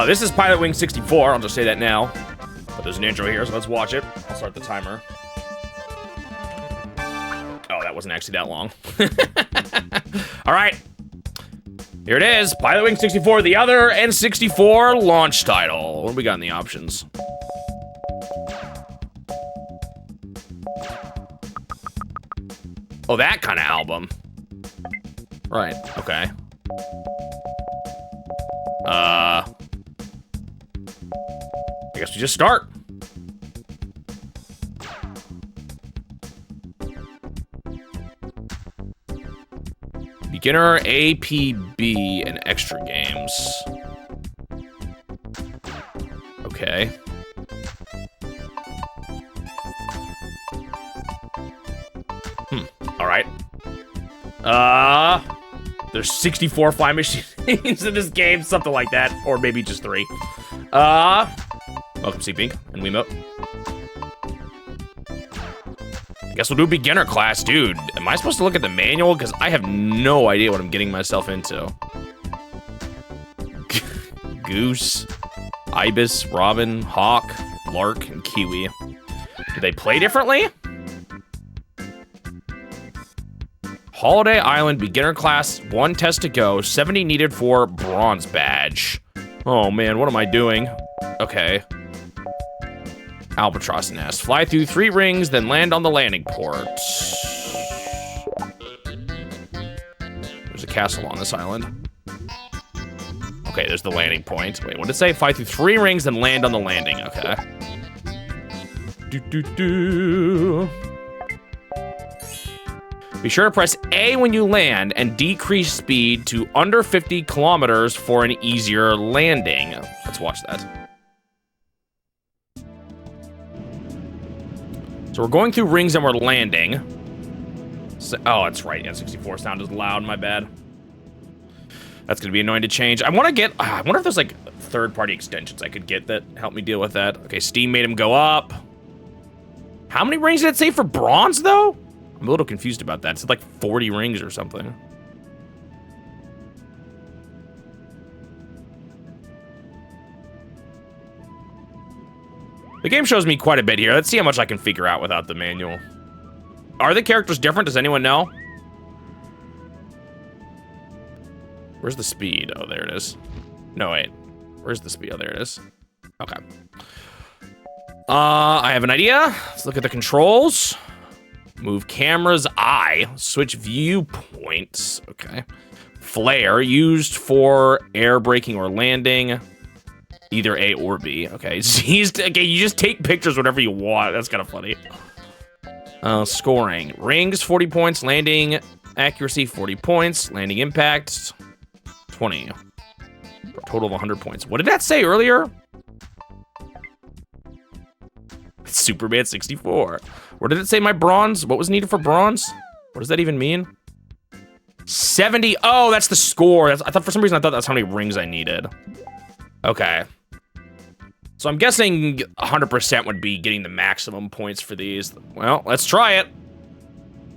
This is Pilotwings 64. I'll just say that now. But there's an intro here, so let's watch it. I'll start the timer. Oh, that wasn't actually that long. All right. Here it is. Pilotwings 64, the other N64 launch title. What do we got in the options? Oh, that kind of album. Right, okay. I guess we just start. Beginner, APB, and extra games. Okay. All right. There's 64 fly machines in this game, something like that, or maybe just 3. Welcome, C Pink and Wiimote. I guess we'll do beginner class, dude. Am I supposed to look at the manual? Because I have no idea what I'm getting myself into. Goose, ibis, robin, hawk, lark, and kiwi. Do they play differently? Holiday Island beginner class, 1 test to go, 70 needed for bronze badge. Oh man, what am I doing? Okay. Albatross nest. Fly through 3 rings, then land on the landing port. There's a castle on this island. Okay, there's the landing point. Wait, what did it say? Fly through 3 rings, then land on the landing. Okay. Be sure to press A when you land and decrease speed to under 50 kilometers for an easier landing. Let's watch that. So we're going through rings and we're landing. So, oh, that's right. N64 sound is loud. My bad. That's gonna be annoying to change. I want to get. I wonder if there's like third-party extensions I could get that help me deal with that. Okay, Steam made him go up. How many rings did it say for bronze though? I'm a little confused about that. It's like 40 rings or something. The game shows me quite a bit here. Let's see how much I can figure out without the manual. Are the characters different? Does anyone know? Where's the speed? Oh, there it is. No, wait. Where's the speed? Oh, there it is. Okay. I have an idea. Let's look at the controls. Move camera's eye. Switch viewpoints. Okay. Flare used for air braking or landing. Either A or B. Okay. Okay, you just take pictures whenever you want. That's kind of funny. Scoring. Rings, 40 points. Landing accuracy, 40 points. Landing impact, 20. For a total of 100 points. What did that say earlier? Superman 64. Where did it say my bronze? What was needed for bronze? What does that even mean? 70. Oh, that's the score. I thought for some reason I thought that's how many rings I needed. Okay. So I'm guessing 100% would be getting the maximum points for these. Well, let's try it.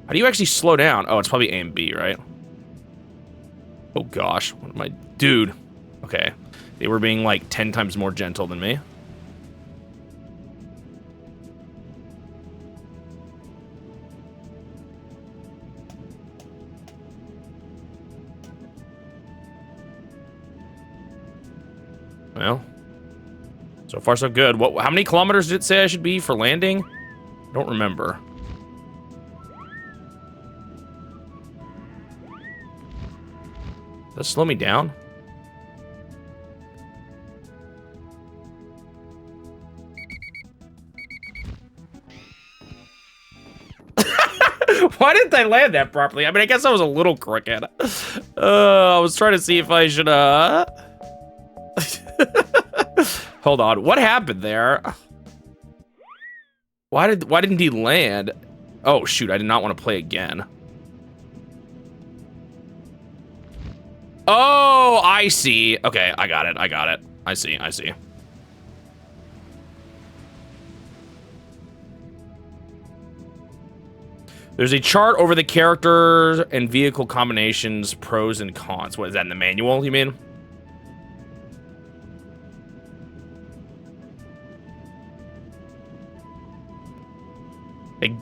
How do you actually slow down? Oh, it's probably A and B, right? Oh gosh, what am I? Dude. Okay. They were being like 10 times more gentle than me. Well, so far so good. How many kilometers did it say I should be for landing? I don't remember. Does that slow me down? Why didn't I land that properly? I mean, I guess I was a little crooked. I was trying to see if I should, Hold on, what happened there? Why didn't he land? Oh shoot, I did not want to play again. Oh, I see. Okay, I got it. I see. There's a chart over the character and vehicle combinations, pros and cons. What is that in the manual, you mean?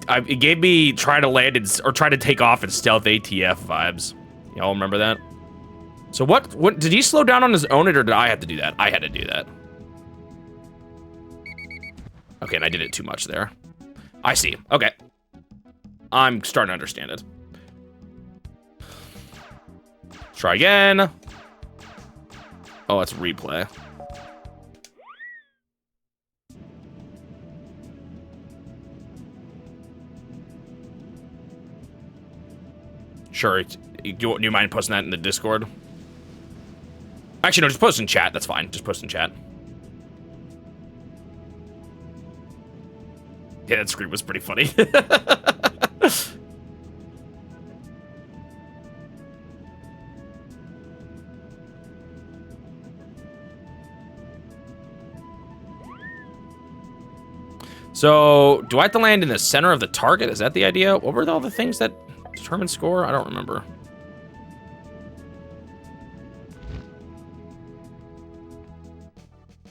it gave me try to land or try to take off in stealth ATF vibes. Y'all remember that? So what did he slow down on his own, or did I have to do that? I had to do that. Okay, and I did it too much there. I see. Okay. I'm starting to understand it. Try again. Oh, it's replay. Sure. Do you mind posting that in the Discord? Actually, no, just post in chat. That's fine. Just post in chat. Yeah, that scream was pretty funny. So, do I have to land in the center of the target? Is that the idea? What were all the things that determine score? I don't remember.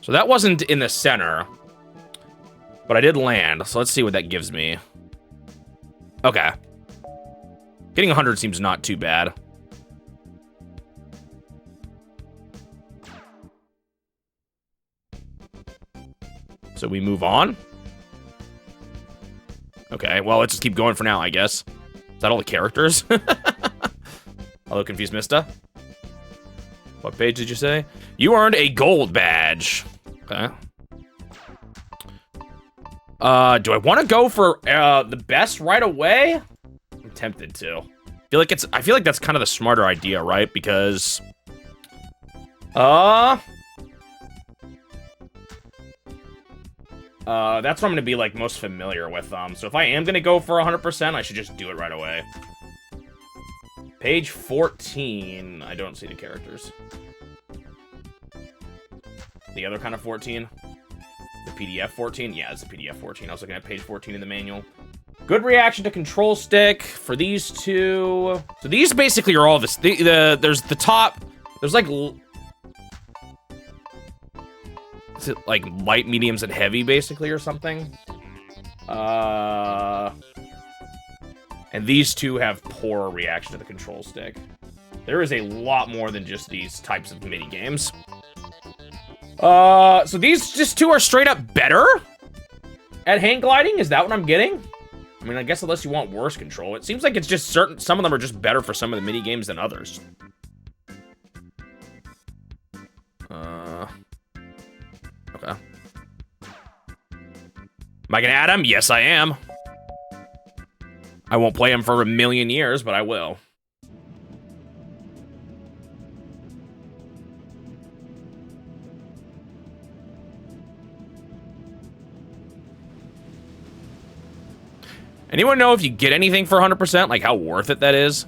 So that wasn't in the center, but I did land. So let's see what that gives me. Okay. Getting 100 seems not too bad. So we move on. Okay, well, let's just keep going for now, I guess. Is that all the characters? Hello, Confused Mista. What page did you say? You earned a gold badge. Okay. Do I want to go for the best right away? I'm tempted to. I feel like that's kind of the smarter idea, right? Because that's what I'm gonna be like most familiar with. So if I am gonna go for 100%, I should just do it right away. Page 14. I don't see the characters. The other kind of 14. The PDF 14. Yeah, it's the PDF 14. I was looking at page 14 in the manual. Good reaction to control stick for these two. So these basically are all this. There's the top. There's like. Is it like light, mediums, and heavy, basically, or something? And these two have poor reaction to the control stick. There is a lot more than just these types of mini games. So these just two are straight up better at hang gliding? Is that what I'm getting? I mean, I guess unless you want worse control. It seems like it's just some of them are just better for some of the mini games than others. Okay. Am I gonna add him? Yes, I am. I won't play him for a million years, but I will. Anyone know if you get anything for 100%? Like how worth it that is?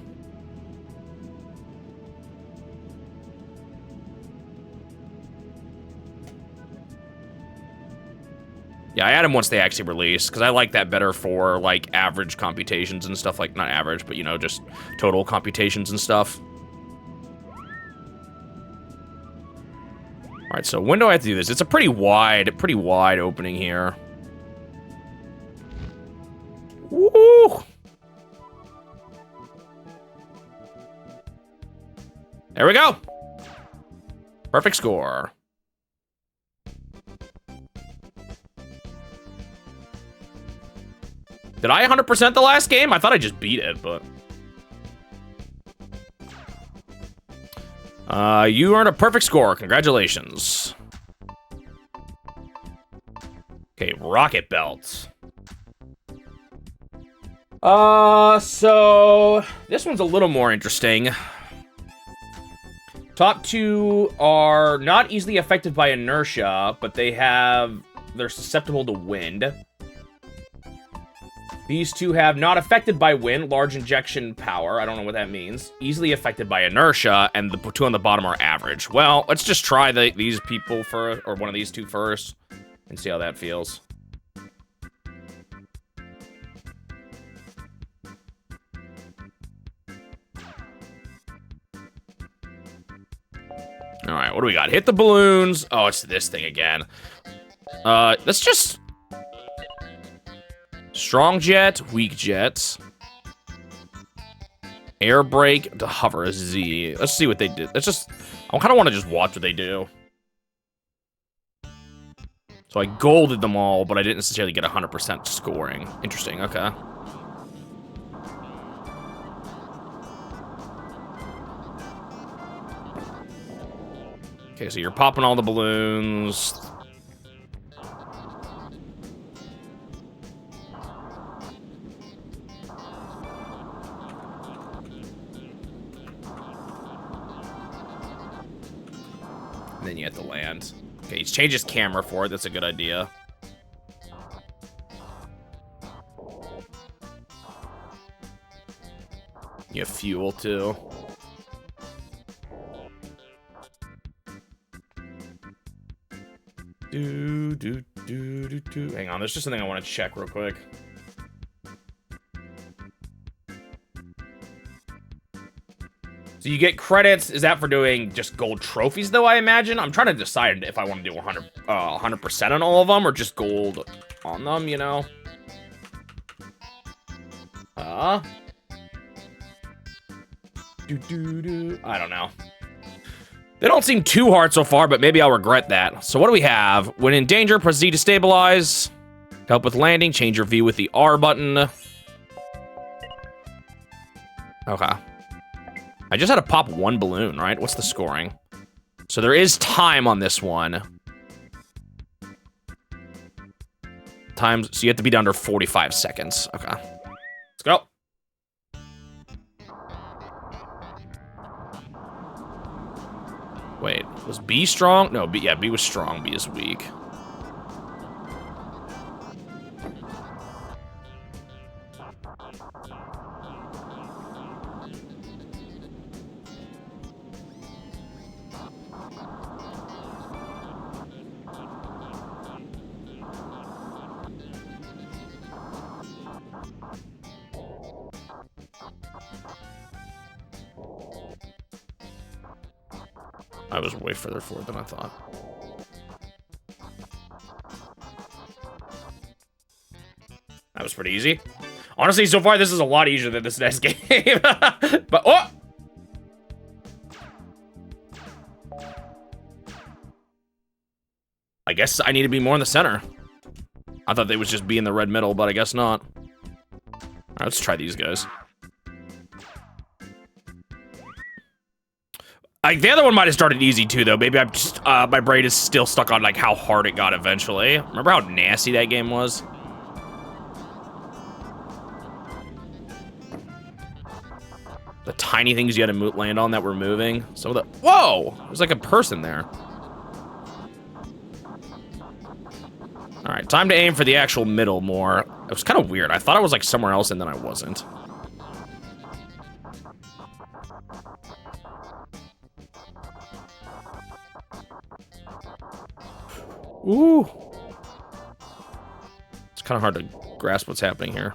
Yeah, I add them once they actually release, because I like that better for, like, average computations and stuff like, not average, but, you know, just total computations and stuff. All right, so when do I have to do this? It's a pretty wide opening here. Woo! There we go. Perfect score. Did I 100% the last game? I thought I just beat it, but... you earned a perfect score. Congratulations. Okay, rocket belt. So... this one's a little more interesting. Top two are not easily affected by inertia, but they're susceptible to wind. These two have not affected by wind, large injection power. I don't know what that means. Easily affected by inertia, and the two on the bottom are average. Well, let's just try these people first, or one of these two first, and see how that feels. All right, what do we got? Hit the balloons. Oh, it's this thing again. Let's just Strong jet, weak jet. Air brake to hover is Z. Let's see what they did. Let's just, I kind of want to just watch what they do. So I golded them all, but I didn't necessarily get 100% scoring. Interesting, okay. Okay, so you're popping all the balloons. And then you have to land. Okay, he's changed his camera for it. That's a good idea. You have fuel, too. Hang on, there's just something I want to check real quick. So you get credits. Is that for doing just gold trophies, though, I imagine? I'm trying to decide if I want to do 100% on all of them or just gold on them, you know? I don't know. They don't seem too hard so far, but maybe I'll regret that. So what do we have? When in danger, press Z to stabilize. To help with landing, change your view with the R button. Okay. I just had to pop one balloon, right? What's the scoring? So there is time on this one. So you have to be under 45 seconds. Okay. Let's go. Wait, was B strong? No, B was strong, B is weak. I was way further forward than I thought. That was pretty easy. Honestly, so far, this is a lot easier than this next game. But, oh! I guess I need to be more in the center. I thought they would just be in the red middle, but I guess not. All right, let's try these guys. Like, the other one might have started easy, too, though. Maybe I'm just, my brain is still stuck on, like, how hard it got eventually. Remember how nasty that game was? The tiny things you had to land on that were moving. Some of the... Whoa! There's, like, a person there. All right, time to aim for the actual middle more. It was kind of weird. I thought I was, like, somewhere else, and then I wasn't. Ooh. It's kind of hard to grasp what's happening here.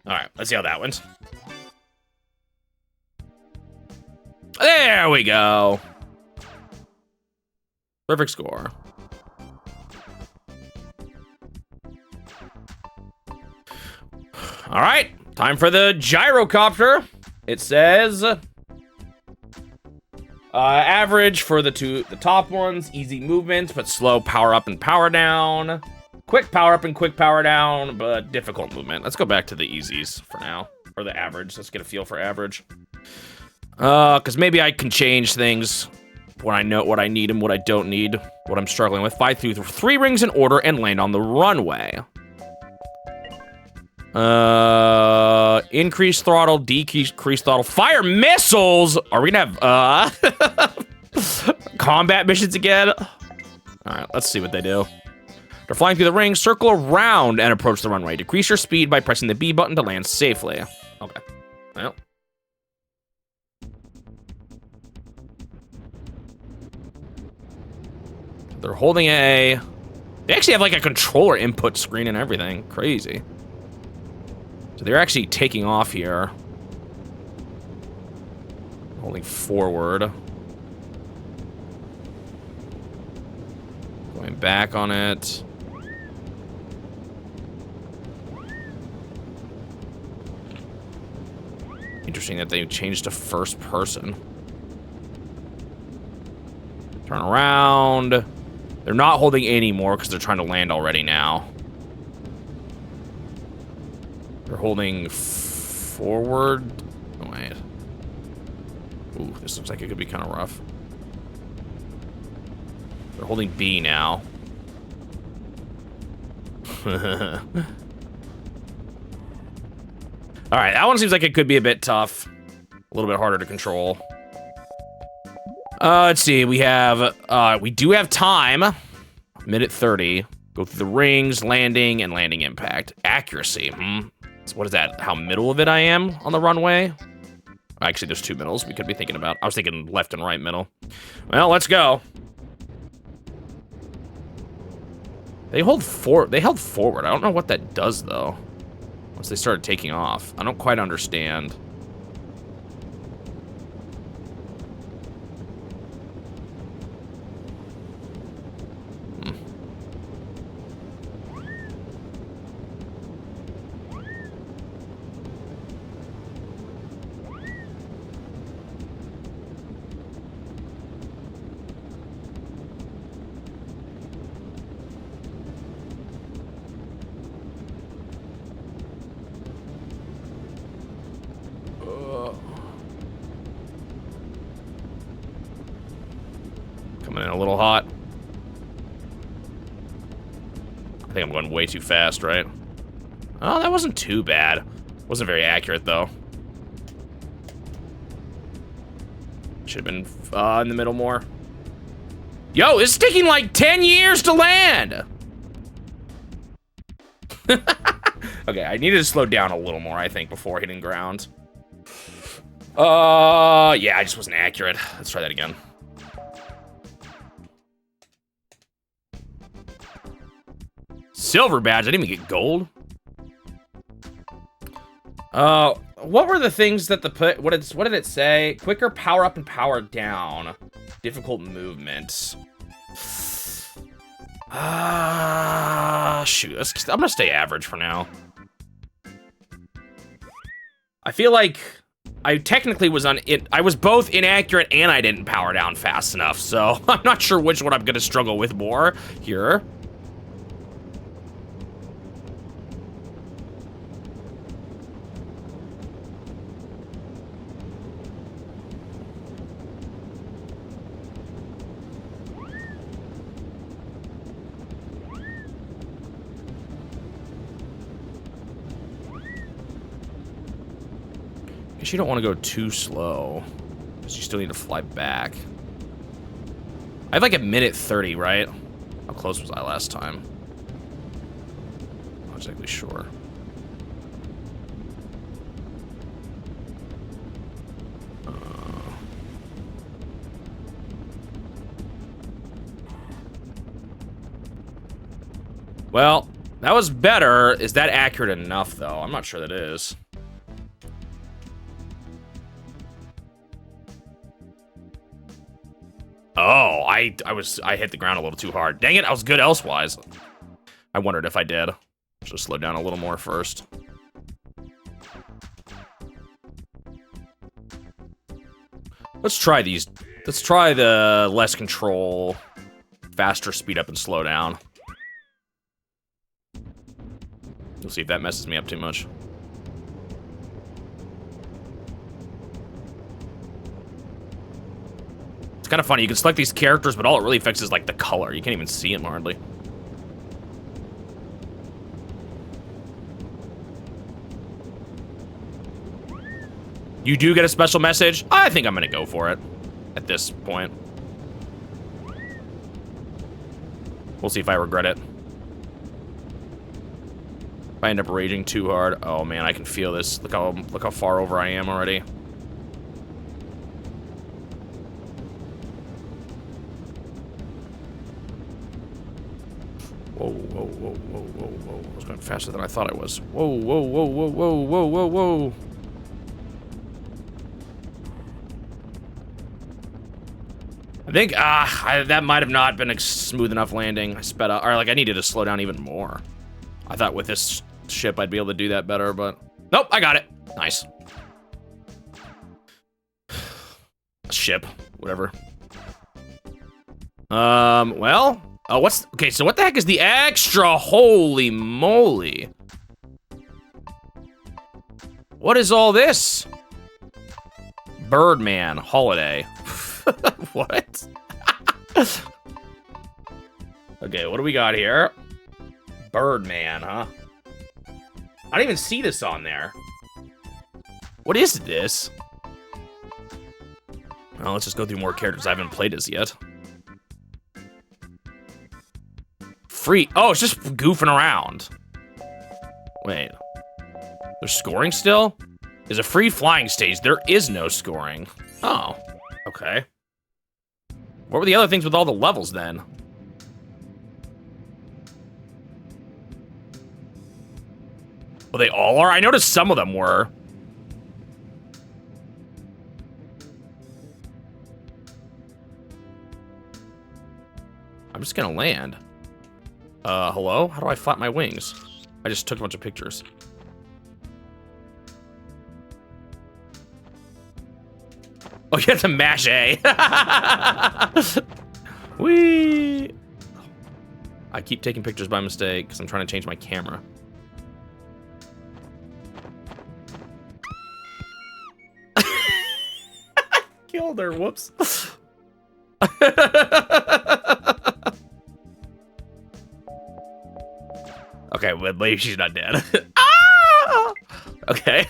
All right, let's see how that went. There we go. Perfect score. All right, time for the gyrocopter. It says... average for the top ones, easy movement, but slow power up and power down. Quick power up and quick power down, but difficult movement. Let's go back to the easies for now, or the average. Let's get a feel for average. Because maybe I can change things when I know what I need and what I don't need, what I'm struggling with. Fly through 3 rings in order and land on the runway. Increase throttle, decrease throttle, fire missiles. Are we gonna have combat missions again? All right, let's see what they do. They're flying through the ring, circle around and approach the runway. Decrease your speed by pressing the B button to land safely. Okay. Well. They're holding A. They actually have like a controller input screen and everything. Crazy. So they're actually taking off here. Holding forward. Going Going back on it. Interesting that they changed to first person. Turn around. They're not holding any more because they're trying to land already now. They're holding forward. Oh, wait. Ooh, this looks like it could be kind of rough. They're holding B now. Alright, that one seems like it could be a bit tough. A little bit harder to control. Let's see, we do have time. Minute 30. Go through the rings, landing, and landing impact. Accuracy, So what is that? How middle of it I am on the runway? Actually, there's 2 middles we could be thinking about. I was thinking left and right middle. Well, let's go. They held forward. I don't know what that does, though. Once they started taking off. I don't quite understand. Coming in a little hot. I think I'm going way too fast, right? Oh, that wasn't too bad. Wasn't very accurate, though. Should have been in the middle more. Yo, it's taking like 10 years to land! Okay, I needed to slow down a little more, I think, before hitting ground. Yeah, I just wasn't accurate. Let's try that again. Silver badge, I didn't even get gold. What were the things that what did it say? Quicker power up and power down. Difficult movement. Shoot, I'm gonna stay average for now. I feel like I technically was I was both inaccurate and I didn't power down fast enough, so I'm not sure which one I'm gonna struggle with more here. You don't want to go too slow, because you still need to fly back. I have like a minute 30, right? How close was I last time? Not exactly sure. Well, that was better. Is that accurate enough, though? I'm not sure that is. Oh, I hit the ground a little too hard. Dang it, I was good elsewise. I wondered if I did. Just slow down a little more first. Let's try these. Let's try the less control, faster speed up and slow down. We'll see if that messes me up too much. It's kind of funny. You can select these characters, but all it really affects is like the color. You can't even see them hardly. You do get a special message? I think I'm gonna go for it at this point. We'll see if I regret it. If I end up raging too hard, oh man, I can feel this. Look how far over I am already. Whoa, whoa, whoa, whoa, whoa, whoa. I was going faster than I thought I was. Whoa, whoa, whoa, whoa, whoa, whoa, whoa, whoa. I think that might have not been a smooth enough landing. I sped up, or like I needed to slow down even more. I thought with this ship I'd be able to do that better, but nope, I got it. Nice. Ship, whatever. Well, oh, okay, so what the heck is the extra? Holy moly. What is all this? Birdman holiday. What? Okay, what do we got here? Birdman, huh? I don't even see this on there. What is this? Well, let's just go through more characters. I haven't played this yet. Free. Oh, it's just goofing around. Wait. There's scoring still? There's a free flying stage. There is no scoring. Oh, okay. What were the other things with all the levels then? Well, they all are? I noticed some of them were. I'm just gonna land. Hello? How do I flap my wings? I just took a bunch of pictures. Oh, you have to mash A. Whee! I keep taking pictures by mistake because I'm trying to change my camera. Killed her, whoops. Okay, well, maybe she's not dead. Ah! Okay.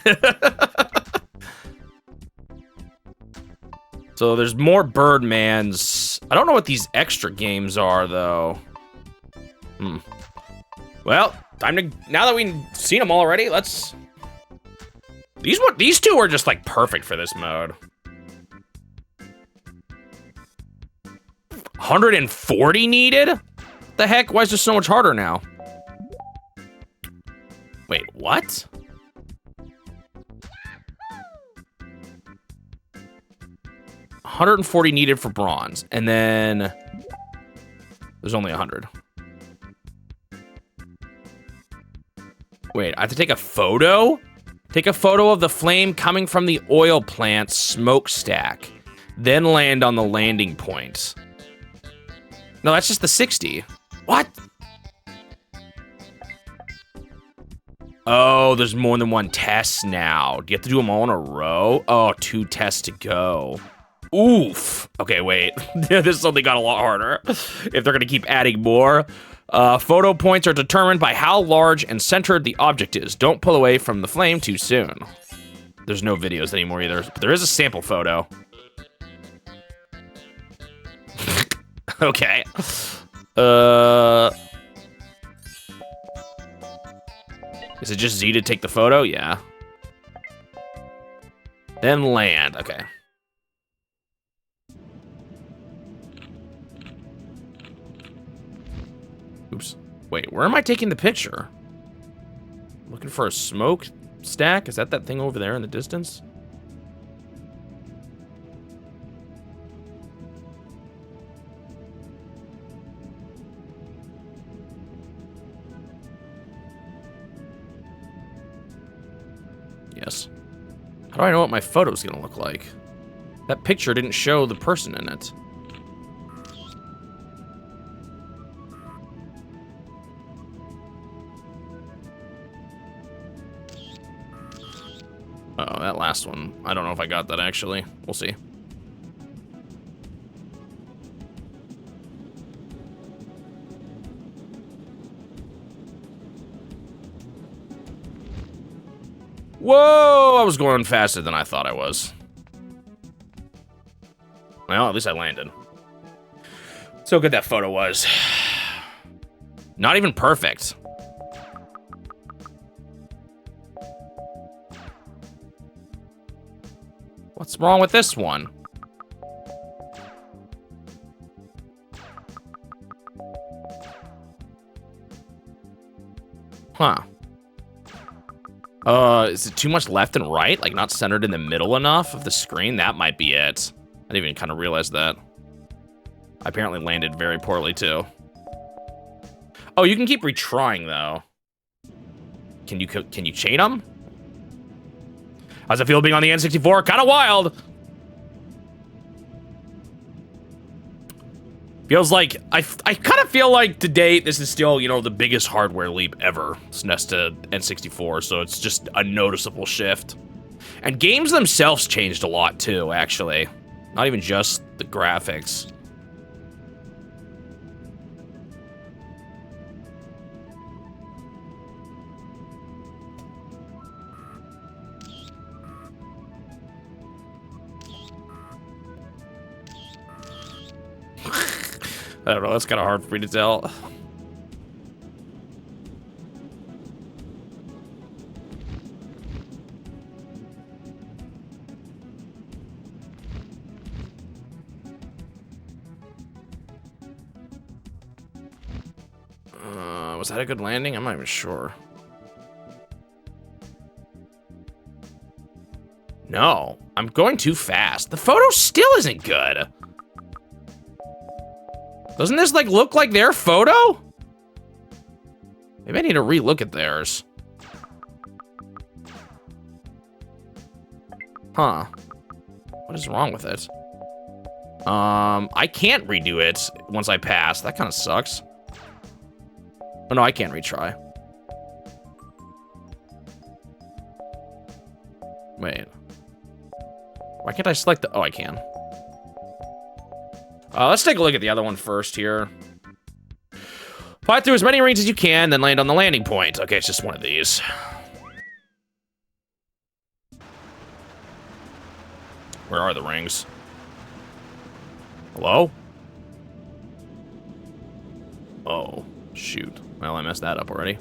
So there's more Birdmans. I don't know what these extra games are, though. Well, time to, now that we've seen them already, let's... These two are just, like, perfect for this mode. 140 needed? The heck? Why is this so much harder now? Wait, what? $140 needed for bronze, and then there's only 100. Wait, I have to take a photo? Take a photo of the flame coming from the oil plant smokestack, then land on the landing point. No, that's just the 60. What? Oh, there's more than one test now. Do you have to do them all in a row? Oh, 2 tests to go. Oof. Okay, wait. This only got a lot harder. If they're gonna keep adding more. Photo points are determined by how large and centered the object is. Don't pull away from the flame too soon. There's no videos anymore either, but there is a sample photo. Okay. Is it just Z to take the photo? Yeah. Then land. Okay. Oops. Wait, where am I taking the picture? Looking for a smoke stack? Is that thing over there in the distance? Yes. How do I know what my photo's gonna look like? That picture didn't show the person in it. Uh-oh, that last one. I don't know if I got that, actually. We'll see. Whoa! I was going faster than I thought I was. Well, at least I landed. So good that photo was. Not even perfect. What's wrong with this one? Huh. Is it too much left and right? Like, not centered in the middle enough of the screen? That might be it. I didn't even kind of realize that. I apparently landed very poorly, too. Oh, you can keep retrying, though. Can you chain them? How's it feel being on the N64? Kind of wild. Feels like, I kind of feel like to date, this is still, you know, the biggest hardware leap ever. SNES to N64, so it's just a noticeable shift. And games themselves changed a lot too, actually. Not even just the graphics. I don't know, that's kind of hard for me to tell. Was that a good landing? I'm not even sure. No, I'm going too fast. The photo still isn't good. Doesn't this, like, look like their photo? Maybe I need to re-look at theirs. Huh. What is wrong with it? I can't redo it once I pass. That kind of sucks. Oh, no, I can't retry. Wait. Why can't I select the... Oh, I can. Let's take a look at the other one first here. Fly through as many rings as you can, then land on the landing point. Okay, it's just one of these. Where are the rings? Hello? Oh, shoot. Well, I messed that up already.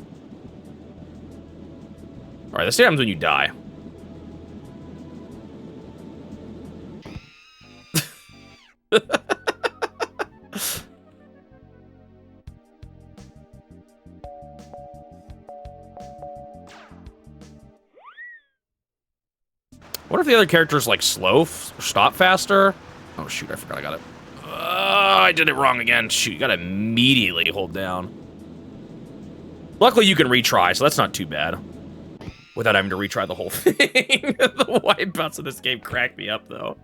Alright, this happens when you die. What if the other characters like slow or stop faster? Oh shoot, I forgot I got it. I did it wrong again. Shoot, you gotta immediately hold down. Luckily you can retry, so that's not too bad. Without having to retry the whole thing. The wipeouts in this game crack me up though.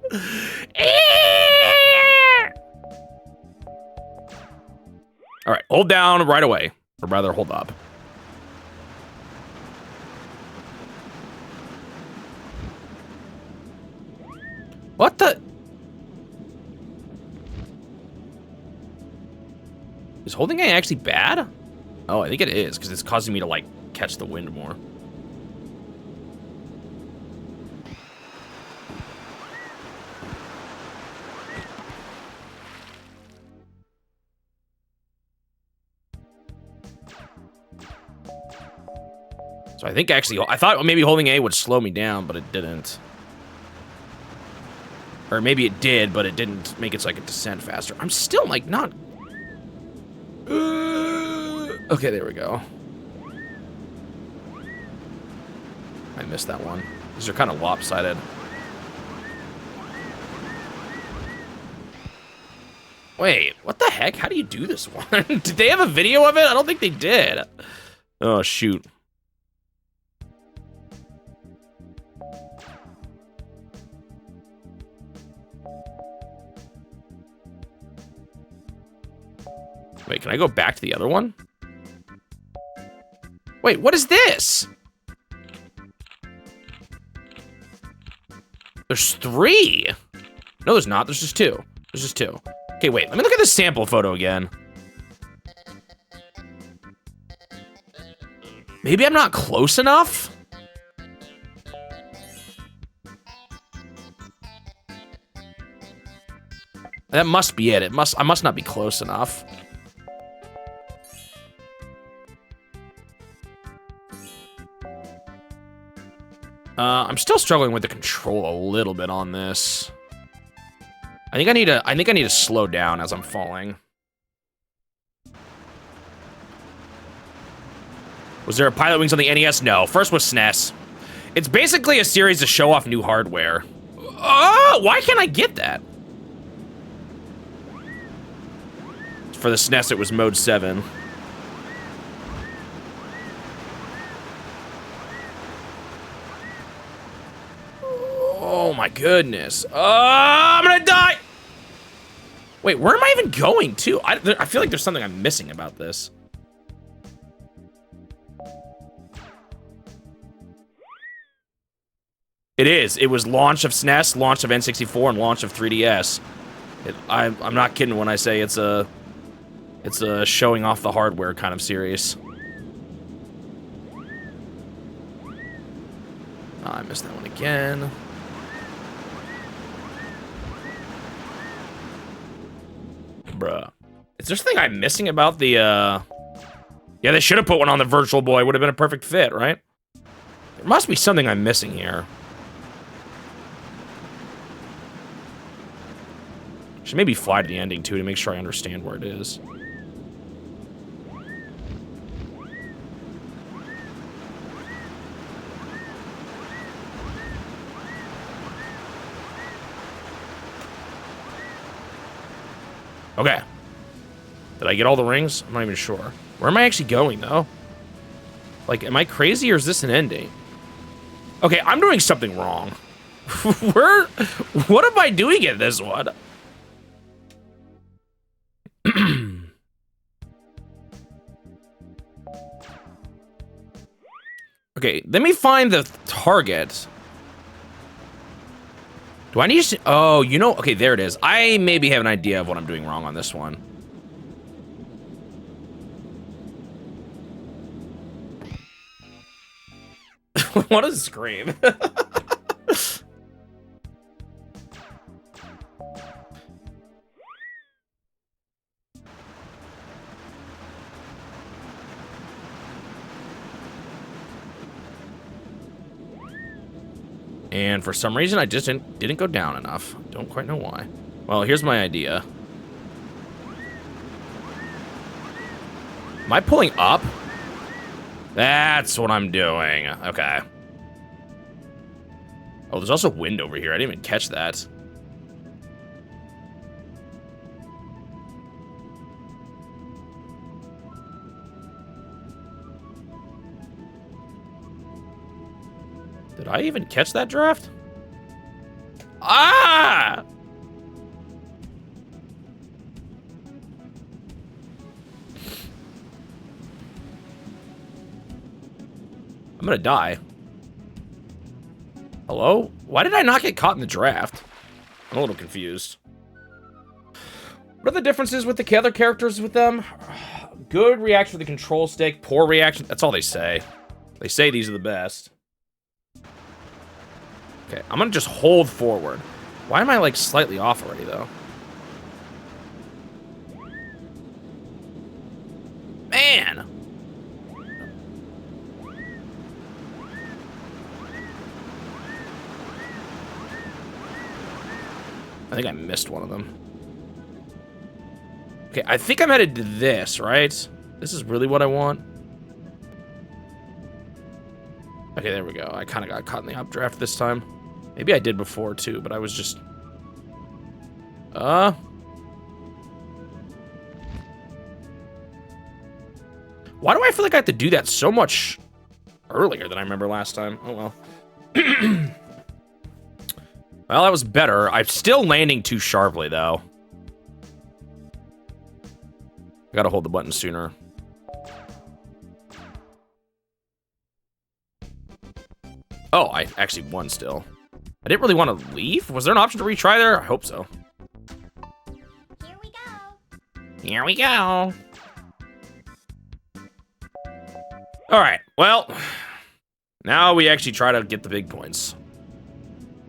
Alright, hold down right away. Or rather, hold up. What the? Is holding A actually bad? Oh, I think it is, because it's causing me to, like, catch the wind more. So I think actually, I thought maybe holding A would slow me down, but it didn't. Or maybe it did, but it didn't make it so I could descend faster. I'm still, like, not... Okay, there we go. I missed that one. These are kind of lopsided. Wait, what the heck? How do you do this one? Did they have a video of it? I don't think they did. Oh, shoot. Wait, can I go back to the other one? Wait, what is this? There's 3. No, there's not. There's just 2. There's just 2. Okay, wait. Let me look at this sample photo again. Maybe I'm not close enough? That must be it. I must not be close enough. I'm still struggling with the control a little bit on this. I think I need to slow down as I'm falling. Was there a Pilotwings on the NES? No. First was SNES. It's basically a series to show off new hardware. Oh, why can't I get that? for the SNES, it was mode 7. Oh my goodness. I'm gonna die! Wait, where am I even going to? I feel like there's something I'm missing about this. It is. It was launch of SNES, launch of N64, and launch of 3DS. I'm not kidding when I say it's a showing off the hardware kind of series. Oh, I missed that one again. Bruh. Is there something I'm missing about the, Yeah, they should have put one on the Virtual Boy. Would have been a perfect fit, right? There must be something I'm missing here. Should maybe fly to the ending, too, to make sure I understand where it is. Okay. Did I get all the rings? I'm not even sure. Where am I actually going, though? Like, am I crazy or is this an ending? Okay, I'm doing something wrong. What am I doing in this one? Okay, let me find the target. Do I need to... Oh, you know... Okay, there it is. I maybe have an idea of what I'm doing wrong on this one. What a scream. And for some reason, I just didn't go down enough. Don't quite know why. Well, here's my idea. Am I pulling up? That's what I'm doing. Okay. Oh, there's also wind over here. I didn't even catch that. Did I even catch that draft? Ah! I'm gonna die. Hello? Why did I not get caught in the draft? I'm a little confused. What are the differences with the other characters with them? Good reaction to the control stick, poor reaction. That's all they say. They say these are the best. Okay, I'm gonna just hold forward. Why am I, like, slightly off already, though? Man! I think I missed one of them. Okay, I think I'm headed to this, right? This is really what I want. Okay, there we go. I kind of got caught in the updraft this time. Maybe I did before, too, but I was just... Why do I feel like I have to do that so much earlier than I remember last time? Oh, well. Well, that was better. I'm still landing too sharply, though. I gotta hold the button sooner. Oh, I actually won still. I didn't really want to leave. Was there an option to retry there? I hope so. Here we go. Here we go. All right, well, now we actually try to get the big points.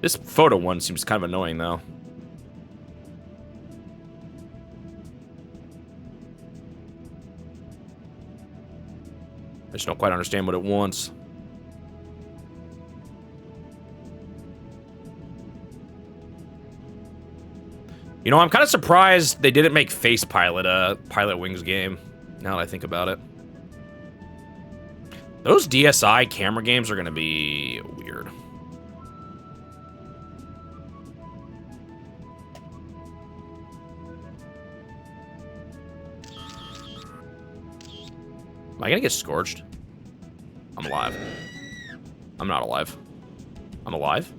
This photo one seems kind of annoying, though. I just don't quite understand what it wants. You know, I'm kind of surprised they didn't make Face Pilot a Pilotwings game, now that I think about it. Those DSi camera games are going to be weird. Am I gonna get scorched? I'm alive. I'm not alive. I'm alive?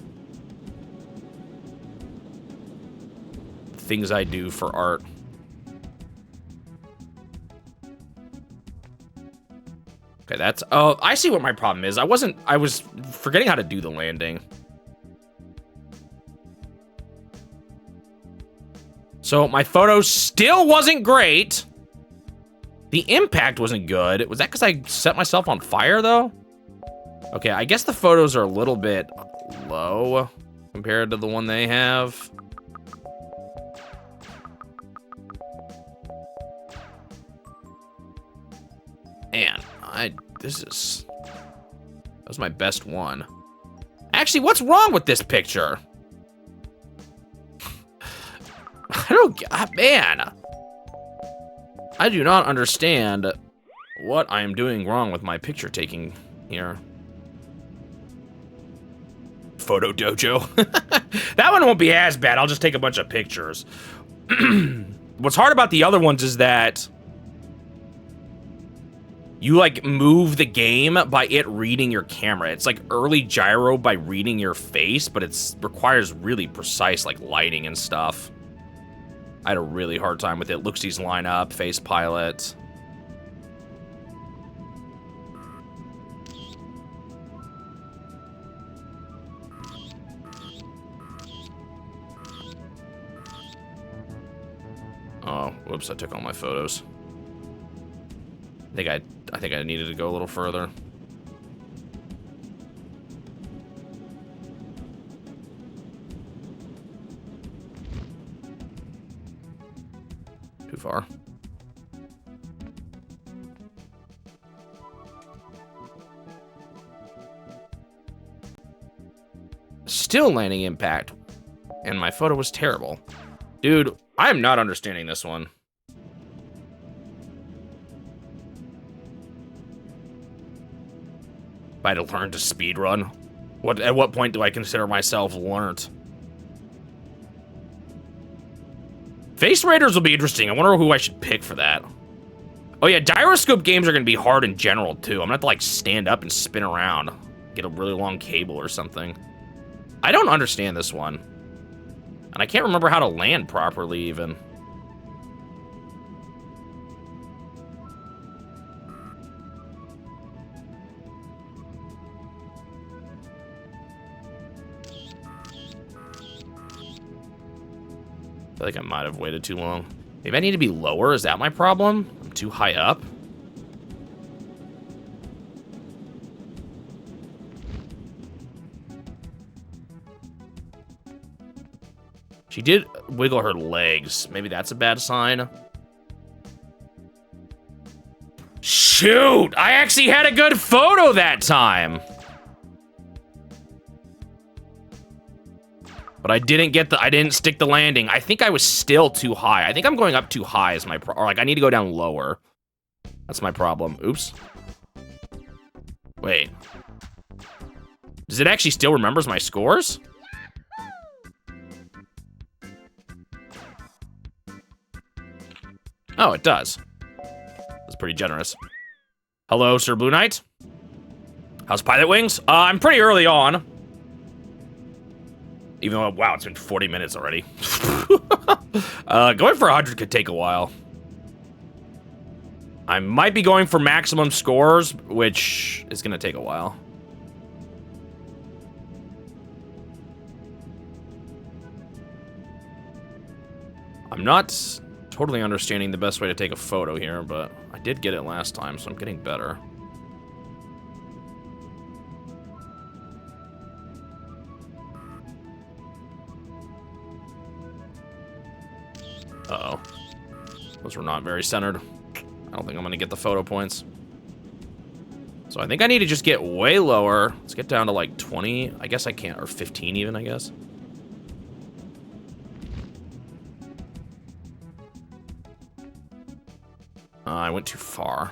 Things I do for art. Okay, that's... Oh, I see what my problem is. I was forgetting how to do the landing. So my photo still wasn't great. The impact wasn't good. Was that because I set myself on fire, though? Okay, I guess the photos are a little bit low compared to the one they have. Man, that was my best one. Actually, what's wrong with this picture? Man. I do not understand what I am doing wrong with my picture taking here. Photo dojo. That one won't be as bad. I'll just take a bunch of pictures. What's hard about the other ones is that you like move the game by it reading your camera. It's like early gyro by reading your face, but it requires really precise like lighting and stuff. I had a really hard time with it. Looksies line up, face pilot. Oh, whoops, I took all my photos. I think I needed to go a little further. Too far. Still landing impact. And my photo was terrible. Dude, I am not understanding this one. If I had to learn to speedrun, at what point do I consider myself learnt? Face Raiders will be interesting. I wonder who I should pick for that. Oh yeah, gyroscope games are gonna be hard in general too. I'm gonna have to like stand up and spin around. Get a really long cable or something. I don't understand this one. And I can't remember how to land properly even. I feel like I might have waited too long. Maybe I need to be lower. Is that my problem? I'm too high up. She did wiggle her legs. Maybe that's a bad sign. Shoot! I actually had a good photo that time. But I didn't stick the landing. I think I was still too high. I think I'm going up too high as or like I need to go down lower. That's my problem. Oops. Wait. Does it actually still remembers my scores? Oh, it does. That's pretty generous. Hello, Sir Blue Knight. How's Pilotwings? I'm pretty early on. Even though, wow, it's been 40 minutes already. Going for 100 could take a while. I might be going for maximum scores, which is gonna take a while. I'm not totally understanding the best way to take a photo here, but I did get it last time, so I'm getting better. Uh-oh. Those were not very centered. I don't think I'm gonna get the photo points. So I think I need to just get way lower. Let's get down to like 20. I guess I can't, or 15 even, I guess. I went too far.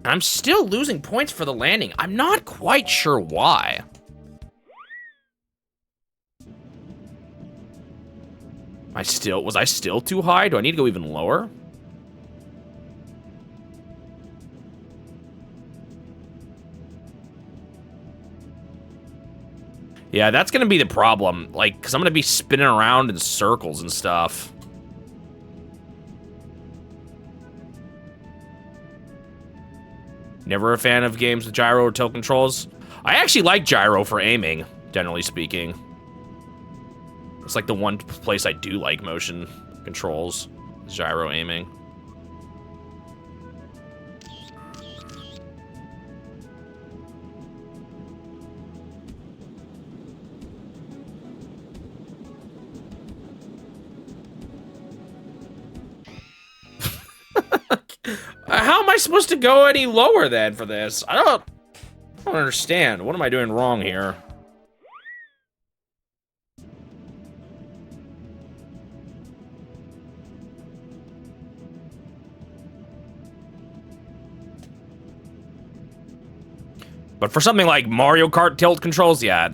I'm still losing points for the landing. I'm not quite sure why. Was I still too high? Do I need to go even lower? Yeah, that's gonna be the problem. Like, because I'm gonna be spinning around in circles and stuff. Never a fan of games with gyro or tilt controls. I actually like gyro for aiming, generally speaking. It's like the one place I do like motion controls, is gyro aiming. How am I supposed to go any lower then for this? I don't understand. What am I doing wrong here? But for something like Mario Kart tilt controls, yeah,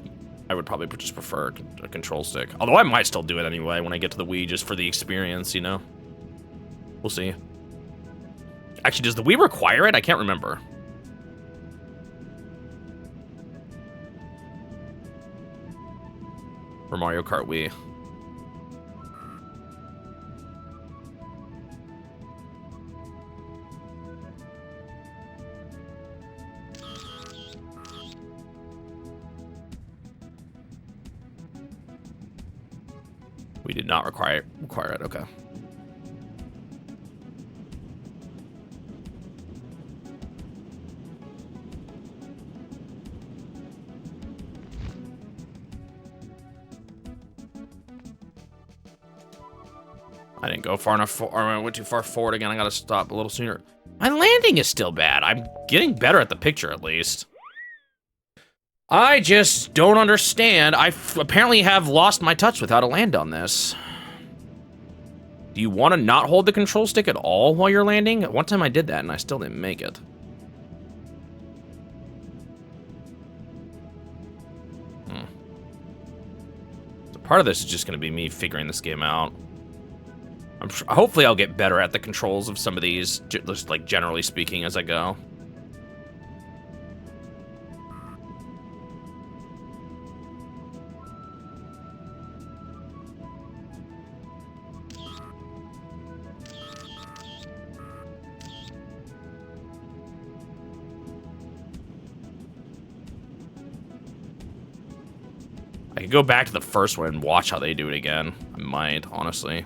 I would probably just prefer a control stick. Although I might still do it anyway when I get to the Wii, just for the experience, you know? We'll see. Actually, does the Wii require it? I can't remember. For Mario Kart Wii. We did not require it, okay. I didn't go far enough, or I went too far forward again. I gotta stop a little sooner. My landing is still bad. I'm getting better at the picture, at least. I just don't understand. I apparently have lost my touch with how to land on this. Do you want to not hold the control stick at all while you're landing? One time I did that and I still didn't make it. So part of this is just going to be me figuring this game out. Hopefully I'll get better at the controls of some of these, just like generally speaking, as I go. I could go back to the first one and watch how they do it again. I might, honestly.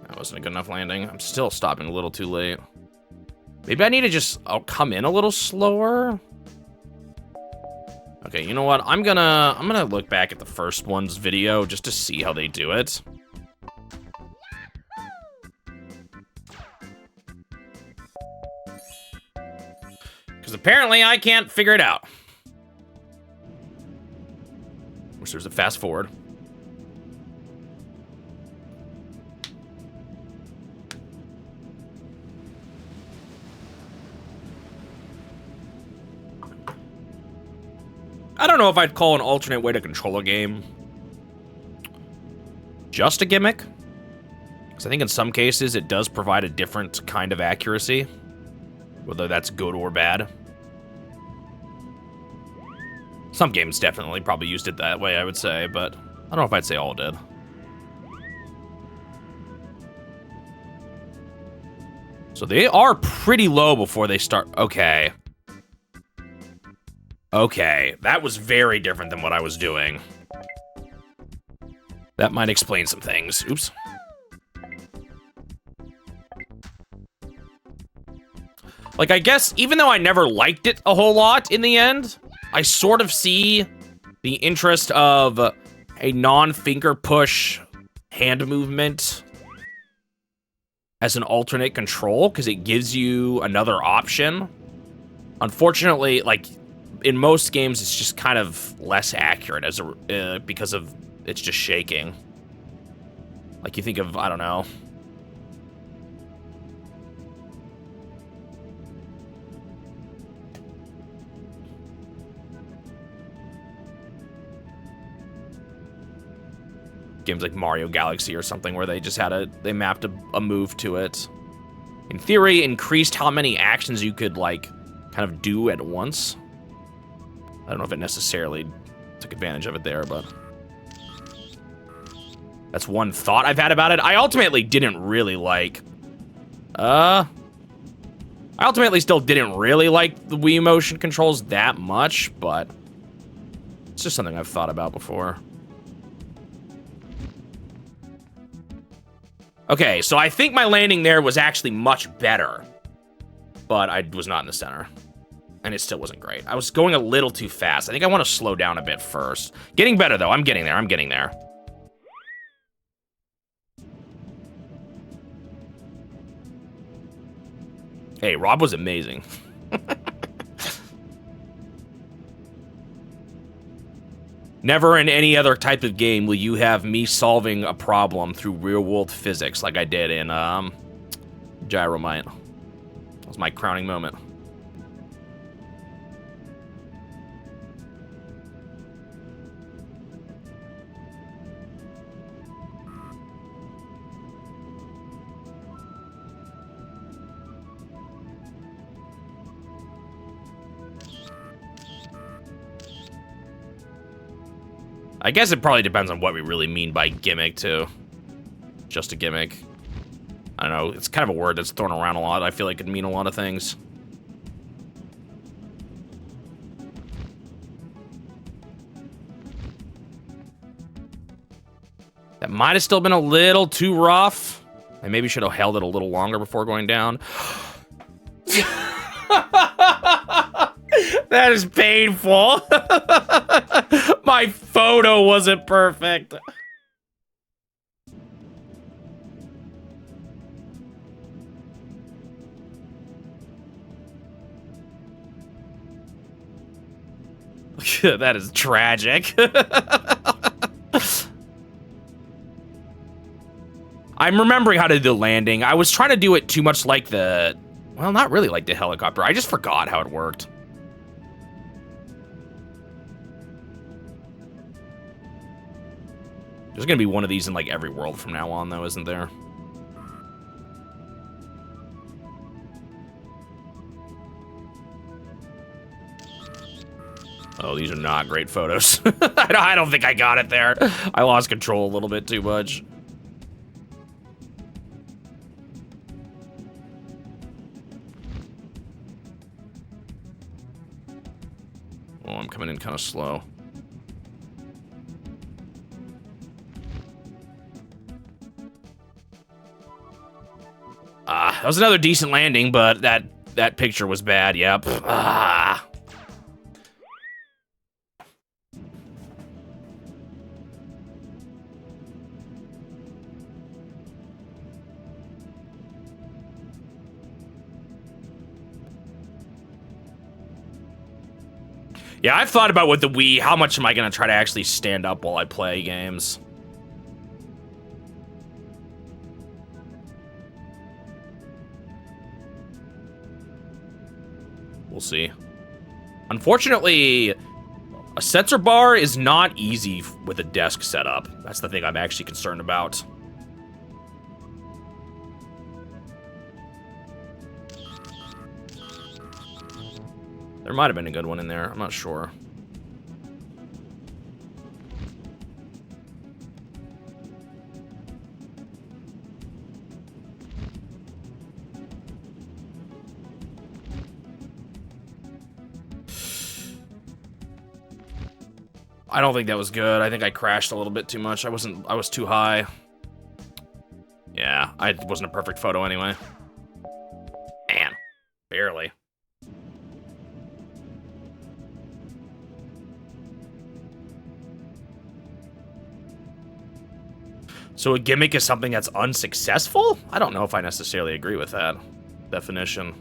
That wasn't a good enough landing. I'm still stopping a little too late. Maybe I need to just come in a little slower. Okay, you know what? I'm gonna look back at the first one's video just to see how they do it. Because apparently I can't figure it out. Wish there's a fast forward. I don't know if I'd call an alternate way to control a game just a gimmick. Because I think in some cases it does provide a different kind of accuracy. Whether that's good or bad. Some games definitely probably used it that way, I would say, but I don't know if I'd say all did. So they are pretty low before they start. Okay. Okay, that was very different than what I was doing. That might explain some things. Oops. Like, I guess, even though I never liked it a whole lot in the end, I sort of see the interest of a non-finger push hand movement as an alternate control, because it gives you another option. Unfortunately, like, in most games, it's just kind of less accurate as a, because of it's just shaking. Like, you think of, I don't know. Games like Mario Galaxy or something where they just had they mapped a move to it. in theory, increased how many actions you could, like, kind of do at once. I don't know if it necessarily took advantage of it there, but that's one thought I've had about it. I ultimately didn't really like... I ultimately still didn't really like the Wii motion controls that much, but it's just something I've thought about before. Okay, so I think my landing there was actually much better, but I was not in the center. And it still wasn't great. I was going a little too fast. I think I want to slow down a bit first. Getting better, though. I'm getting there. I'm getting there. Hey, Rob was amazing. Never in any other type of game will you have me solving a problem through real-world physics like I did in Gyromite. That was my crowning moment. I guess it probably depends on what we really mean by gimmick, too. Just a gimmick. I don't know, it's kind of a word that's thrown around a lot. I feel like it can mean a lot of things. That might have still been a little too rough. I maybe should have held it a little longer before going down. That is painful. My photo wasn't perfect. That is tragic. I'm remembering how to do the landing. I was trying to do it too much like the... Well, not really like the helicopter. I just forgot how it worked. There's gonna be one of these in like every world from now on, though, isn't there? Oh, these are not great photos. I don't think I got it there. I lost control a little bit too much. Oh, I'm coming in kind of slow. That was another decent landing, but that picture was bad. Yep. Yeah, I've thought about with the Wii, how much am I going to try to actually stand up while I play games? We'll see. Unfortunately, a sensor bar is not easy with a desk setup. That's the thing I'm actually concerned about. There might have been a good one in there. I'm not sure. I don't think that was good. I think I crashed a little bit too much. I was too high. Yeah, it wasn't a perfect photo anyway. Man, barely. So a gimmick is something that's unsuccessful? I don't know if I necessarily agree with that definition.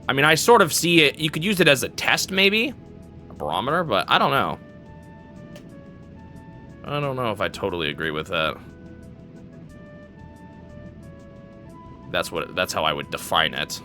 I mean, I sort of see it, you could use it as a test maybe, a barometer, but I don't know. I don't know if I totally agree with that. That's how I would define it.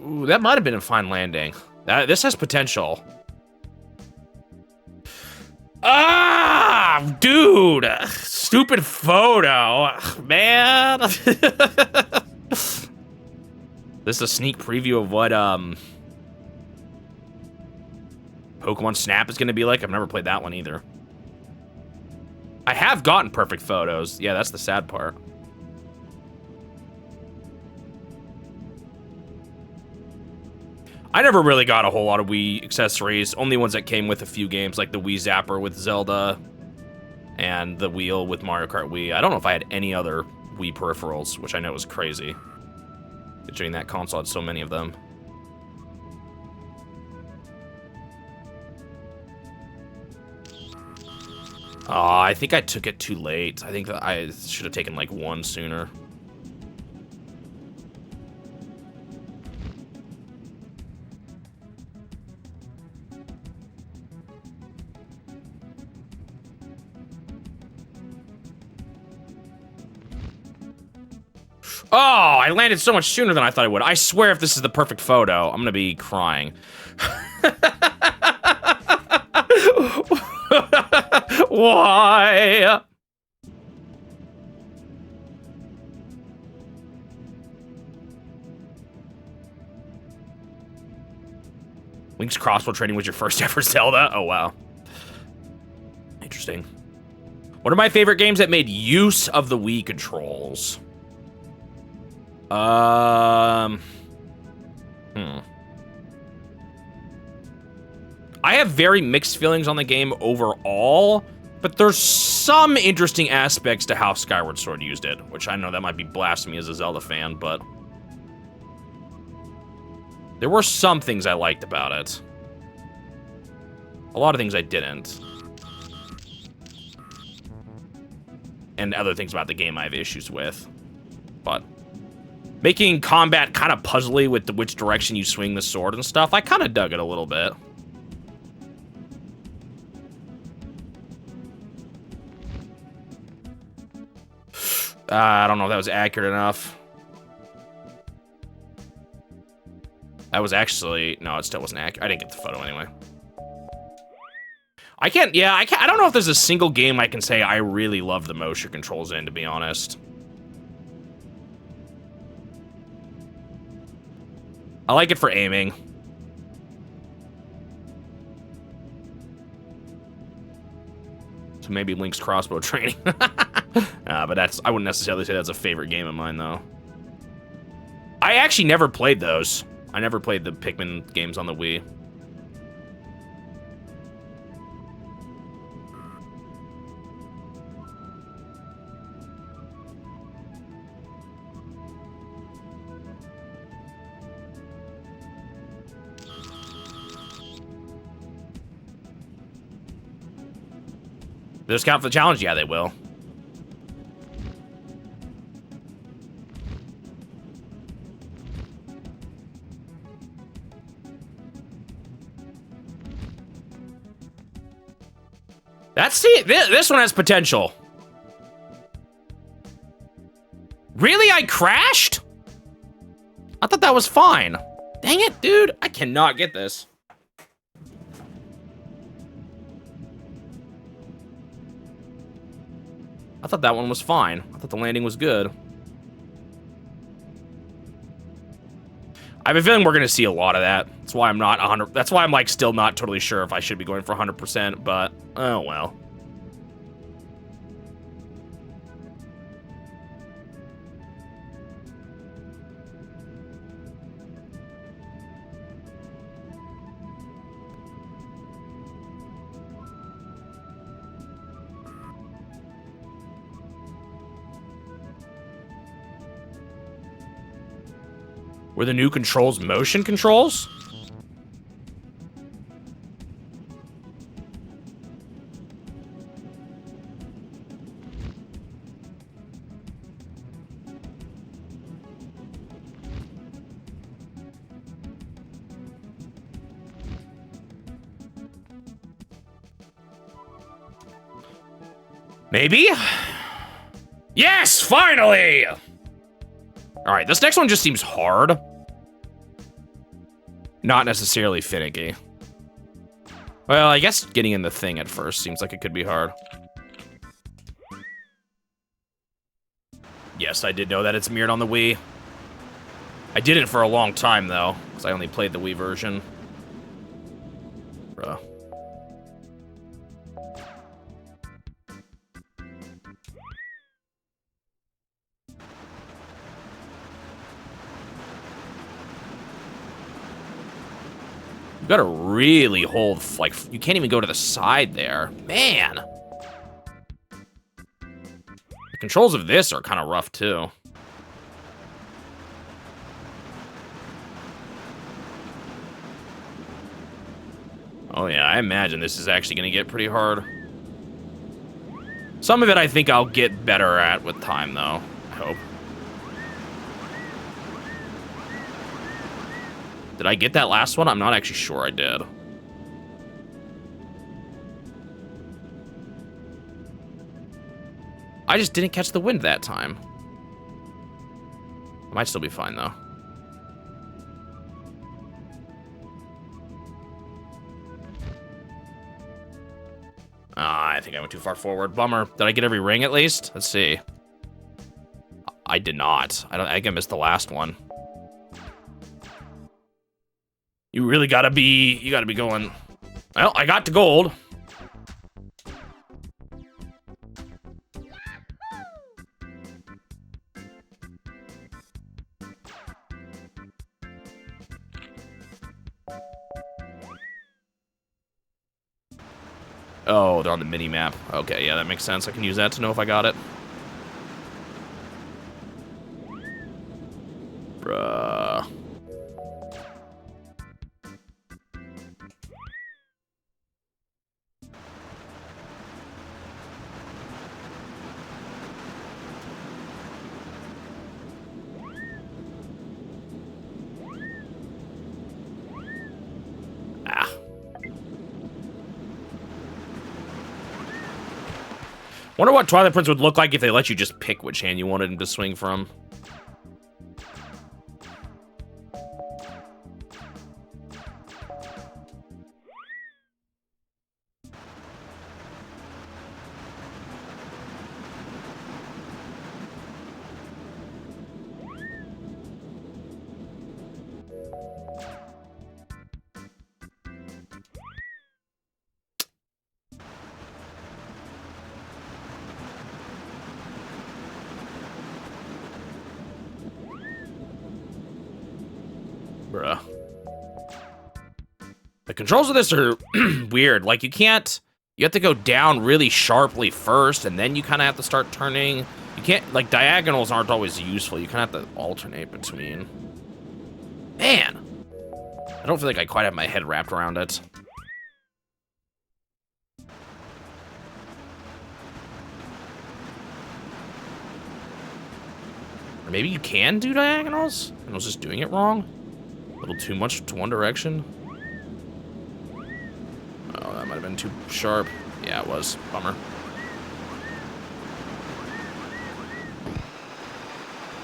Ooh, that might have been a fine landing. This has potential. Ah, dude. Stupid photo. Man. This is a sneak preview of what, Pokemon Snap is going to be like. I've never played that one either. I have gotten perfect photos. Yeah, that's the sad part. I never really got a whole lot of Wii accessories. Only ones that came with a few games, like the Wii Zapper with Zelda and the wheel with Mario Kart Wii. I don't know if I had any other Wii peripherals, which I know was crazy, considering that console had so many of them. Oh, I think I took it too late. I think that I should have taken like one sooner. Oh, I landed so much sooner than I thought I would. I swear if this is the perfect photo, I'm gonna be crying. Why? Link's crossbow training was your first ever Zelda? Oh, wow. Interesting. One of my favorite games that made use of the Wii controls. I have very mixed feelings on the game overall, but there's some interesting aspects to how Skyward Sword used it, which I know that might be blasphemy as a Zelda fan, but there were some things I liked about it. A lot of things I didn't. And other things about the game I have issues with. But making combat kind of puzzly with which direction you swing the sword and stuff, I kind of dug it a little bit. I don't know if that was accurate enough. That was actually... No, it still wasn't accurate. I didn't get the photo anyway. I don't know if there's a single game I can say I really love the motion controls in, to be honest. I like it for aiming. So maybe Link's crossbow training. But I wouldn't necessarily say that's a favorite game of mine, though. I actually never played those. I never played the Pikmin games on the Wii. Do those count for the challenge? Yeah, they will. This one has potential. Really? I crashed? I thought that was fine. Dang it, dude. I cannot get this. I thought that one was fine. I thought the landing was good. I have a feeling we're going to see a lot of that. That's why I'm not 100. That's why I'm like still not totally sure if I should be going for 100%, but oh well. Were the new controls motion controls? Maybe? Yes, finally! All right, this next one just seems hard. not necessarily finicky. Well, I guess getting in the thing at first seems like it could be hard. Yes, I did know that it's mirrored on the Wii. I didn't for a long time, though, because I only played the Wii version. Bruh. You gotta really hold, like, you can't even go to the side there. Man! The controls of this are kind of rough, too. Oh yeah, I imagine this is actually gonna get pretty hard. Some of it I think I'll get better at with time, though. I hope. Did I get that last one? I'm not actually sure I did. I just didn't catch the wind that time. I might still be fine, though. I think I went too far forward. Bummer. Did I get every ring at least? Let's see. I did not. I think I missed the last one. You really gotta be, going. Well, I got to gold. Oh, they're on the mini map. Okay, yeah, that makes sense. I can use that to know if I got it. Bruh. Wonder what Twilight Prince would look like if they let you just pick which hand you wanted him to swing from. Bruh. The controls of this are weird. Like, you have to go down really sharply first, and then you kind of have to start turning. You can't, like, diagonals aren't always useful. You kind of have to alternate between. Man! I don't feel like I quite have my head wrapped around it. Or maybe you can do diagonals? And I was just doing it wrong? A little too much to one direction? Oh, that might have been too sharp. Yeah, it was. Bummer.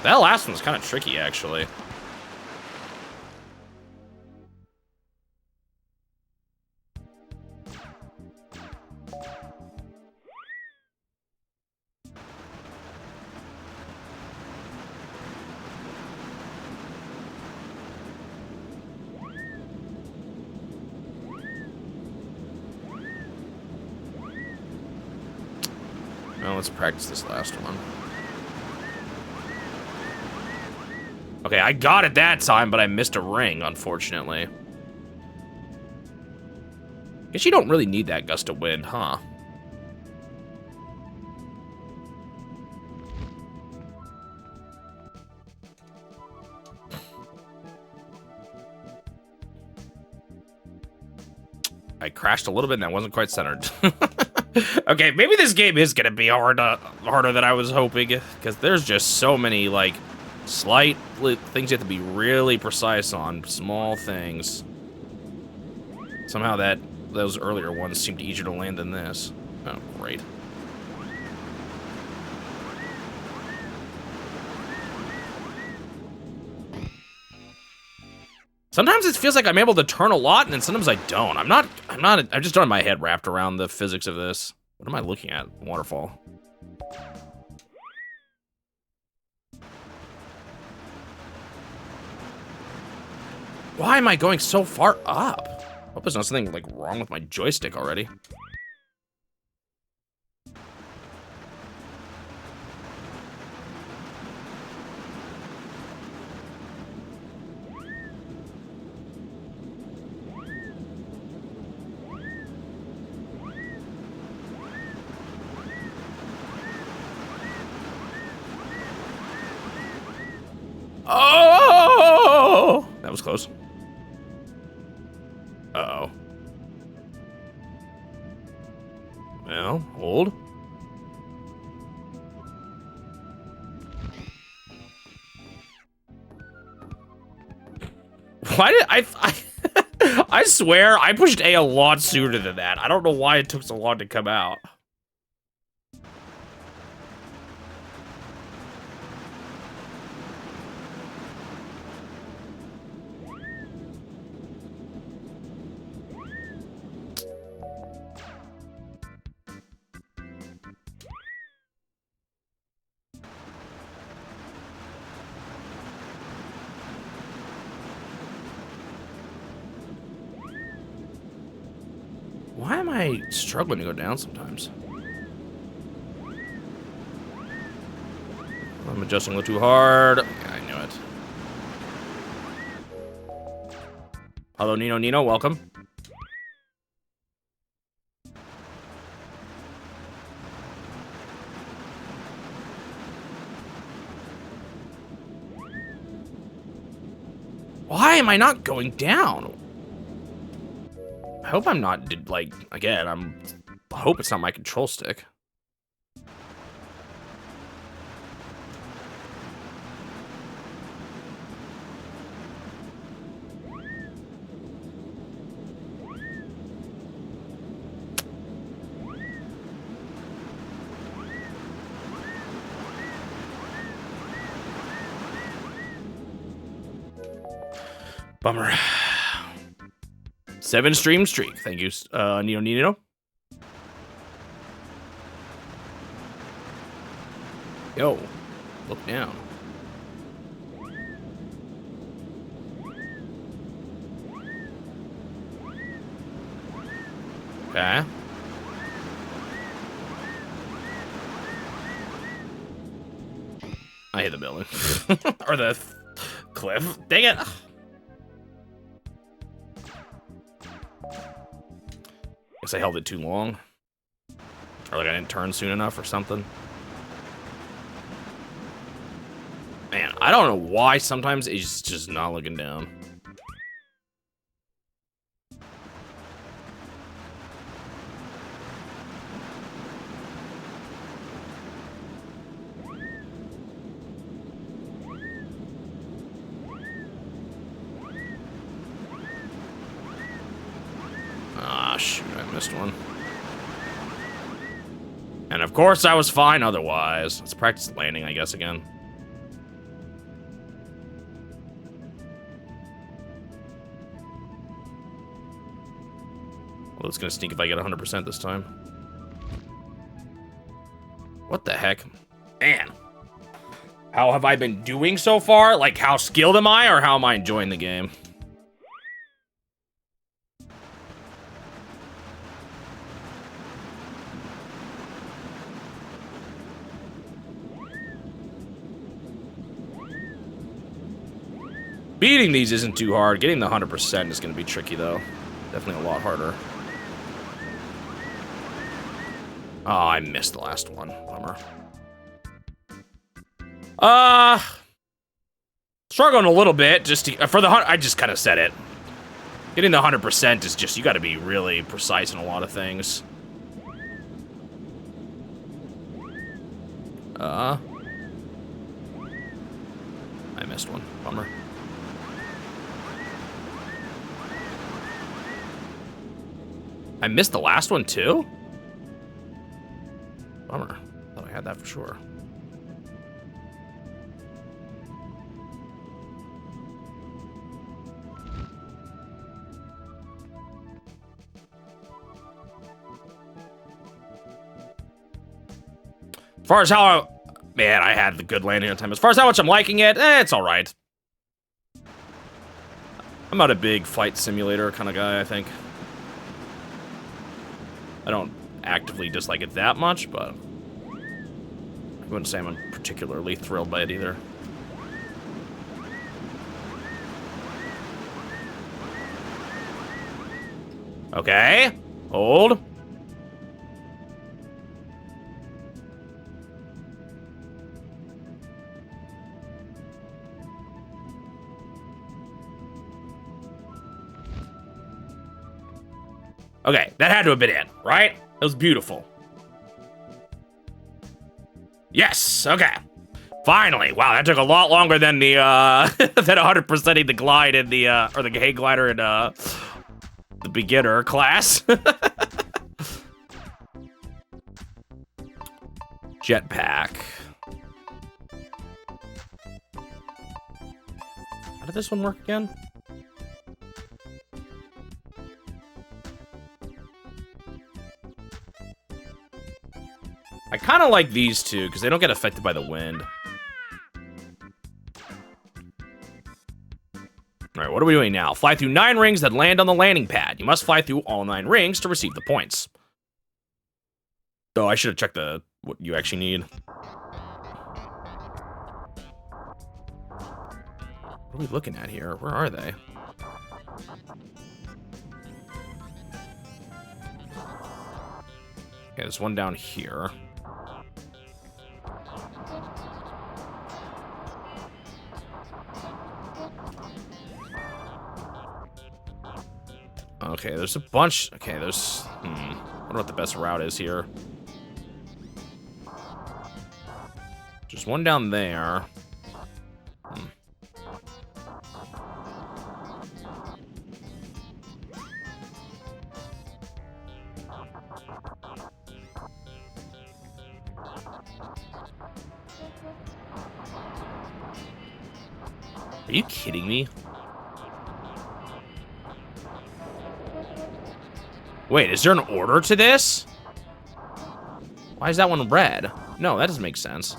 That last one's kind of tricky, actually. Well, let's practice this last one. Okay, I got it that time, but I missed a ring, unfortunately. Guess you don't really need that gust of wind, huh? I crashed a little bit and that wasn't quite centered. Okay, maybe this game is gonna be harder than I was hoping, because there's just so many, like, slight things you have to be really precise on. Small things. Somehow those earlier ones seem to easier to land than this. Oh, great. Sometimes it feels like I'm able to turn a lot, and then sometimes I don't. I just don't have my head wrapped around the physics of this. What am I looking at? Waterfall. Why am I going so far up? Hope there's not something like wrong with my joystick already. Oh! That was close. Uh-oh. Well, hold. Why did I I swear I pushed A lot sooner than that. I don't know why it took so long to come out. Why am I struggling to go down sometimes? I'm adjusting a little too hard. Yeah, I knew it. Hello, Nino, welcome. Why am I not going down? I hope I'm not, like, again, I hope it's not my control stick. Bummer. 7 stream streak. Thank you, Nino. Yo, look down. Okay. I hit the building. Or the cliff. Dang it. Guess I held it too long. Or like I didn't turn soon enough or something. Man, I don't know why sometimes it's just not looking down. Ah, shoot, I missed one. And of course I was fine otherwise. Let's practice landing, I guess, again. Well, it's gonna sneak if I get 100% this time. What the heck? Man. How have I been doing so far? Like, how skilled am I, or how am I enjoying the game? Beating these isn't too hard. Getting the 100% is going to be tricky, though. Definitely a lot harder. Oh, I missed the last one. Bummer. Struggling a little bit. Just to, for the I just kind of said it. Getting the 100% is just, you got to be really precise in a lot of things. I missed one. Bummer. I missed the last one too? Bummer. Thought I had that for sure. far as how, man, I had the good landing on time. As far as how much I'm liking it, it's all right. I'm not a big flight simulator kind of guy, I think. I don't actively dislike it that much, but I wouldn't say I'm particularly thrilled by it either. Okay, hold. Okay, that had to have been it, right? It was beautiful. Yes, okay. Finally. Wow, that took a lot longer than the, than 100%ing the glide in the, or the hay glider in, the beginner class. Jetpack. How did this one work again? I kind of like these two because they don't get affected by the wind. All right, what are we doing now? Fly through 9 rings that land on the landing pad. You must fly through all 9 rings to receive the points. Oh, I should have checked what you actually need. What are we looking at here? Where are they? Okay, there's one down here. Okay, there's a bunch. Okay, there's... I wonder what the best route is here. There's one down there. Are you kidding me? Wait, is there an order to this? Why is that one red? No, that doesn't make sense.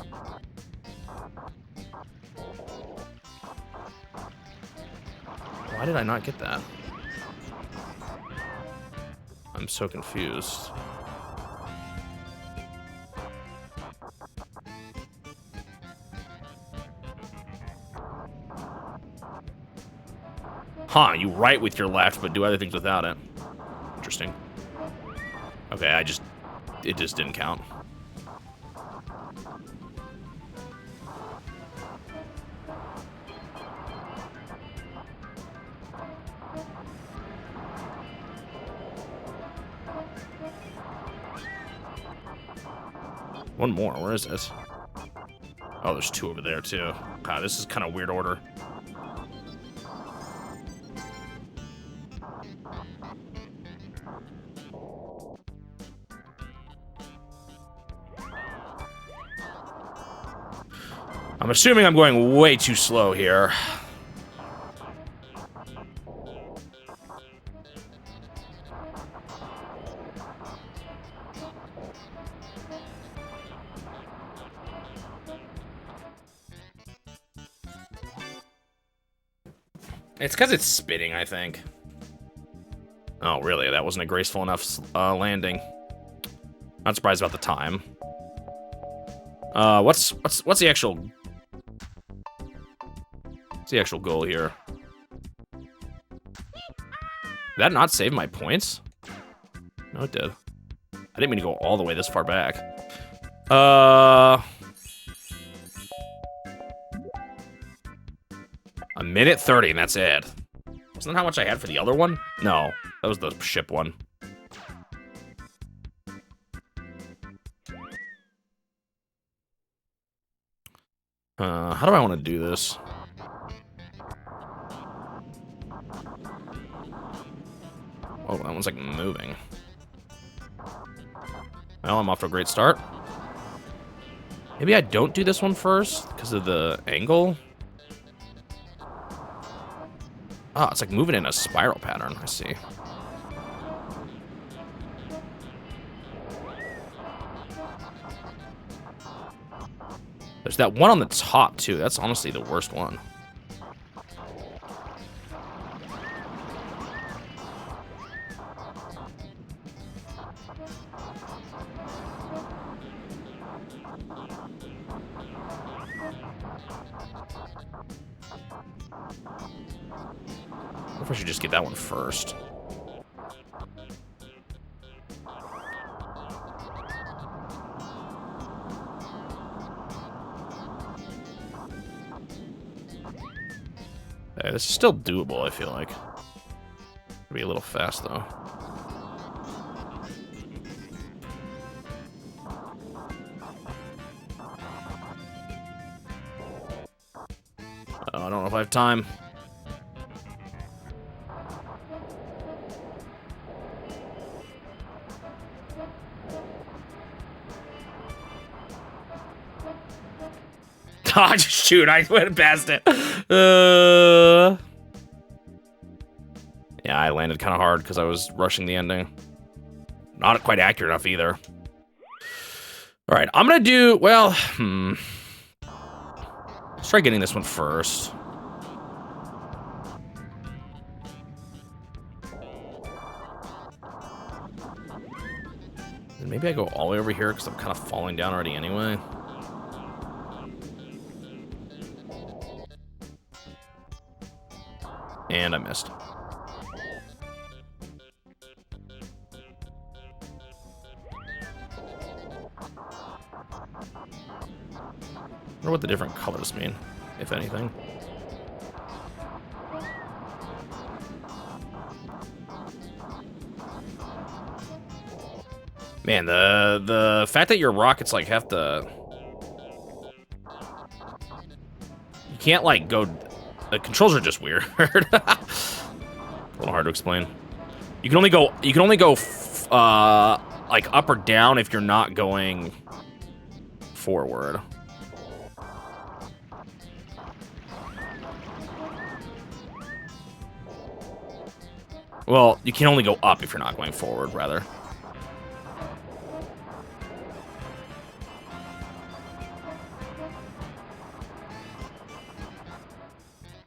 Why did I not get that? I'm so confused. Huh, you write with your left, but do other things without it. Interesting. Okay, it just didn't count. One more, where is this? Oh, there's 2 over there too. God, this is kind of weird order. I'm assuming I'm going way too slow here. It's because it's spinning, I think. Oh, really? That wasn't a graceful enough landing. Not surprised about the time. What's the actual... What's the actual goal here? Did that not save my points? No, it did. I didn't mean to go all the way this far back. A minute 30, and that's it. Wasn't that how much I had for the other one? No, that was the ship one. How do I want to do this? Oh, that one's like moving. Well, I'm off to a great start. Maybe I don't do this one first because of the angle. Oh, it's like moving in a spiral pattern. I see. There's that one on the top, too. That's honestly the worst one. I should just get that one first. Hey, this is still doable, I feel like. Be a little fast, though. I don't know if I have time. Oh, shoot, I went past it. Yeah, I landed kind of hard because I was rushing the ending. Not quite accurate enough either. All right, I'm gonna do, well, let's try getting this one first. And maybe I go all the way over here because I'm kind of falling down already anyway. And I missed. I wonder what the different colors mean, if anything. Man, the fact that your rockets like have to, you can't like go. The controls are just weird. A little hard to explain. You can only go like up or down if you're not going forward. Well, you can only go up if you're not going forward, rather.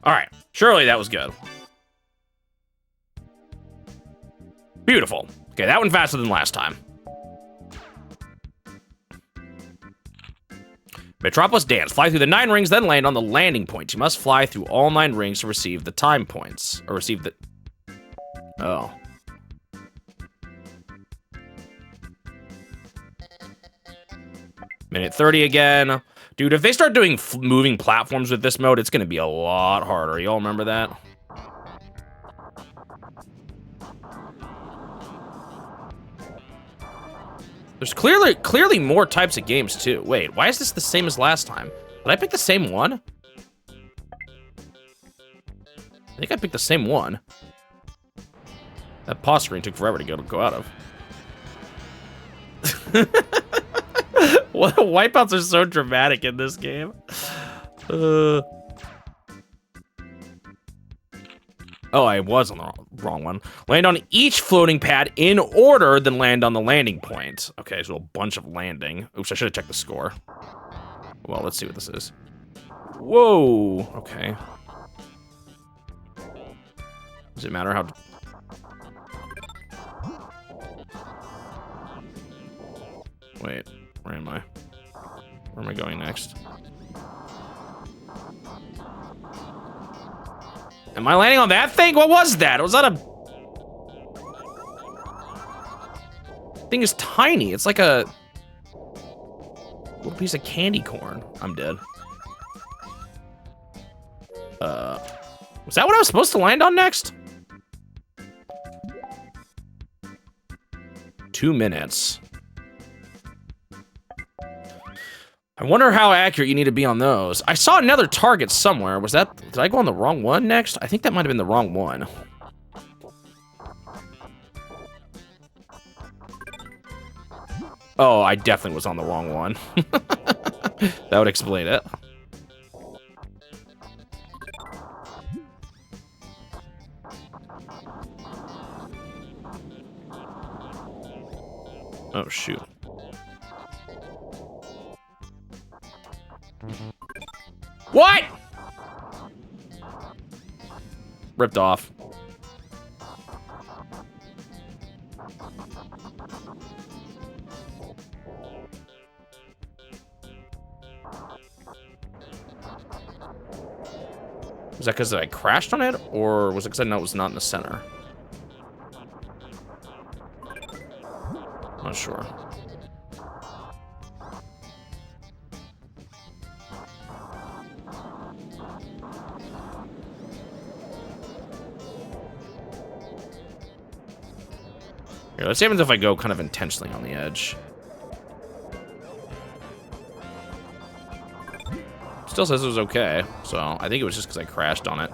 All right, surely that was good. Beautiful. Okay, that one faster than last time. Metropolis Dance. Fly through the 9 rings, then land on the landing point. You must fly through all 9 rings to receive the time points. Or receive the... Oh. Minute 30 again. Dude, if they start doing moving platforms with this mode, it's going to be a lot harder. Y'all remember that? There's clearly more types of games, too. Wait, why is this the same as last time? Did I pick the same one? I think I picked the same one. That pause screen took forever to go out of. What wipeouts are so dramatic in this game. Oh, I was on the wrong one. Land on each floating pad in order, then land on the landing point. Okay, so a bunch of landing. Oops, I should have checked the score. Well, let's see what this is. Whoa, okay. Does it matter how... Wait, where am I? Where am I going next? Am I landing on that thing? What was that? Was that a... Thing is tiny. It's like a... little piece of candy corn. I'm dead. Was that what I was supposed to land on next? 2 minutes. I wonder how accurate you need to be on those. I saw another target somewhere. Was that... Did I go on the wrong one next? I think that might have been the wrong one. Oh, I definitely was on the wrong one. That would explain it. Oh, shoot. What? Ripped off. Was that because I crashed on it, or was it because I know it was not in the center? Not sure. Here, let's see what happens if I go kind of intentionally on the edge. Still says it was okay, so I think it was just because I crashed on it.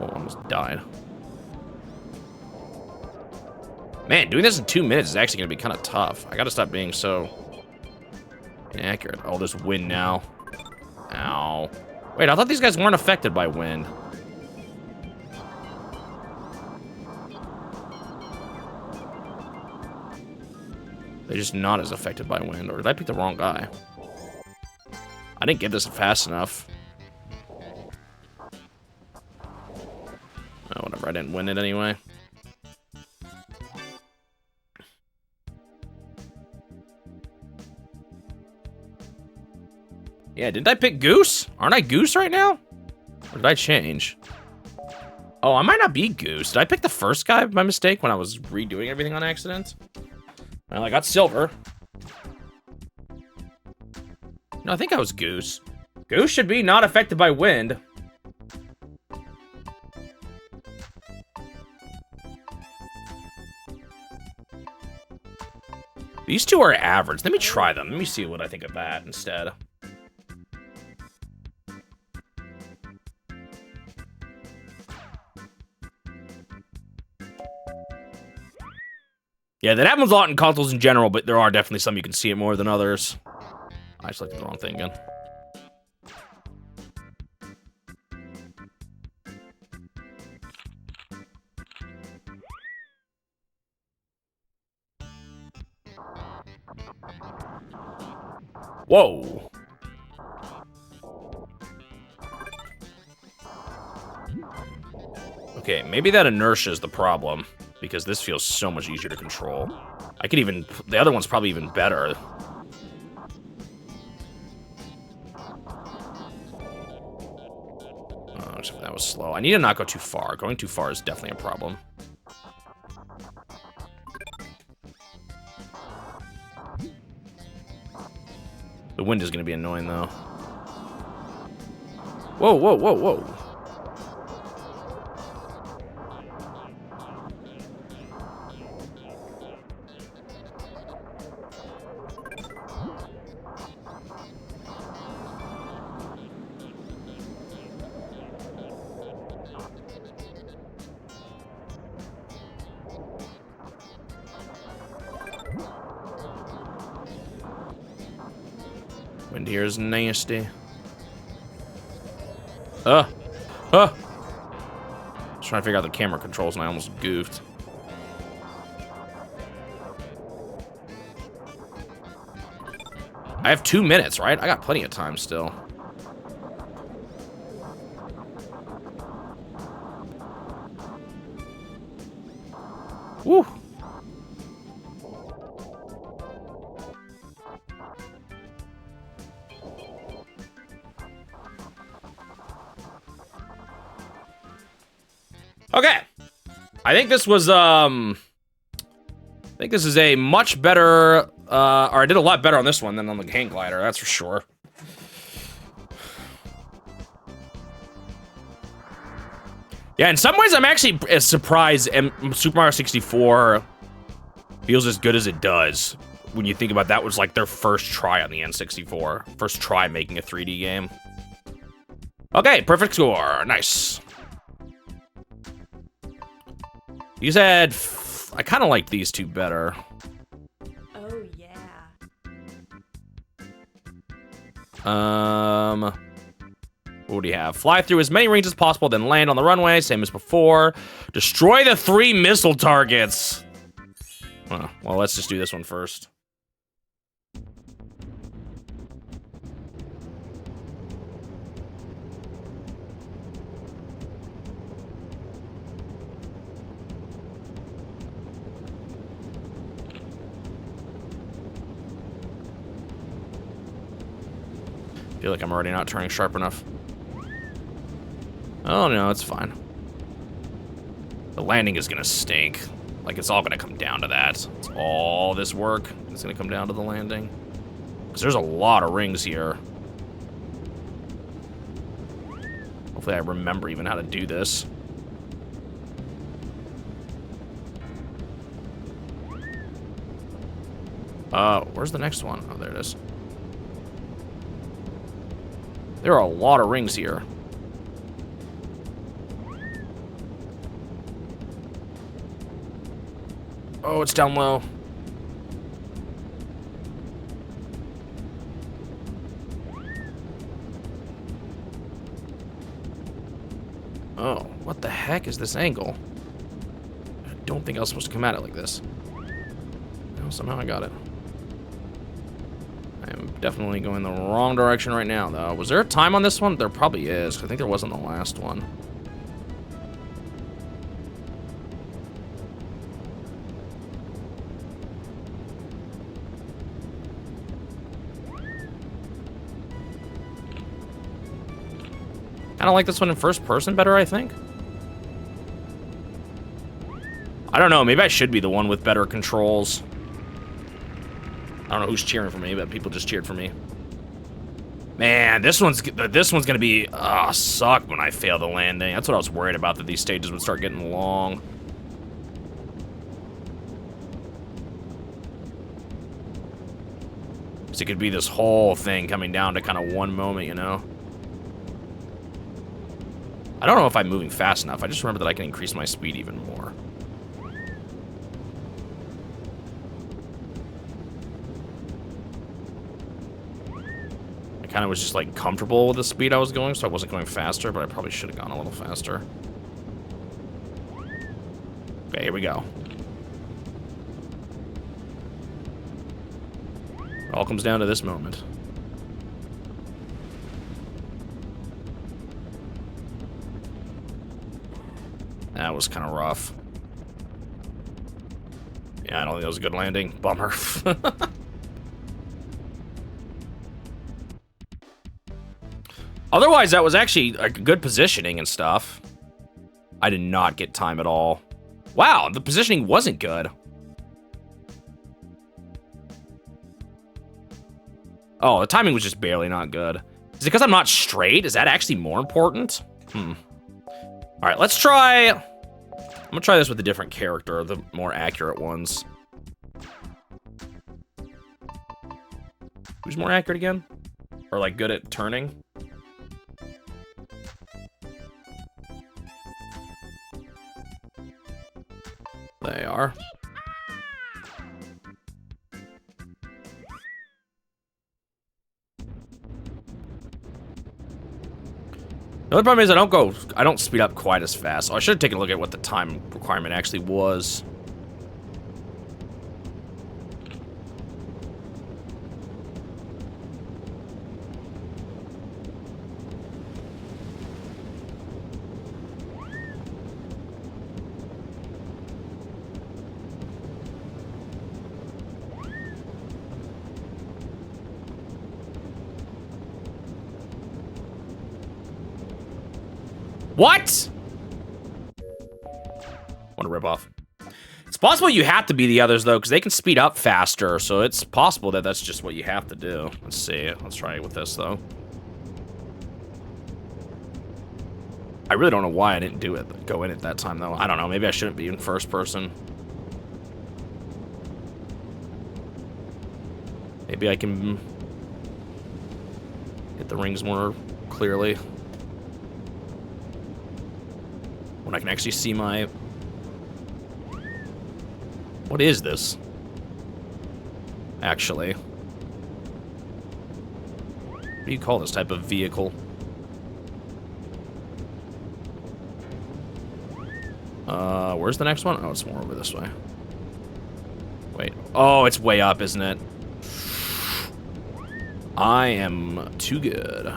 Oh, almost died. Man, doing this in 2 minutes is actually going to be kind of tough. I got to stop being so inaccurate. Oh, there's wind now. Ow. Wait, I thought these guys weren't affected by wind. They're just not as affected by wind, or did I pick the wrong guy? I didn't get this fast enough. Oh, whatever, I didn't win it anyway. Yeah, didn't I pick Goose? Aren't I Goose right now? Or did I change? Oh, I might not be Goose. Did I pick the first guy by mistake when I was redoing everything on accident? Well, I got silver. No, I think I was Goose. Goose should be not affected by wind. These two are average. Let me try them. Let me see what I think of that instead. Yeah, that happens a lot in consoles in general, but there are definitely some you can see it more than others. I selected the wrong thing again. Whoa. Okay, maybe that inertia is the problem, because this feels so much easier to control. I could even... The other one's probably even better. Oh, except that was slow. I need to not go too far. Going too far is definitely a problem. The wind is going to be annoying, though. Whoa, whoa, whoa, whoa. Wind here is nasty. I was trying to figure out the camera controls and I almost goofed. I have 2 minutes, right? I got plenty of time still. Woo. Okay. I think this was, I think this is a much better, or I did a lot better on this one than on the hang glider, that's for sure. Yeah, in some ways, I'm actually surprised Super Mario 64 feels as good as it does. When you think about that was like their first try on the N64. First try making a 3D game. Okay, perfect score. Nice. These had... I kind of like these two better. Oh, yeah. What do you have? Fly through as many rings as possible, then land on the runway, same as before. Destroy the 3 missile targets. Well, let's just do this one first. I feel like I'm already not turning sharp enough. Oh no, it's fine. The landing is gonna stink. Like, it's all gonna come down to that. It's all this work. It's gonna come down to the landing. Because there's a lot of rings here. Hopefully I remember even how to do this. Where's the next one? Oh, there it is. There are a lot of rings here. Oh, it's down low. Oh, what the heck is this angle? I don't think I was supposed to come at it like this. No, somehow I got it. I am definitely going the wrong direction right now, though. Was there a time on this one? There probably is. I think there was on the last one. I don't like this one in first person better, I think. I don't know, maybe I should be the one with better controls. I don't know who's cheering for me, but people just cheered for me. Man, this one's gonna be suck when I fail the landing. That's what I was worried about, that these stages would start getting long. So it could be this whole thing coming down to kind of one moment, you know? I don't know if I'm moving fast enough. I just remember that I can increase my speed even more. I kind of was just like comfortable with the speed I was going, so I wasn't going faster, but I probably should have gone a little faster. Okay, here we go. It all comes down to this moment. That was kind of rough. Yeah, I don't think that was a good landing. Bummer. Otherwise, that was actually a good positioning and stuff. I did not get time at all. Wow, the positioning wasn't good. Oh, the timing was just barely not good. Is it because I'm not straight? Is that actually more important? All right, let's try... I'm gonna try this with a different character, the more accurate ones. Who's more accurate again? Or, like, good at turning? They are. The other problem is I don't speed up quite as fast. So I should have taken a look at what the time requirement actually was. What? What a ripoff. It's possible you have to be the others, though, because they can speed up faster, so it's possible that that's just what you have to do. Let's see. Let's try it with this, though. I really don't know why I didn't go in it that time, though. I don't know. Maybe I shouldn't be in first person. Maybe I can hit the rings more clearly. When I can actually see my... What is this? Actually. What do you call this type of vehicle? Where's the next one? Oh, it's more over this way. Wait. Oh, it's way up, isn't it? I am too good.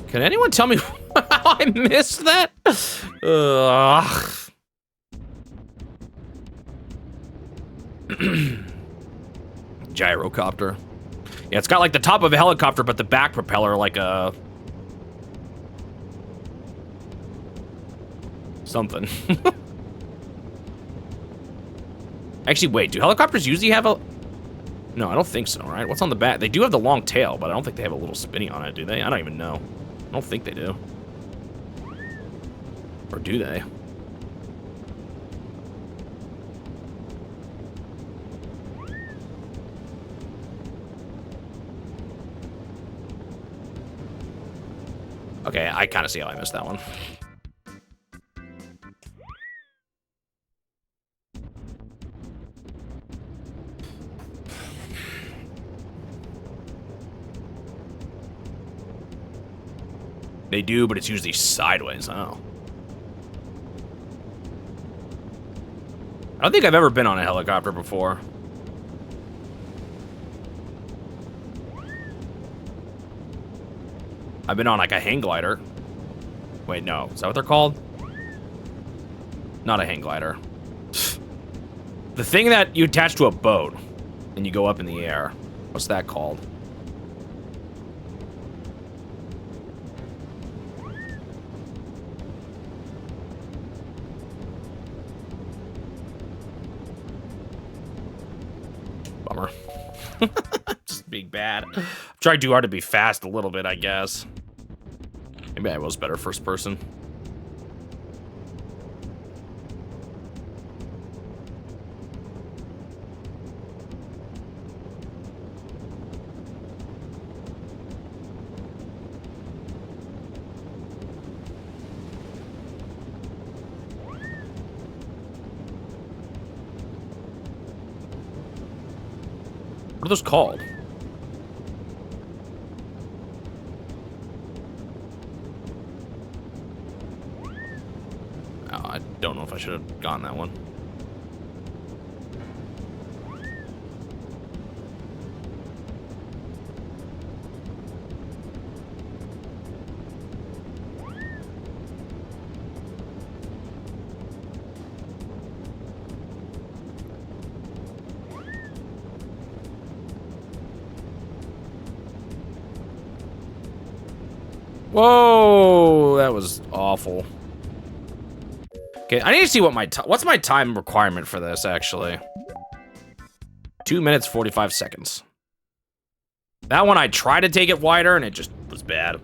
Can anyone tell me how I missed that? Gyrocopter. Yeah, it's got like the top of a helicopter, but the back propeller like a... something. Actually, wait, do helicopters usually have a... No, I don't think so, right? What's on the back? They do have the long tail, but I don't think they have a little spinny on it, do they? I don't even know. I don't think they do. Or do they? Okay, I kind of see how I missed that one. They do, but it's usually sideways. Oh. I don't think I've ever been on a helicopter before. I've been on like a hang glider. Wait, no. Is that what they're called? Not a hang glider. The thing that you attach to a boat and you go up in the air. What's that called? Bummer. Just being bad. I'm trying too hard to be fast a little bit, I guess. Maybe I was better first person. What are those called? Oh, I don't know if I should have gotten that one. Whoa, that was awful. Okay, I need to see what what's my time requirement for this, actually. 2 minutes, 45 seconds. That one, I tried to take it wider, and it just was bad.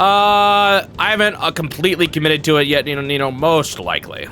I haven't completely committed to it yet, you know, most likely.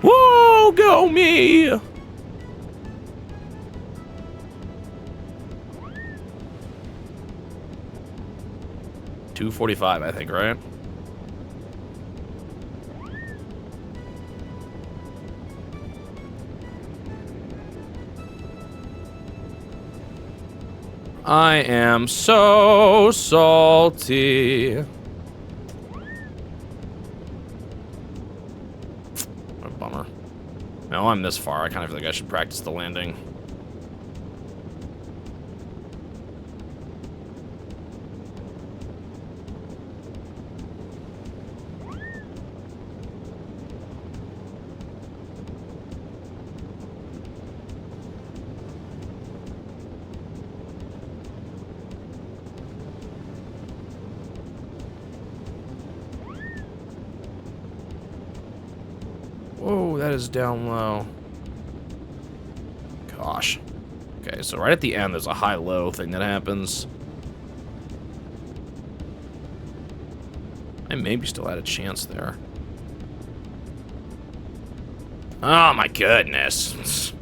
Whoa, go me! $2:45, I think, right? I am so salty. Bummer. No, I'm this far. I kind of feel like I should practice the landing. Whoa, that is down low. Gosh. Okay, so right at the end, there's a high-low thing that happens. I maybe still had a chance there. Oh my goodness.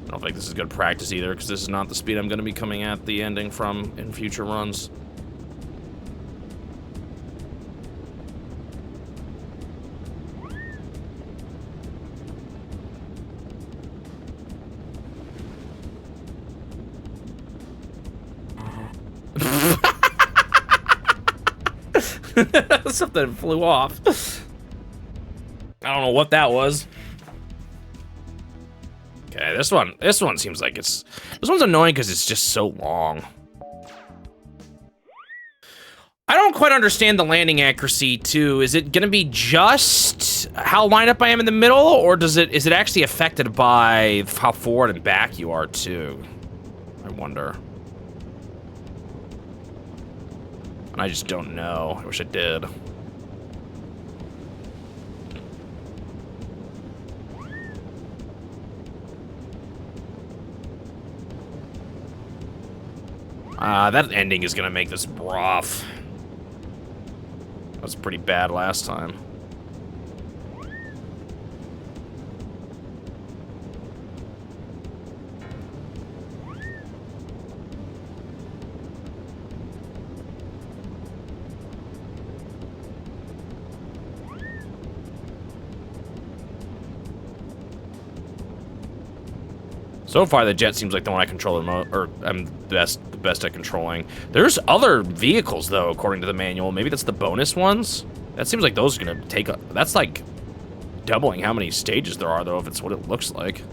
I don't think this is good practice either, because this is not the speed I'm going to be coming at the ending from in future runs. Something flew off. I don't know what that was. Okay, this one seems like this one's annoying because it's just so long. I don't quite understand the landing accuracy too. Is it gonna be just how lined up I am in the middle, or is it actually affected by how forward and back you are too? I wonder. I just don't know. I wish I did. That ending is gonna make this rough. That was pretty bad last time. So far, the jet seems like the one I control the most, or I'm the best at controlling. There's other vehicles, though, according to the manual. Maybe that's the bonus ones? That seems like those are gonna take a... That's like doubling how many stages there are, though, if it's what it looks like.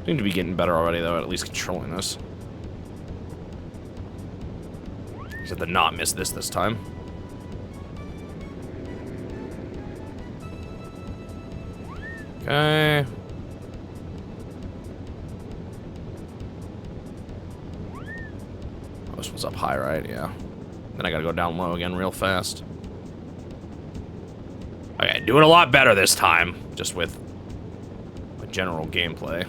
Seem to be getting better already, though, at least controlling this. Just have to not miss this time. Okay. Oh, this one's up high, right? Yeah. Then I gotta go down low again real fast. Okay, doing a lot better this time, just with my general gameplay.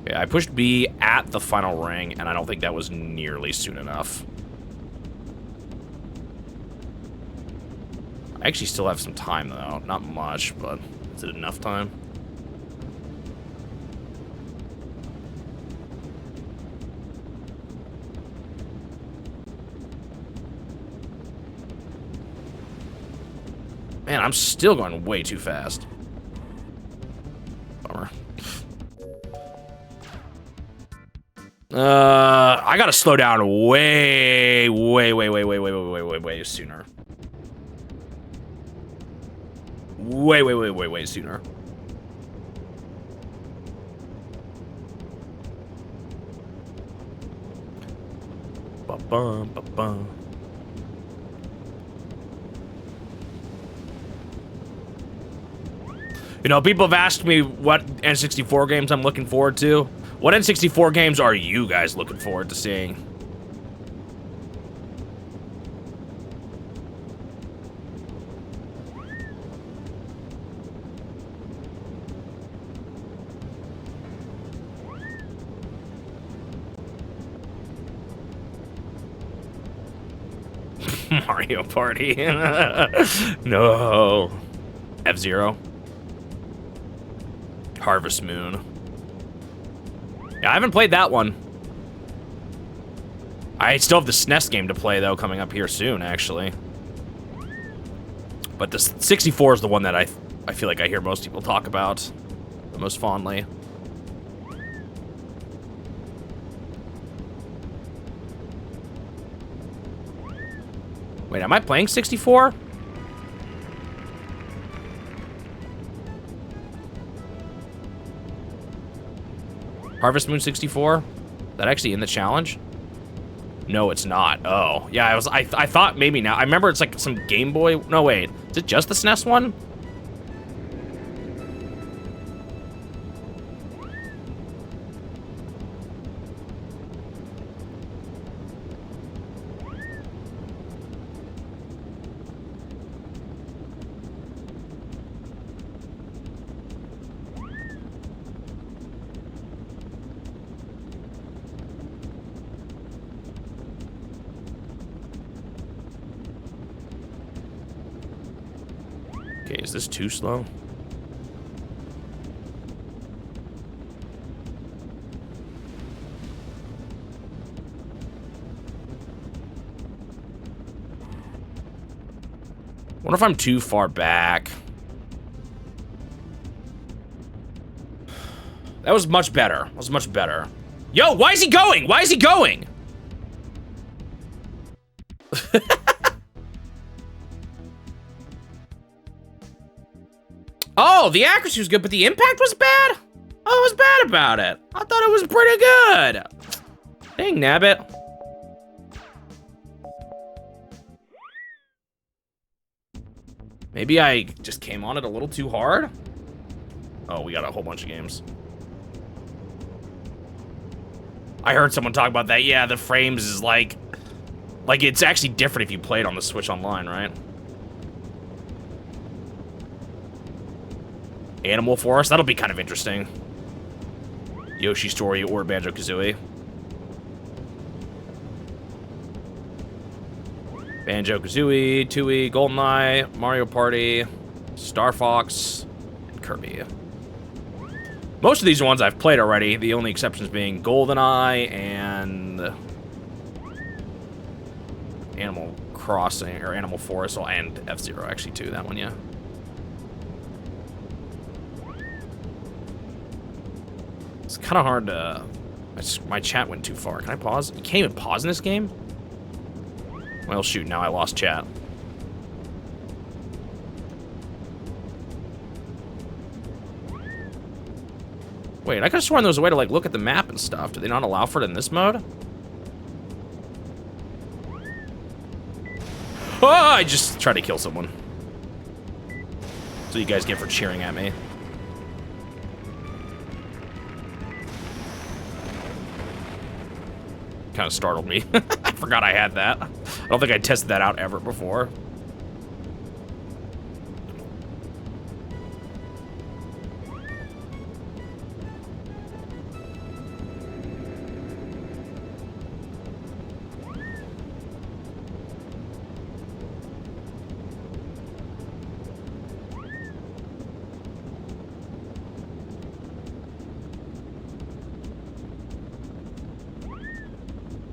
Okay, I pushed B at the final ring, and I don't think that was nearly soon enough. I actually still have some time, though. Not much, but is it enough time? Man, I'm still going way too fast. Bummer. I gotta slow down way sooner. Way sooner. Ba-bum, ba-bum. You know, people have asked me what N64 games I'm looking forward to. What N64 games are you guys looking forward to seeing? Mario Party. No. F-Zero. Harvest Moon. Yeah, I haven't played that one. I still have the SNES game to play, though, coming up here soon, actually. But the 64 is the one that I feel like I hear most people talk about the most fondly. Wait, am I playing 64? Harvest Moon 64? Is that actually in the challenge? No, it's not. Oh, yeah, I thought maybe now. I remember it's like some Game Boy. No, wait. Is it just the SNES one? Okay, is this too slow? Wonder if I'm too far back. That was much better. That was much better. Yo, why is he going? Why is he going? Oh, the accuracy was good, but the impact was bad? Oh, it was bad about it. I thought it was pretty good. Dang, nabbit. Maybe I just came on it a little too hard? Oh, we got a whole bunch of games. I heard someone talk about that. Yeah, the frames is like it's actually different if you play it on the Switch Online, right? Animal Forest, that'll be kind of interesting. Yoshi Story or Banjo-Kazooie. Banjo-Kazooie, Tooie, GoldenEye, Mario Party, Star Fox, and Kirby. Most of these are ones I've played already, the only exceptions being GoldenEye and Animal Crossing, or Animal Forest, and F-Zero actually too, that one, yeah. It's kind of hard to... My chat went too far. Can I pause? You can't even pause in this game? Well, shoot, now I lost chat. Wait, I could have sworn there was a way to, like, look at the map and stuff. Do they not allow for it in this mode? Oh, I just tried to kill someone. So you guys get for cheering at me. Kind of startled me. I forgot I had that. I don't think I tested that out ever before.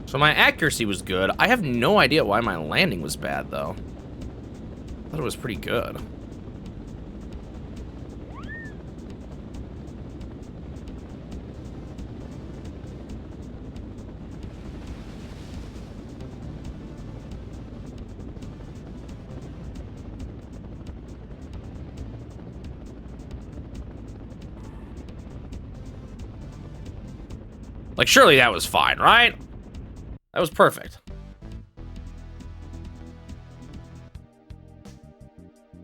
So my accuracy was good. I have no idea why my landing was bad, though. I thought it was pretty good. Like, surely that was fine, right? That was perfect.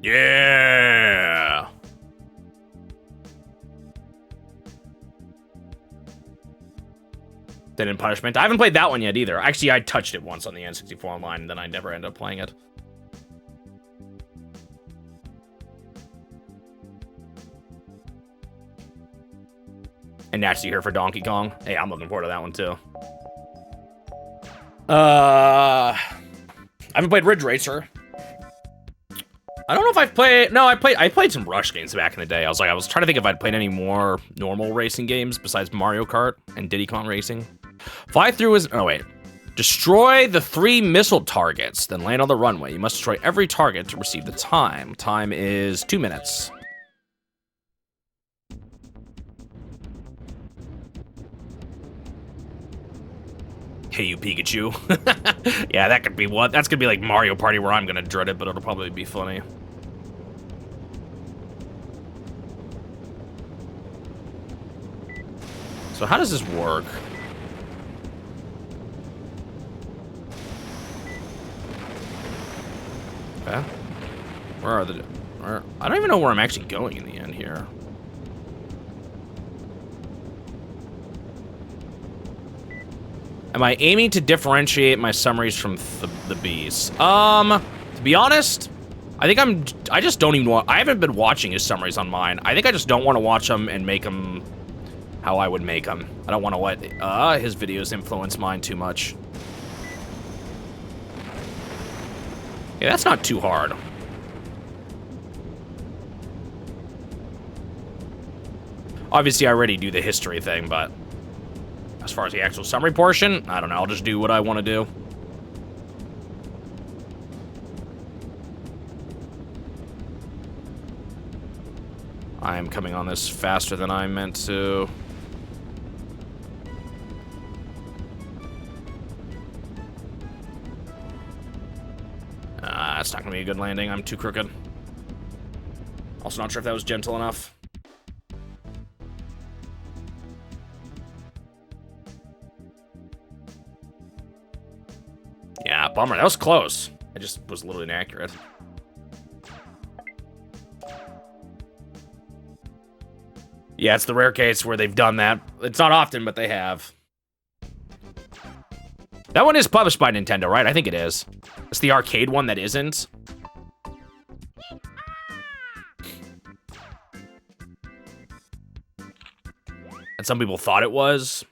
Yeah. Then in Punishment. I haven't played that one yet either. Actually, I touched it once on the N64 Online, and then I never ended up playing it. And naturally here for Donkey Kong. Hey, I'm looking forward to that one too. I haven't played Ridge Racer. I don't know if I've played... No, I played some Rush games back in the day. I was trying to think if I'd played any more normal racing games besides Mario Kart and Diddy Kong Racing. Fly Through is... Oh, wait. Destroy the 3 missile targets, then land on the runway. You must destroy every target to receive the time. Time is 2 minutes. Hey, you Pikachu. Yeah, that could be what? That's gonna be like Mario Party where I'm gonna dread it, but it'll probably be funny. So how does this work? Okay. Where are the... I don't even know where I'm actually going in the end here. Am I aiming to differentiate my summaries from the bees? To be honest, I just don't even want... I haven't been watching his summaries on mine. I think I just don't want to watch them and make them how I would make them. I don't want to let his videos influence mine too much. Yeah, that's not too hard. Obviously, I already do the history thing, but as far as the actual summary portion, I don't know. I'll just do what I want to do. I am coming on this faster than I meant to. That's not gonna be a good landing. I'm too crooked. Also not sure if that was gentle enough. Yeah, bummer. That was close. I just was a little inaccurate. Yeah, it's the rare case where they've done that. It's not often, but they have. That one is published by Nintendo, right? I think it is. It's the arcade one that isn't. And some people thought it was.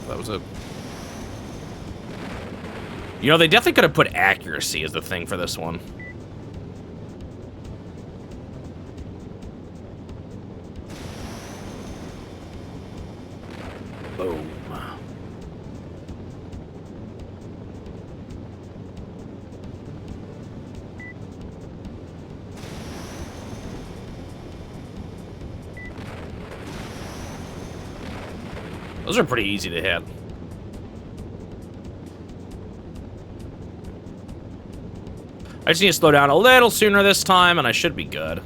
That was a... You know, they definitely could have put accuracy as the thing for this one. Boom. Those are pretty easy to hit. I just need to slow down a little sooner this time, and I should be good.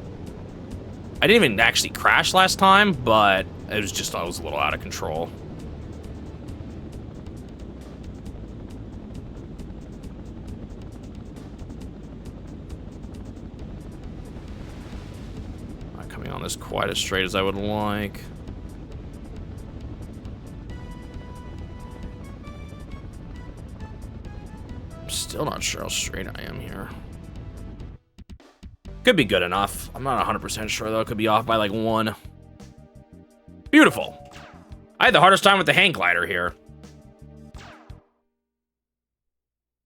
I didn't even actually crash last time, but it was just, I was a little out of control. Not coming on this quite as straight as I would like. Still not sure how straight I am here. Could be good enough. I'm not 100% sure, though. Could be off by, like, 1. Beautiful. I had the hardest time with the hang glider here.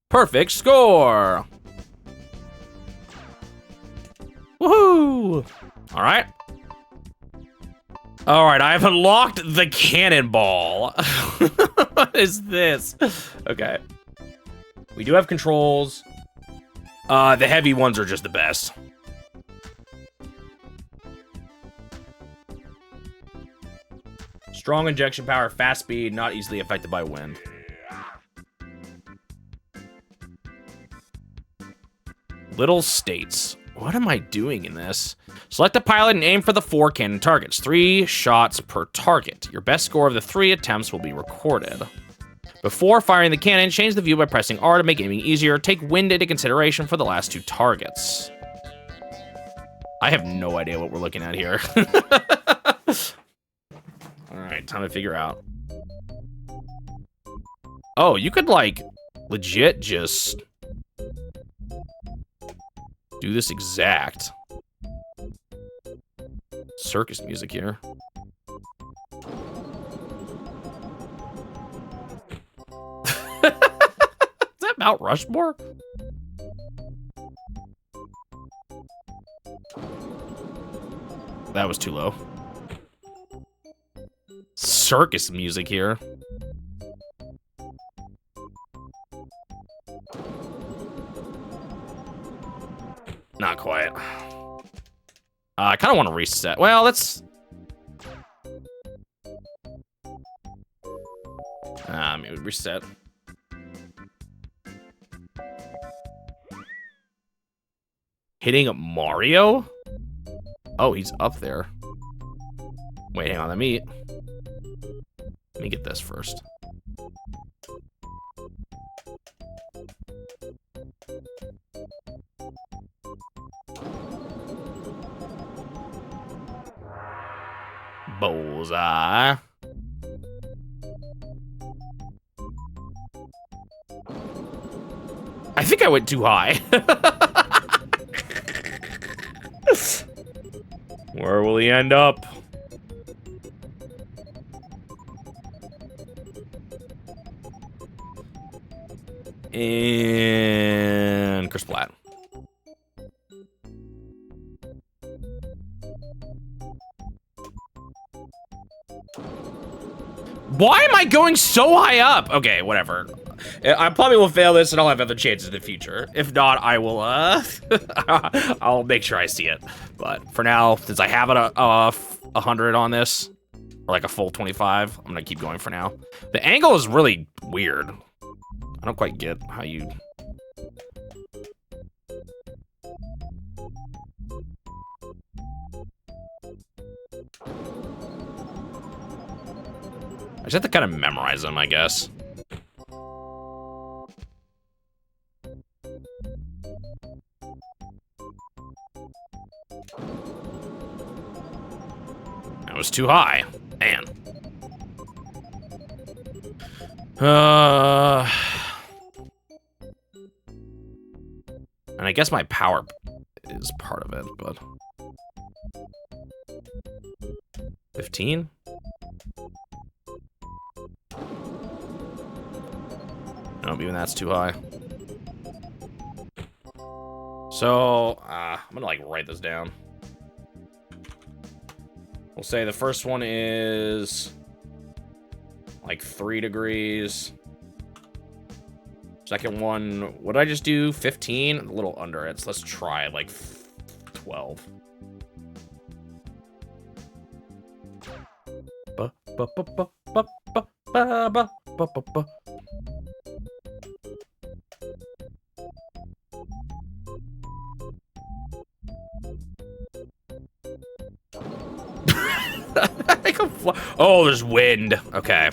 Perfect score. Woohoo! All right. All right, I have unlocked the cannonball. What is this? Okay. We do have controls. The heavy ones are just the best. Strong injection power, fast speed, not easily affected by wind. Little states. What am I doing in this? Select a pilot and aim for the 4 cannon targets. 3 shots per target. Your best score of the 3 attempts will be recorded. Before firing the cannon, change the view by pressing R to make aiming easier. Take wind into consideration for the last 2 targets. I have no idea what we're looking at here. Alright, time to figure out. Oh, you could, like, legit just do this exact circus music here. Mount Rushmore? That was too low. Circus music here. Not quite. I kind of want to reset. Well, let's... maybe reset. Hitting Mario? Oh, he's up there. Wait, hang on, let me get this first. Bullseye. I think I went too high. Where will he end up? And Chris Platt. Why am I going so high up? Okay, whatever. I probably will fail this and I'll have other chances in the future. If not, I will, I'll make sure I see it. But for now, since I have it 100 on this, or like a full 25, I'm gonna keep going for now. The angle is really weird. I don't quite get how you... I just have to kind of memorize them, I guess. That was too high. Man. And I guess my power is part of it, but... 15? Nope, even that's too high. So, I'm gonna like write this down. We'll say the first one is like 3 degrees. Second one, what did I just do? 15? A little under it, so let's try like 12. Oh, there's wind. Okay.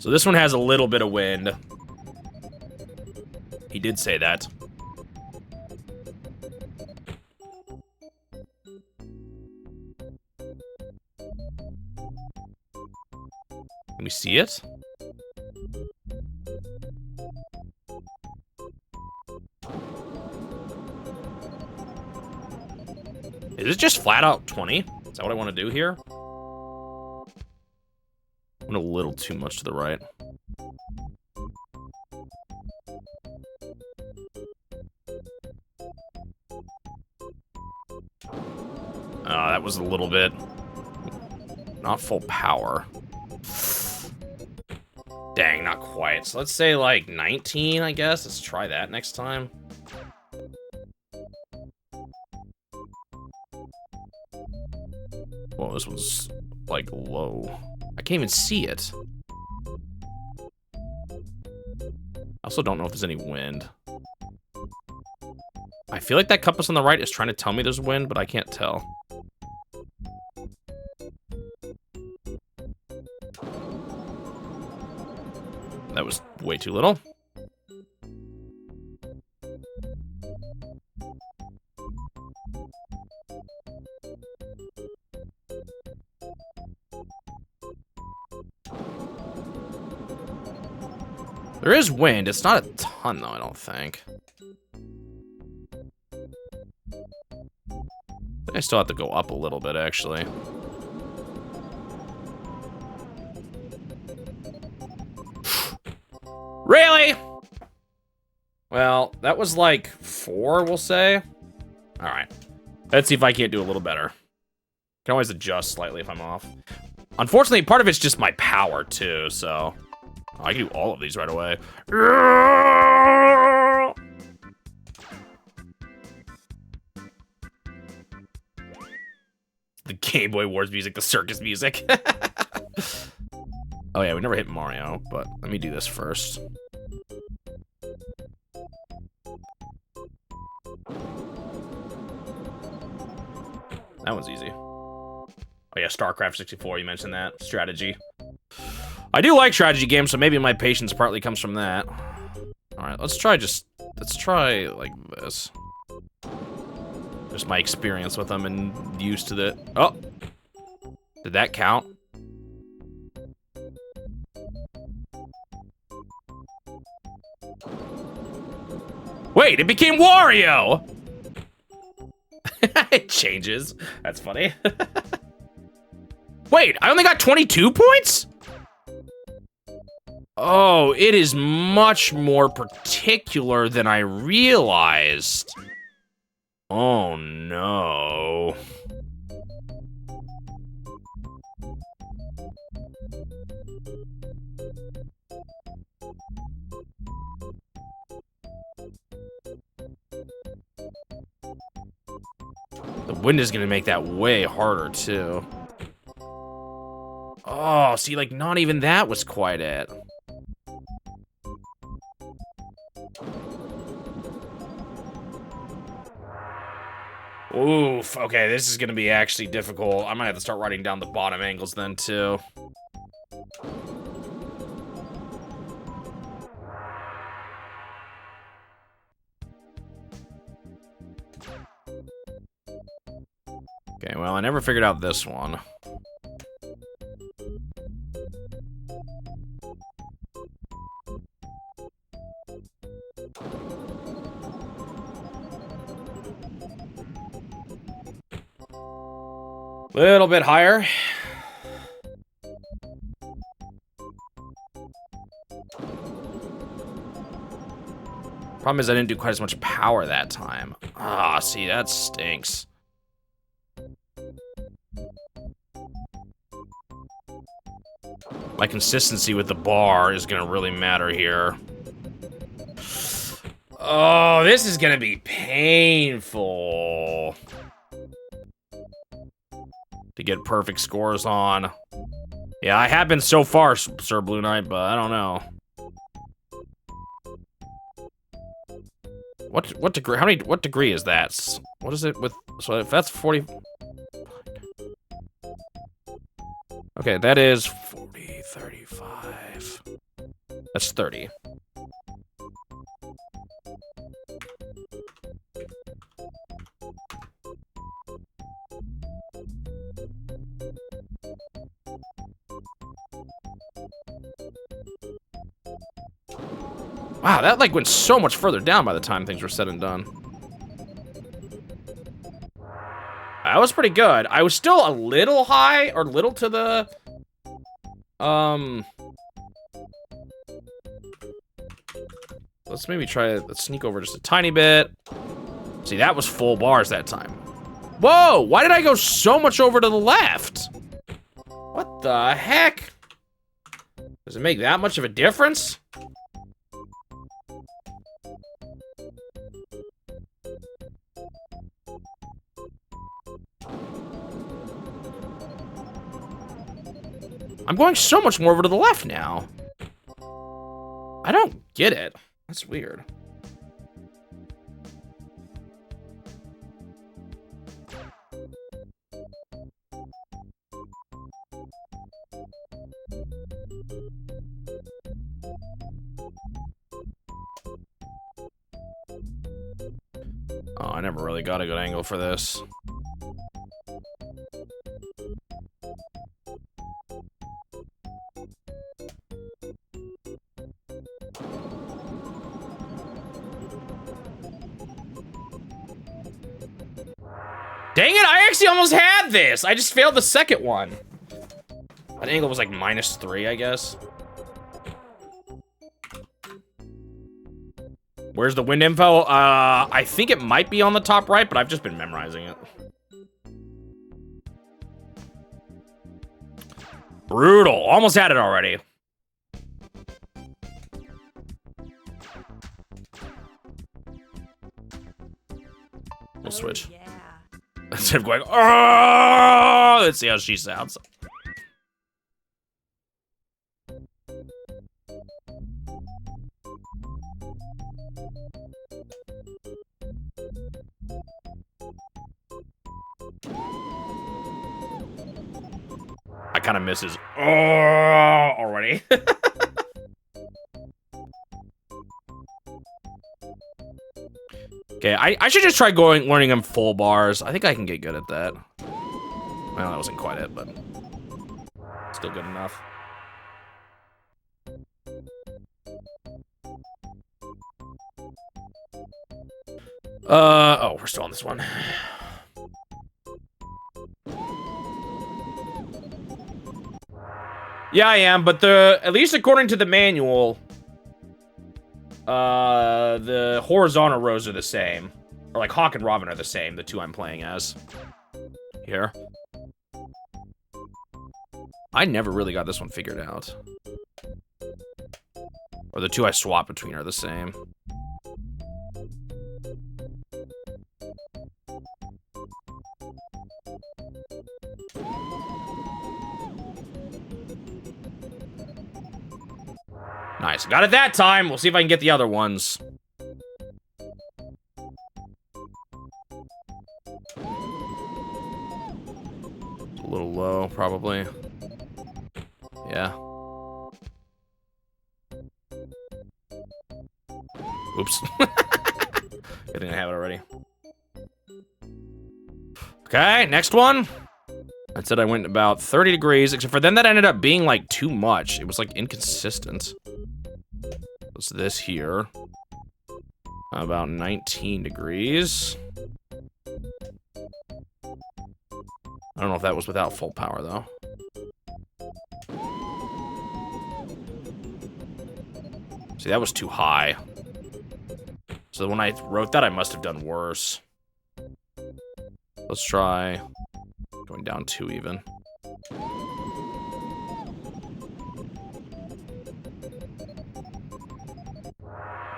So this one has a little bit of wind. He did say that. Can we see it? Is it just flat out 20? Is that what I want to do here? Went a little too much to the right. That was a little bit... not full power. Dang, not quite. So let's say like 19, I guess. Let's try that next time. Well, this one's like low. I can't even see it. I also don't know if there's any wind. I feel like that compass on the right is trying to tell me there's wind, but I can't tell. That was way too little. There is wind. It's not a ton, though, I don't think. I still have to go up a little bit, actually. Really? Well, that was like 4, we'll say. All right. Let's see if I can't do a little better. Can always adjust slightly if I'm off. Unfortunately, part of it's just my power, too, so... Oh, I can do all of these right away. The Game Boy Wars music, the circus music. Oh yeah, we never hit Mario, but let me do this first. That one's easy. Oh yeah, StarCraft 64, you mentioned that. Strategy. I do like strategy games, so maybe my patience partly comes from that. Alright, let's try like this. Just my experience with them and used to the... Oh! Did that count? Wait, it became Wario! It changes. That's funny. Wait, I only got 22 points? Oh, it is much more particular than I realized. Oh no. The wind is gonna make that way harder too. Oh, see, like, not even that was quite it. Oof, okay, this is gonna be actually difficult. I might have to start writing down the bottom angles then, too. Okay, well, I never figured out this one. Little bit higher. Problem is I didn't do quite as much power that time. Ah, see, that stinks. My consistency with the bar is gonna really matter here. Oh, this is gonna be painful to get perfect scores on. Yeah, I have been so far, Sir Blue Knight, but I don't know. What degree? What degree is that? What is it with? So if that's 40. Okay, that is 40, 35. That's 30. Wow, that like went so much further down by the time things were said and done. That was pretty good. I was still a little high, or little to the... Let's maybe try... Let's sneak over just a tiny bit. See, that was full bars that time. Whoa! Why did I go so much over to the left? What the heck? Does it make that much of a difference? I'm going so much more over to the left now. I don't get it. That's weird. Oh, I never really got a good angle for this. Dang it, I actually almost had this. I just failed the second one. That angle was like -3, I guess. Where's the wind info? I think it might be on the top right, but I've just been memorizing it. Brutal. Almost had it already. We'll switch. Yeah. Instead of going, oh, let's see how she sounds. I kind of misses already. Okay, I should just try learning them full bars. I think I can get good at that. Well, that wasn't quite it, but still good enough. Oh, we're still on this one. Yeah, I am, but at least according to the manual, the horizontal rows are the same. Or like Hawk and Robin are the same, the two I'm playing as. Here. I never really got this one figured out. Or the two I swap between are the same. Nice. Got it that time. We'll see if I can get the other ones. It's a little low, probably. Yeah. Oops. Good thing I have it already. Okay, next one. I said I went about 30 degrees, except for then that ended up being like too much. It was like inconsistent. What's this here? About 19 degrees. I don't know if that was without full power though. See, that was too high. So when I wrote that, I must have done worse. Let's try going down 2 even.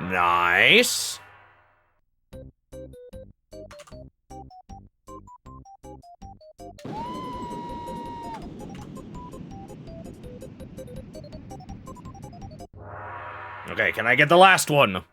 Nice. Okay, can I get the last one?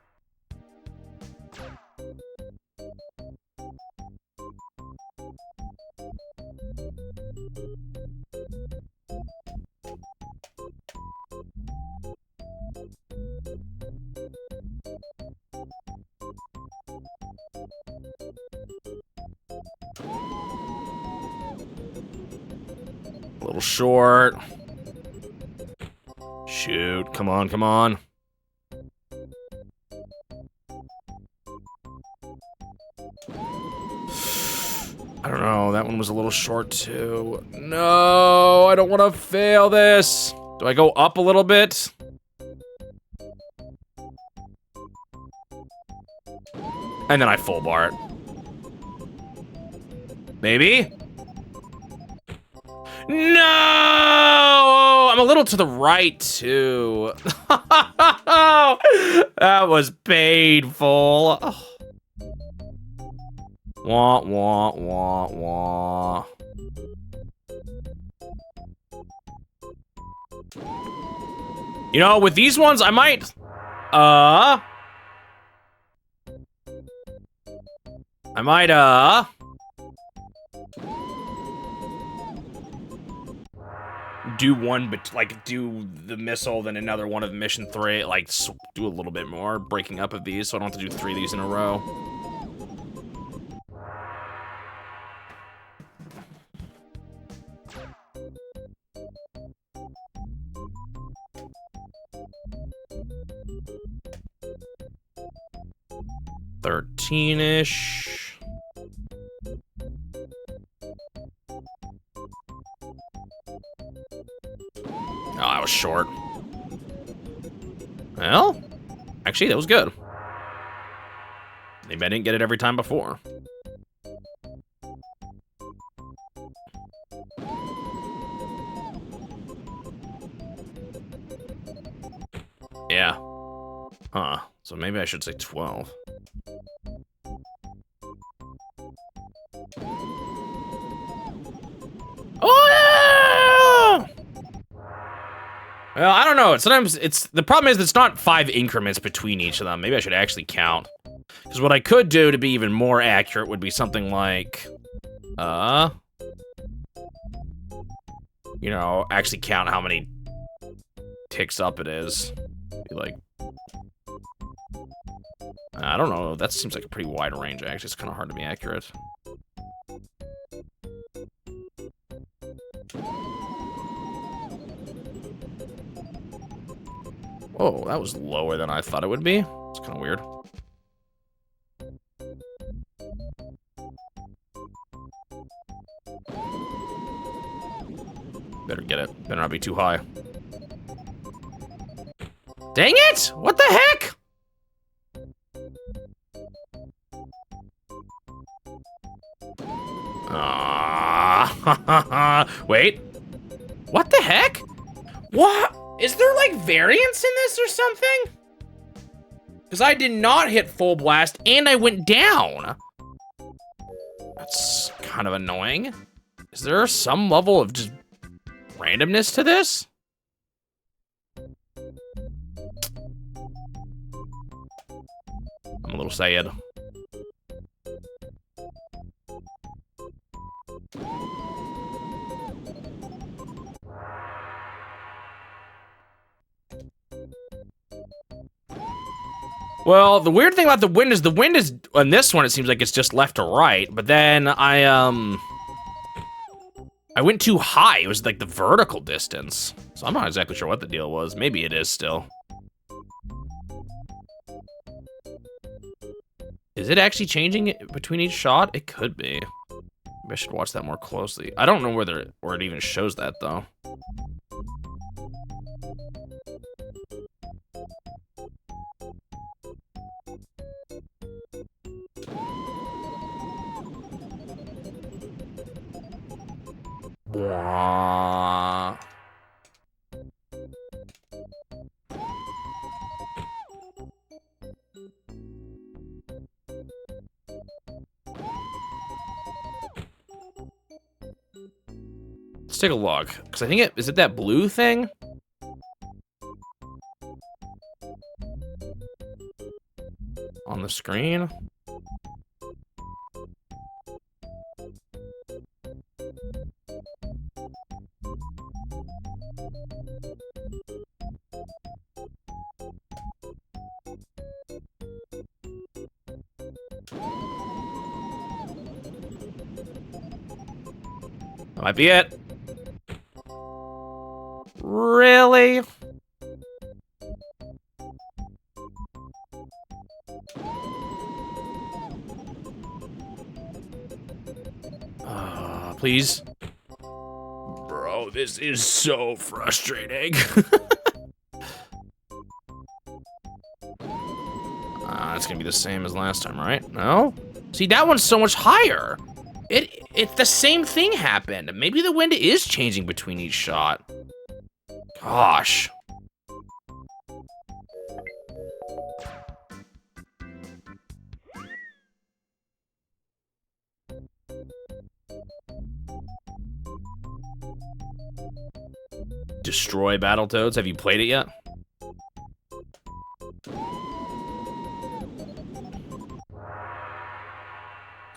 A little short. Shoot, come on, come on. I don't know, that one was a little short too. No, I don't want to fail this. Do I go up a little bit? And then I full bar it. Maybe? No! I'm a little to the right, too. That was painful. Wah, wah, wah, wah. You know, with these ones, I might... do one, but like do the missile, then another one of mission 3, like do a little bit more breaking up of these, so I don't have to do 3 of these in a row. $13-ish. Oh, I was short. Well, actually, that was good. Maybe I didn't get it every time before. Yeah. Huh. So maybe I should say 12. Oh! Well, I don't know. Sometimes the problem is it's not 5 increments between each of them. Maybe I should actually count. Because what I could do to be even more accurate would be something like, you know, actually count how many ticks up it is. Be like, I don't know. That seems like a pretty wide range, actually. It's kind of hard to be accurate. Whoa, that was lower than I thought it would be. It's kind of weird. Better get it. Better not be too high. Dang it! What the heck? Wait. What the heck? What? Is there like variance in this or something? Because I did not hit full blast and I went down. That's kind of annoying. Is there some level of just randomness to this? I'm a little sad. Well, the weird thing about the wind is on this one it seems like it's just left to right, but then I went too high. It was like the vertical distance. So I'm not exactly sure what the deal was. Maybe it is still. Is it actually changing between each shot? It could be. Maybe I should watch that more closely. I don't know where it even shows that though. Wah. Let's take a look, because I think is it that blue thing? On the screen? That might be it. Really? Please. Bro, this is so frustrating. It's gonna be the same as last time, right? No? See, that one's so much higher. It's the same thing happened. Maybe the wind is changing between each shot. Gosh. Destroy Battletoads. Have you played it yet?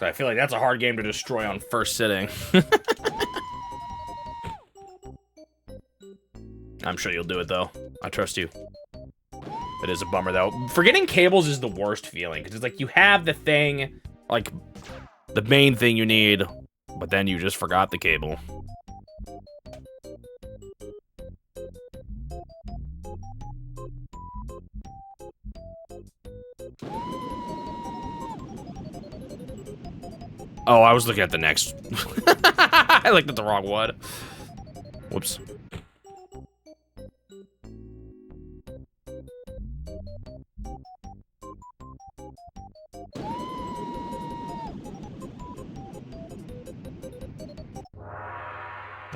So I feel like that's a hard game to destroy on first sitting. I'm sure you'll do it though. I trust you. It is a bummer though. Forgetting cables is the worst feeling because it's like you have the thing, like the main thing you need, but then you just forgot the cable. Oh, I was looking at the next. I looked at the wrong one. Whoops.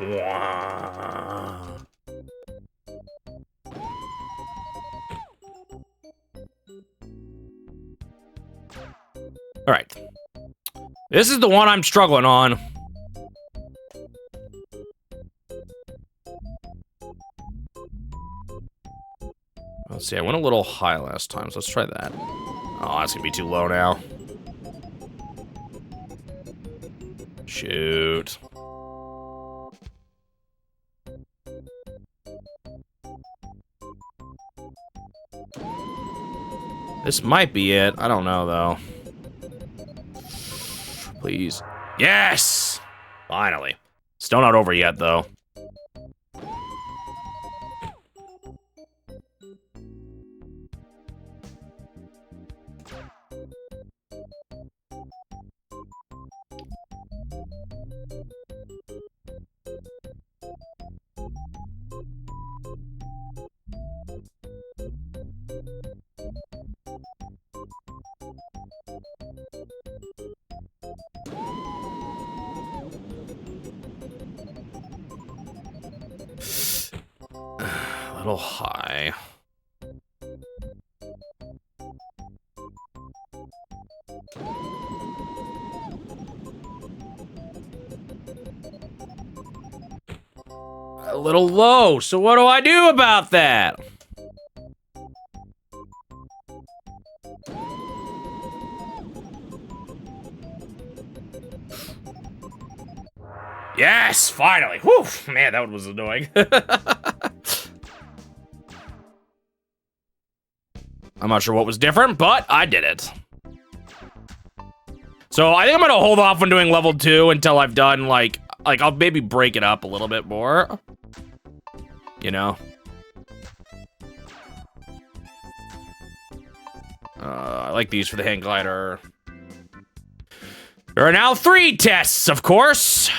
Wah. All right. This is the one I'm struggling on. Let's see, I went a little high last time, so let's try that. Oh, that's gonna be too low now. Shoot. This might be it. I don't know, though. Please. Yes! Finally. Still not over yet, though. A little high. A little low, so what do I do about that? Yes, finally. Whew, man, that one was annoying. I'm not sure what was different, but I did it. So I think I'm gonna hold off on doing level 2 until I've done like I'll maybe break it up a little bit more. You know? I like these for the hang glider. There are now 3 tests, of course.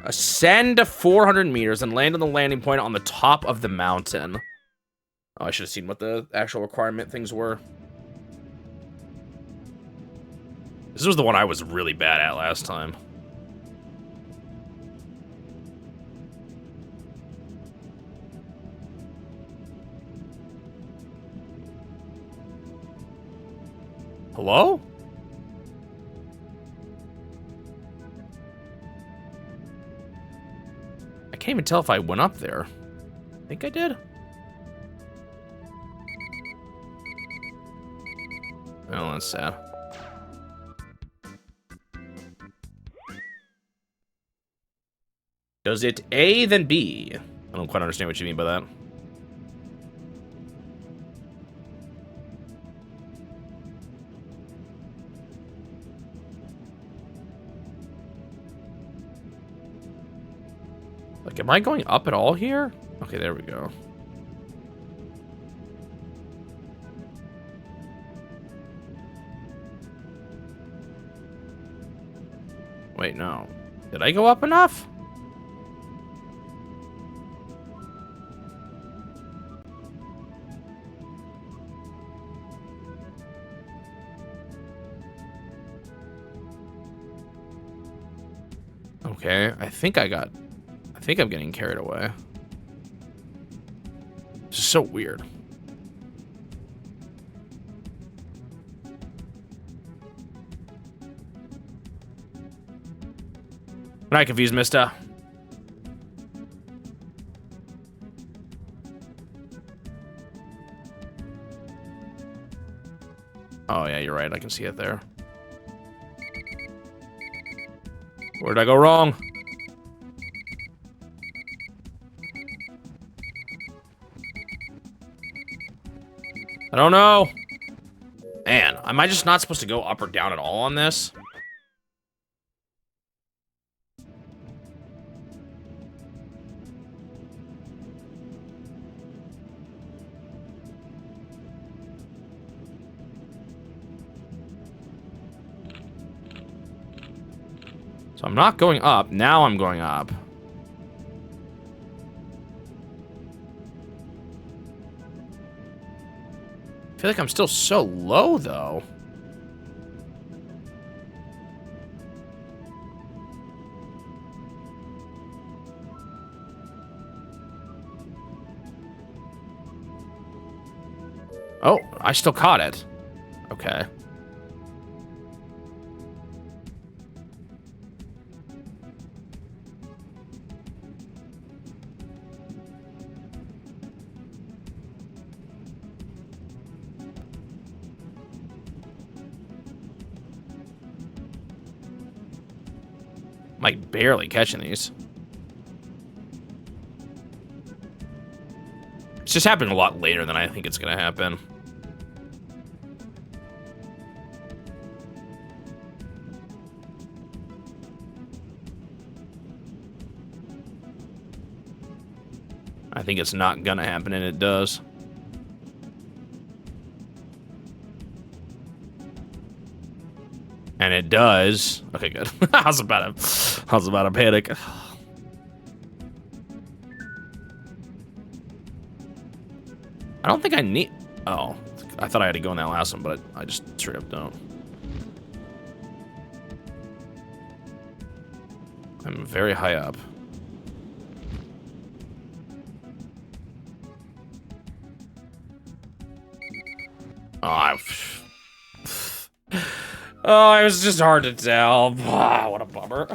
Ascend to 400 meters and land on the landing point on the top of the mountain. Oh, I should have seen what the actual requirement things were. This was the one I was really bad at last time. Hello? I can't even tell if I went up there. I think I did. Oh, that's sad. Does it A then B? I don't quite understand what you mean by that. Like, am I going up at all here? Okay, there we go. Wait, no. Did I go up enough? Okay, I think I'm getting carried away. This is so weird. Am I confused, mister? Oh, yeah, you're right. I can see it there. Where did I go wrong? I don't know. Man, am I just not supposed to go up or down at all on this? So I'm not going up. Now I'm going up. I feel like I'm still so low, though. Oh, I still caught it. Okay. I'm like barely catching these. It's just happening a lot later than I think it's gonna happen. I think it's not gonna happen, and it does. And it does. Okay, good. I was about to panic. I don't think I need. Oh, I thought I had to go in that last one, but I just straight up don't. I'm very high up. Oh, oh, it was just hard to tell. Ah, what a bummer.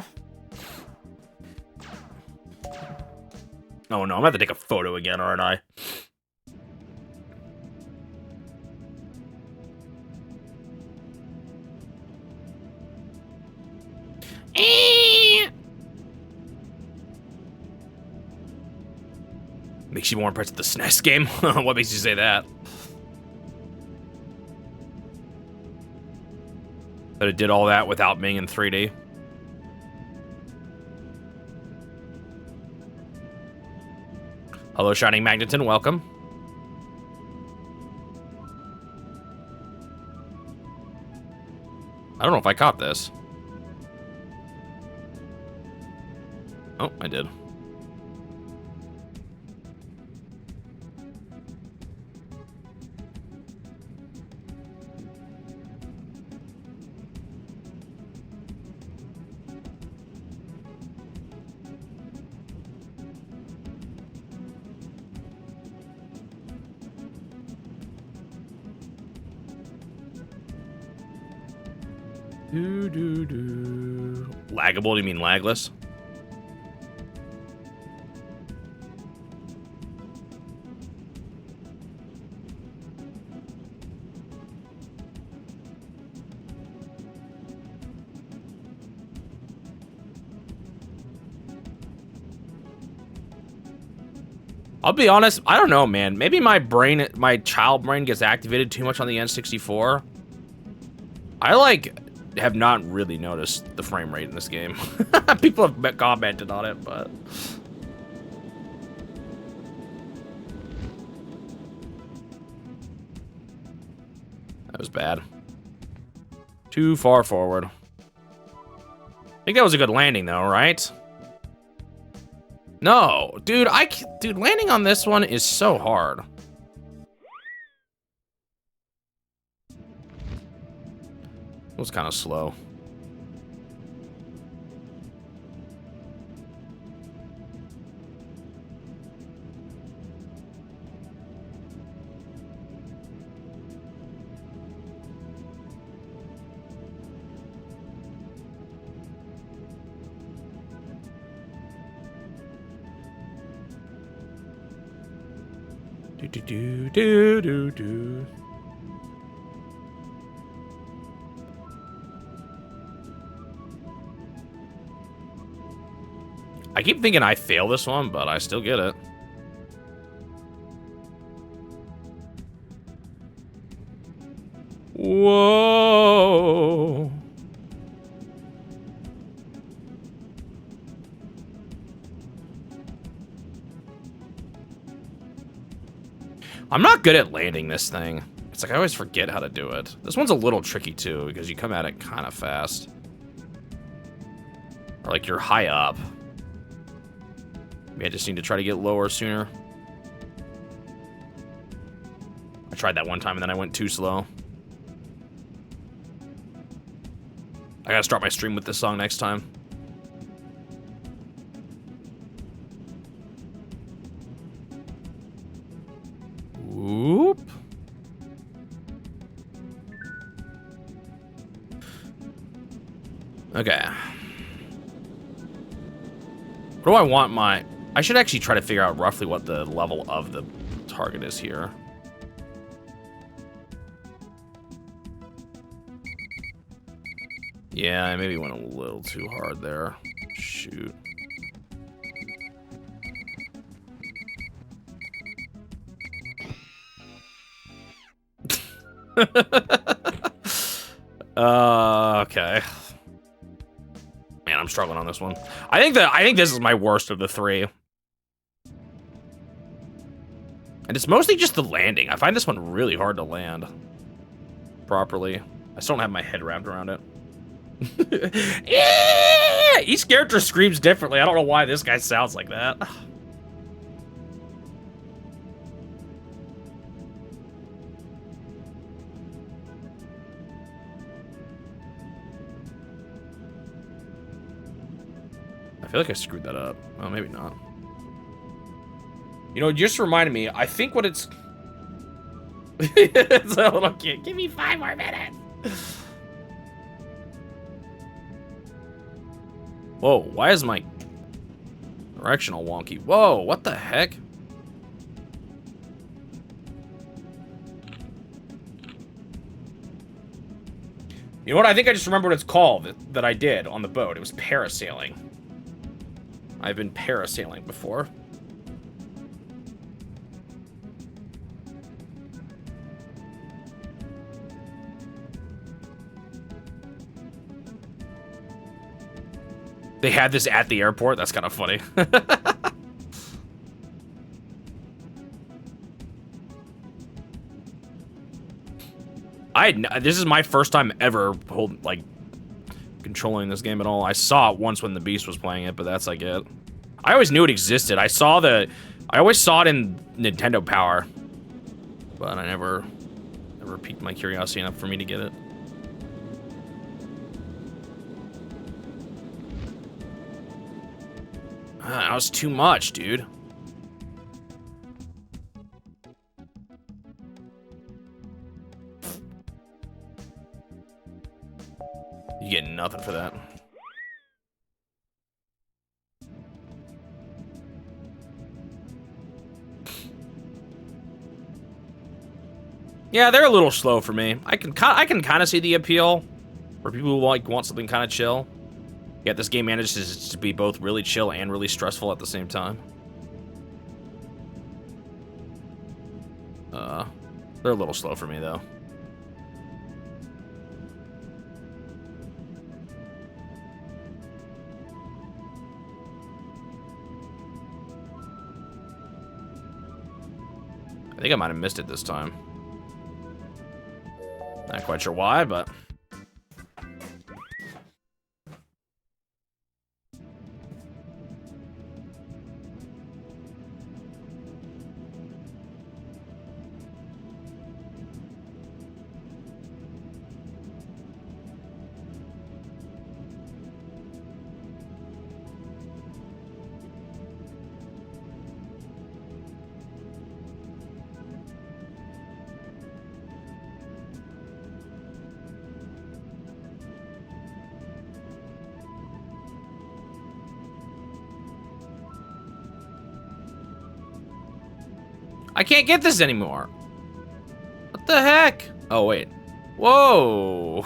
Oh no, I'm gonna have to take a photo again, aren't I? Makes you more impressed with the SNES game? What makes you say that? That it did all that without being in 3D. Hello, Shining Magneton, welcome. I don't know if I caught this. Oh, I did. Laggable, do you mean lagless? I'll be honest, I don't know, man. Maybe my brain, my child brain gets activated too much on the N64. I, like, have not really noticed the frame rate in this game. People have commented on it, but... that was bad. Too far forward. I think that was a good landing, though, right? No, dude, dude, landing on this one is so hard. It was kind of slow. Do. I keep thinking I fail this one, but I still get it. Whoa. I'm not good at landing this thing. It's like I always forget how to do it. This one's a little tricky too, because you come at it kind of fast. Or like you're high up. Maybe I just need to try to get lower sooner. I tried that one time and then I went too slow. I gotta start my stream with this song next time. Whoop. Okay. What do I want my... I should actually try to figure out roughly what the level of the target is here. Yeah, I maybe went a little too hard there. Shoot. Okay. Man, I'm struggling on this one. I think this is my worst of the three. And it's mostly just the landing. I find this one really hard to land properly. I still don't have my head wrapped around it. Yeah! Each character screams differently. I don't know why this guy sounds like that. I feel like I screwed that up. Well, maybe not. You know, it just reminded me, I think what it's... It's a little kid. Give me 5 more minutes. Whoa, why is my directional wonky? Whoa, what the heck? You know what? I think I just remember what it's called that I did on the boat. It was parasailing. I've been parasailing before. They had this at the airport? That's kind of funny. This is my first time ever controlling this game at all. I saw it once when the Beast was playing it, but that's like it. I always knew it existed. I always saw it in Nintendo Power, but I never piqued my curiosity enough for me to get it. That was too much, dude. You get nothing for that. Yeah, they're a little slow for me. I can kind of see the appeal for people who want something kind of chill. Yet this game manages to be both really chill and really stressful at the same time. They're a little slow for me though. I think I might have missed it this time. Not quite sure why, but... I can't get this anymore. What the heck? Oh, wait. Whoa.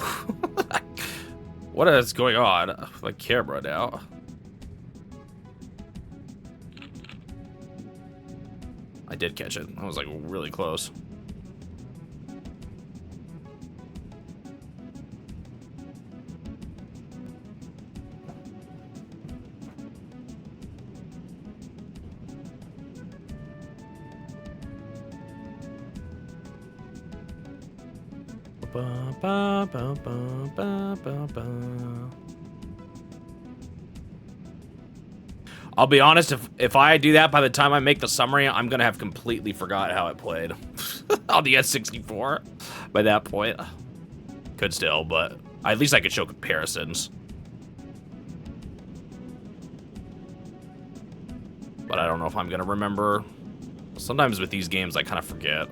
What is going on? My camera now. I did catch it. I was like really close. I'll be honest, if I do that by the time I make the summary, I'm gonna have completely forgot how it played on the S64 by that point. Could still, but at least I could show comparisons. But I don't know if I'm gonna remember. Sometimes with these games, I kind of forget.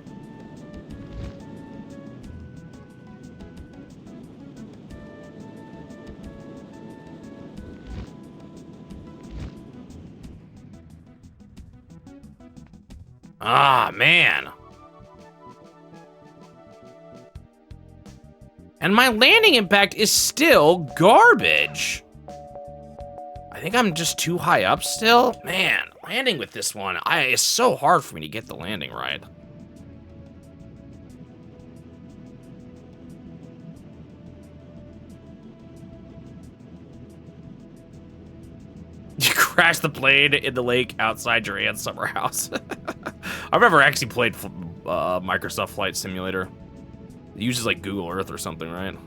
Ah, man. And my landing impact is still garbage. I think I'm just too high up still. Man, landing with this one, it's so hard for me to get the landing right. You crash the plane in the lake outside your aunt's summer house. I've never actually played Microsoft Flight Simulator. It uses like Google Earth or something, right?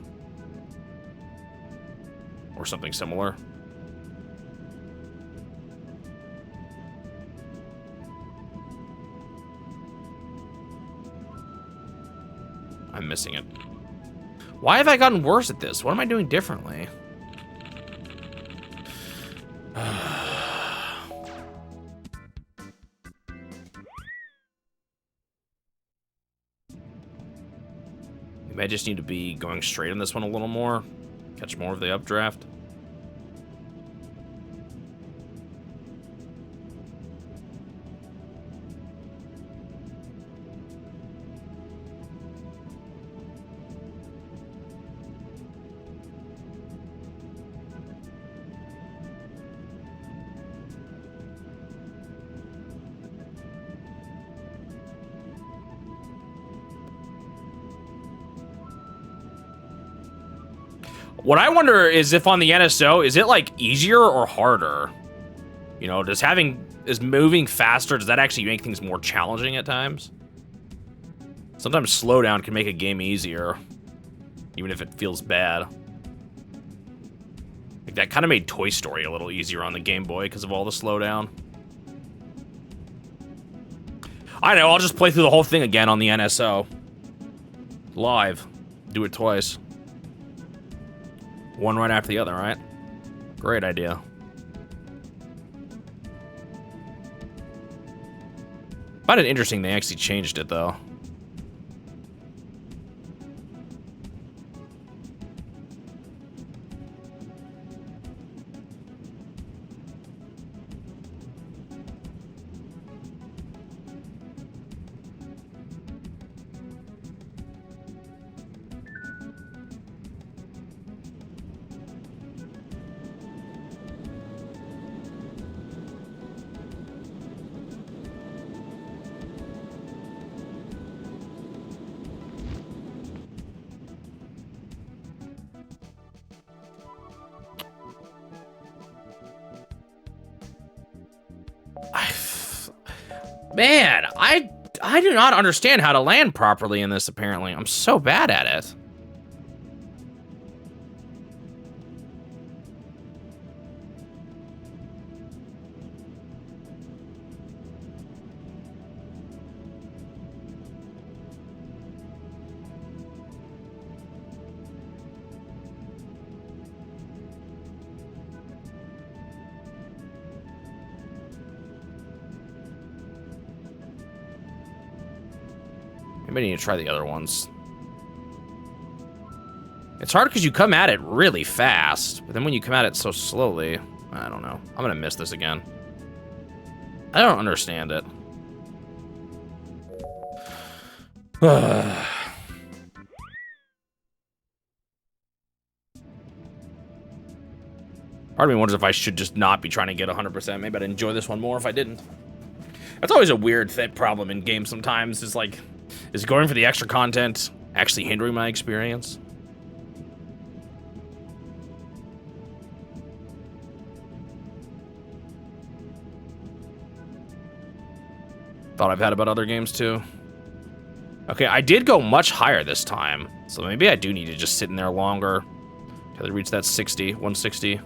Or something similar. I'm missing it. Why have I gotten worse at this? What am I doing differently? Maybe I just need to be going straight on this one a little more. Catch more of the updraft. What I wonder is if on the NSO, is it like easier or harder? You know, is moving faster, does that actually make things more challenging at times? Sometimes slowdown can make a game easier, even if it feels bad. Like that kind of made Toy Story a little easier on the Game Boy because of all the slowdown. I know, I'll just play through the whole thing again on the NSO. Live. Do it twice. One right after the other, right? Great idea. Find it interesting they actually changed it, though. Man, I do not understand how to land properly in this, apparently. I'm so bad at it. Maybe I need to try the other ones. It's hard because you come at it really fast, but then when you come at it so slowly, I don't know. I'm gonna miss this again. I don't understand it. Part of me wonders if I should just not be trying to get 100%. Maybe I'd enjoy this one more if I didn't. That's always a weird problem in games sometimes. Is like, is going for the extra content actually hindering my experience? Thought I've had about other games too. Okay, I did go much higher this time, so maybe I do need to just sit in there longer till I reach that 160.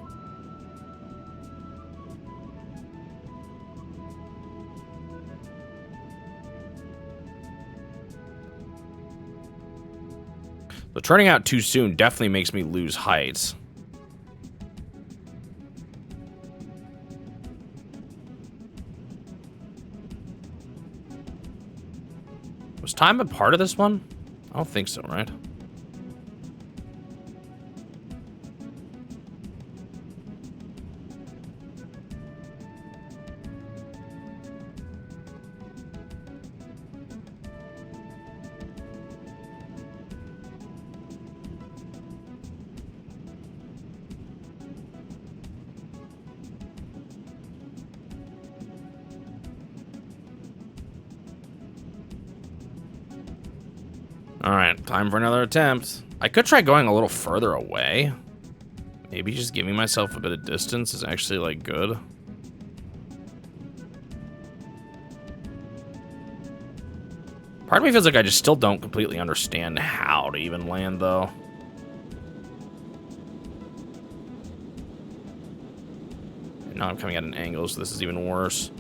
But turning out too soon definitely makes me lose height. Was time a part of this one? I don't think so, right? All right, time for another attempt. I could try going a little further away. Maybe just giving myself a bit of distance is actually, like, good. Part of me feels like I just still don't completely understand how to even land, though. And now I'm coming at an angle, so this is even worse.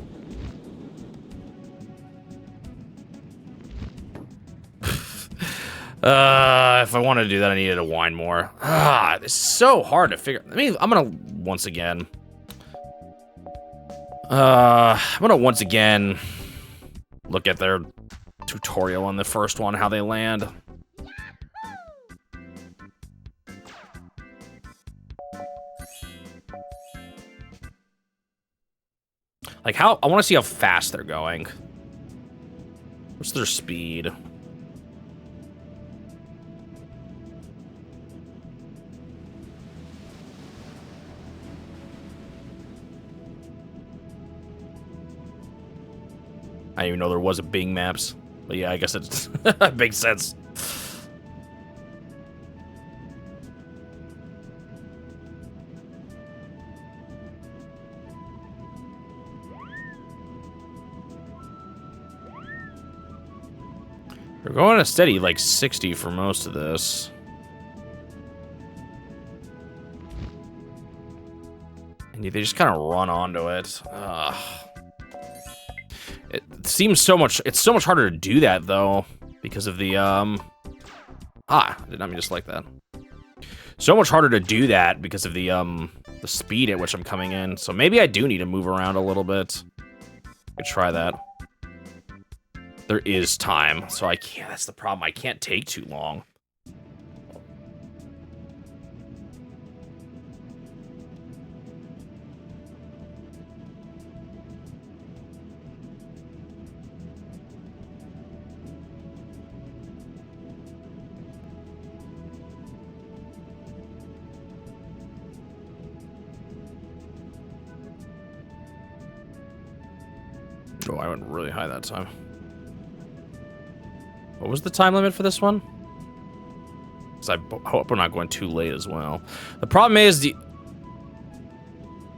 If I wanted to do that, I needed to whine more. It's so hard to figure. I mean, I'm gonna once again look at their tutorial on the first one, how they land. Like how, I want to see how fast they're going. What's their speed? I didn't even know there was a Bing Maps. But yeah, I guess it makes sense. We're going a steady, like, 60 for most of this. And they just kind of run onto it. Ugh. It seems so much, it's so much harder to do that, though, because of the, I did not mean to select that. So much harder to do that because of the speed at which I'm coming in. So maybe I do need to move around a little bit. I could try that. There is time, so I can't, that's the problem. I can't take too long. Oh, I went really high that time. What was the time limit for this one? Because I hope we're not going too late as well. The problem is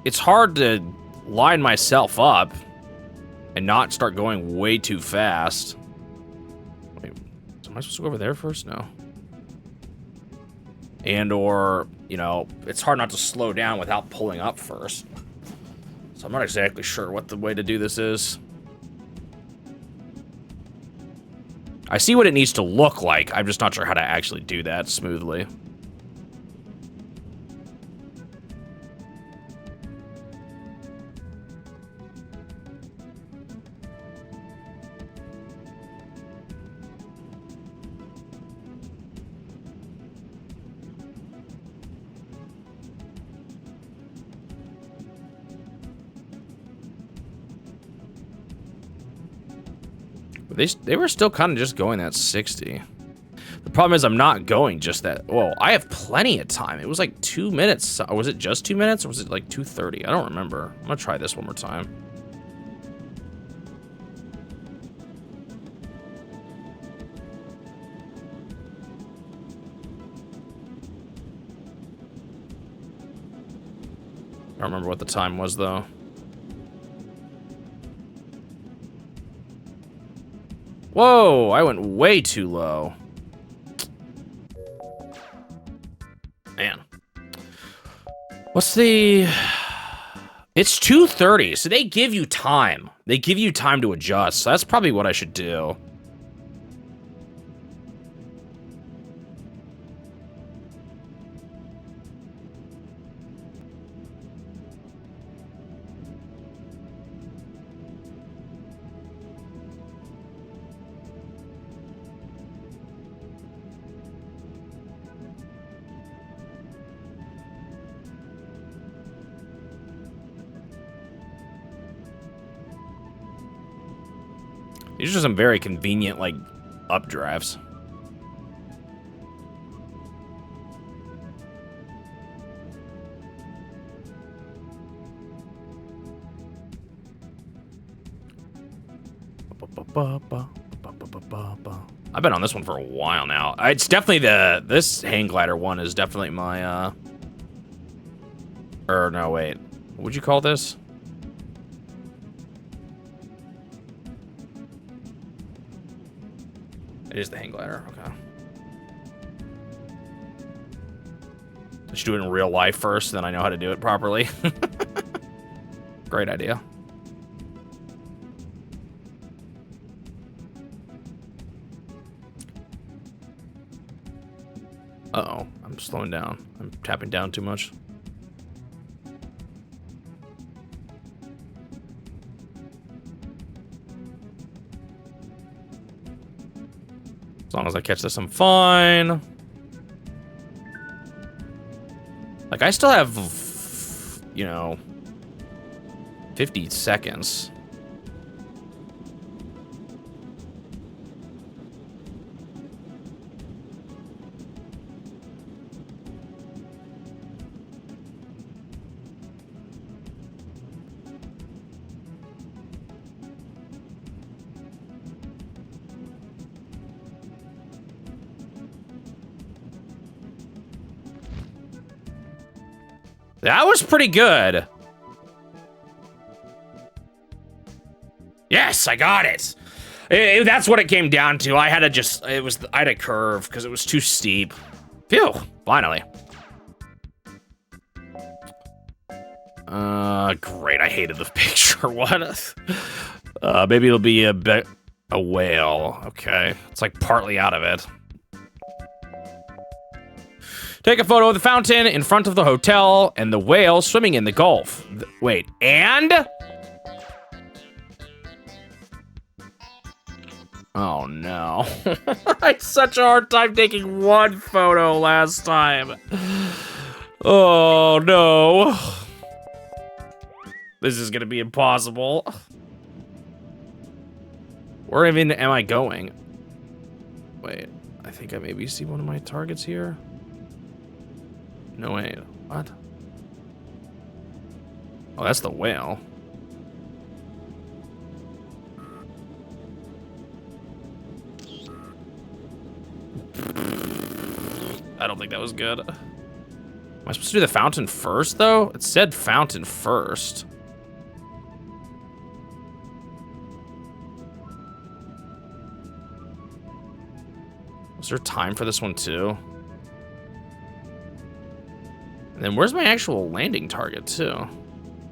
it's hard to line myself up and not start going way too fast. Wait, am I supposed to go over there first? No. And or, you know, it's hard not to slow down without pulling up first. So I'm not exactly sure what the way to do this is. I see what it needs to look like. I'm just not sure how to actually do that smoothly. They were still kind of just going that 60. The problem is I'm not going just that. Whoa, I have plenty of time. It was like 2 minutes. Or was it just 2 minutes or was it like 2:30? I don't remember. I'm gonna try this one more time. I don't remember what the time was though. Whoa, I went way too low. Man. What's the... It's 2:30, so they give you time. They give you time to adjust, so that's probably what I should do. These are some very convenient, like, updrafts. I've been on this one for a while now. It's definitely this hang glider one is definitely my or no, wait. What would you call this? It is the hang glider, okay. I should do it in real life first, then I know how to do it properly. Great idea. Uh-oh, I'm slowing down. I'm tapping down too much. As long as I catch this, I'm fine. Like, I still have, you know, 50 seconds. That was pretty good. Yes, I got it. That's what it came down to. I had to just, I had a curve because it was too steep. Phew, finally. Great, I hated the picture. What? Maybe it'll be a whale. Okay, it's like partly out of it. Take a photo of the fountain in front of the hotel and the whale swimming in the Gulf. Wait, and? Oh no. I had such a hard time taking one photo last time. Oh no. This is gonna be impossible. Where even am I going? Wait, I think I maybe see one of my targets here. No, wait, what? Oh, that's the whale. I don't think that was good. Am I supposed to do the fountain first, though? It said fountain first. Was there time for this one, too? And then where's my actual landing target, too?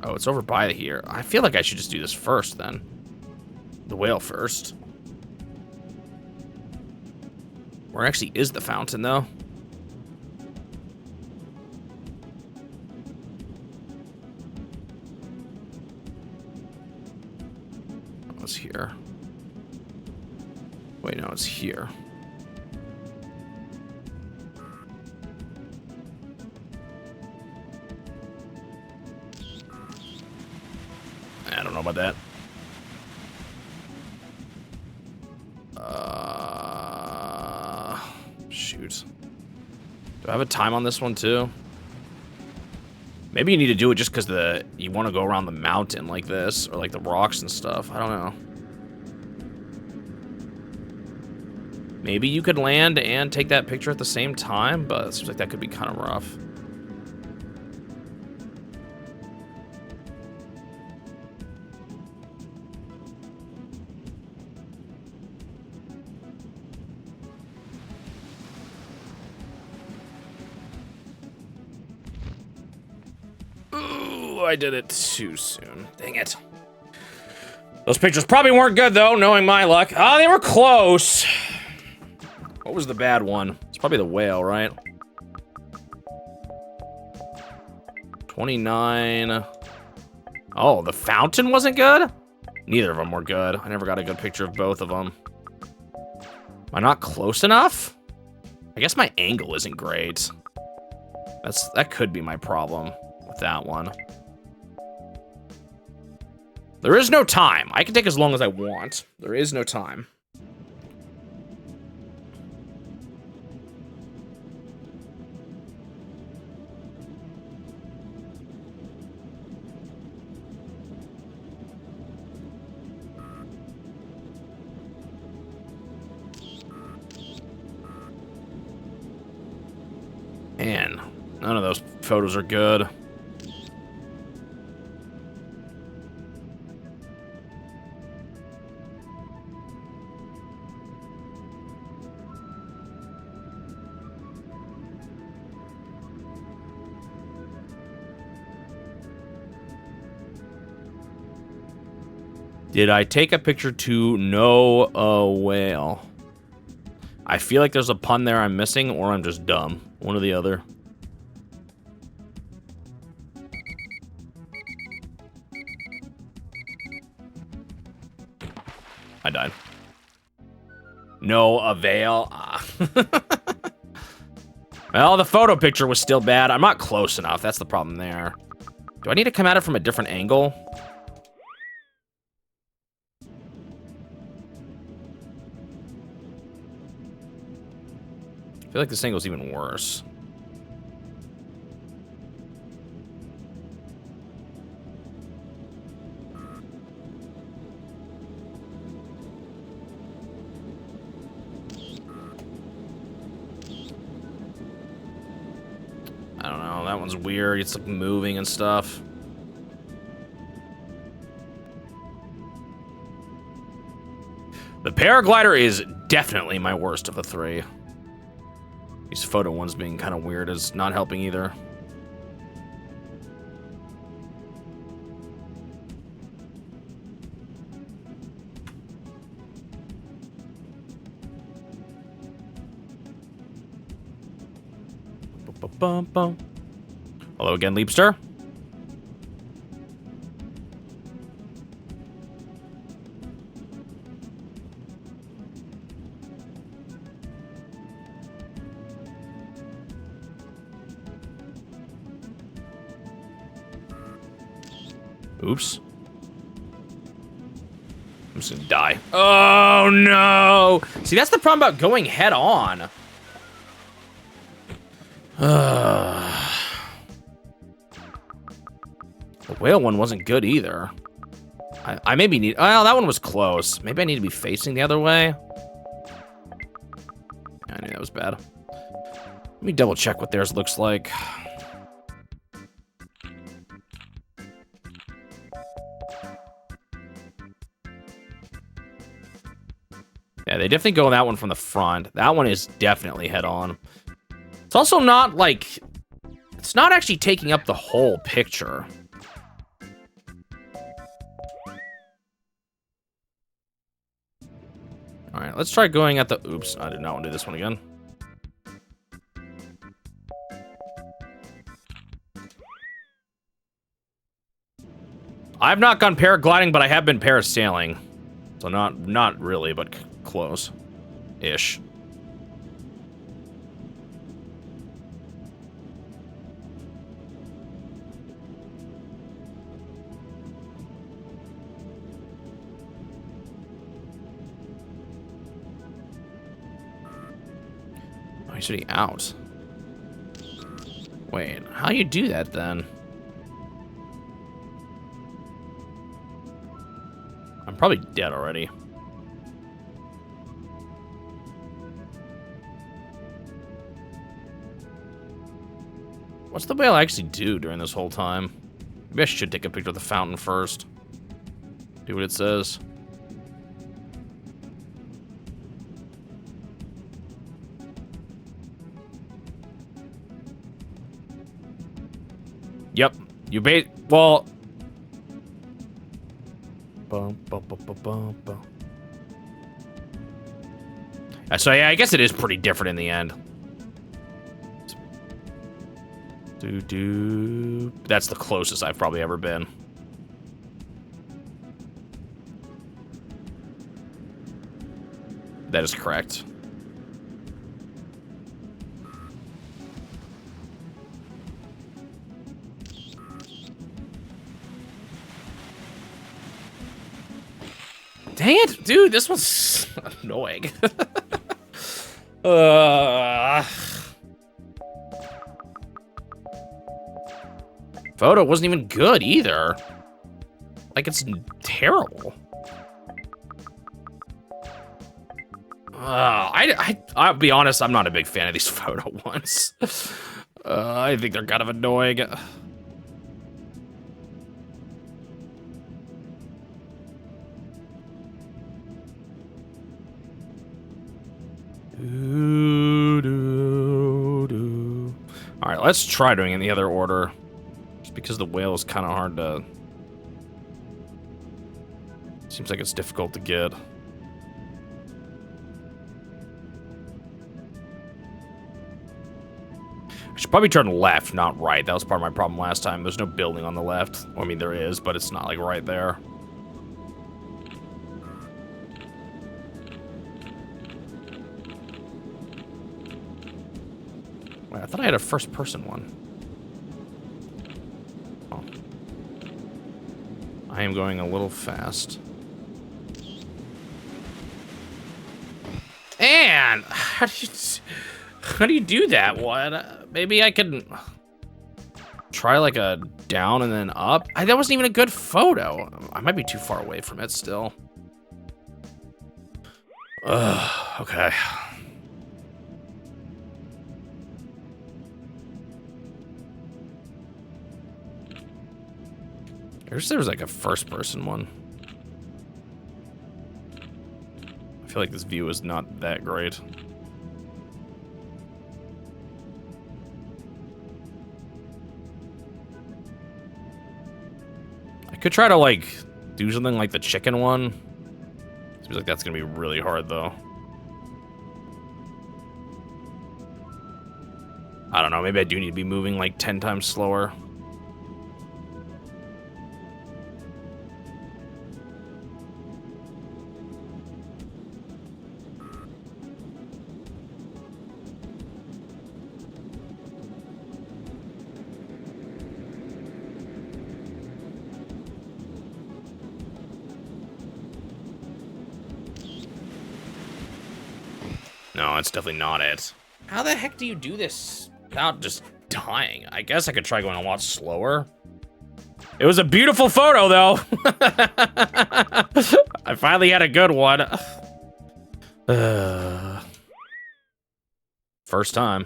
Oh, it's over by here. I feel like I should just do this first, then. The whale first. Where actually is the fountain, though? Oh, it's here. Wait, no, it's here. I don't know about that. Shoot. Do I have a time on this one too? Maybe you need to do it just because you want to go around the mountain like this, or like the rocks and stuff. I don't know. Maybe you could land and take that picture at the same time, but it seems like that could be kind of rough. I did it too soon. Dang it. Those pictures probably weren't good, though, knowing my luck. Oh, they were close. What was the bad one? It's probably the whale, right? 29. Oh, the fountain wasn't good? Neither of them were good. I never got a good picture of both of them. Am I not close enough? I guess my angle isn't great. That could be my problem with that one. There is no time. I can take as long as I want. There is no time. Man, none of those photos are good. Did I take a picture to know a whale? I feel like there's a pun there I'm missing, or I'm just dumb. One or the other. I died. No avail. Ah. Well, the photo picture was still bad. I'm not close enough. That's the problem there. Do I need to come at it from a different angle? I feel like this angle's even worse. I don't know, that one's weird. It's like moving and stuff. The paraglider is definitely my worst of the three. These photo ones being kind of weird is not helping either. Hello again, Leapster. Oops. I'm just gonna die. Oh no! See, that's the problem about going head on. The whale one wasn't good either. I maybe need... Oh, that one was close. Maybe I need to be facing the other way. I knew that was bad. Let me double check what theirs looks like. Yeah, they definitely go that one from the front. That one is definitely head on. It's also not like... It's not actually taking up the whole picture. Alright, let's try going at the... Oops, I did not want to do this one again. I've not gone paragliding, but I have been parasailing. So not really, but close-ish. Oh, he's already out. Wait, how do you do that then? I'm probably dead already. What's the whale actually do during this whole time? Maybe I should take a picture of the fountain first. Do what it says. Yep. You bait. Well. So yeah, I guess it is pretty different in the end. That's the closest I've probably ever been. That is correct. Dang it, dude, this was annoying. Photo wasn't even good either. Like, it's terrible. I'll be honest, I'm not a big fan of these photo ones. I think they're kind of annoying. All right, let's try doing it in the other order. Just because the whale is kind of hard to... Seems like it's difficult to get. I should probably turn left, not right. That was part of my problem last time. There's no building on the left. Well, I mean, there is, but it's not, like, right there. Wait, I thought I had a first-person one. Oh. I am going a little fast. And how do you do that? What? Maybe I can try like a down and then up. That wasn't even a good photo. I might be too far away from it still. Okay. I wish there was like a first-person one. I feel like this view is not that great. I could try to like do something like the chicken one. Seems like that's gonna be really hard though. I don't know, maybe I do need to be moving like 10 times slower. No, it's definitely not it. How the heck do you do this without just dying? I guess I could try going a lot slower. It was a beautiful photo, though. I finally had a good one. First time.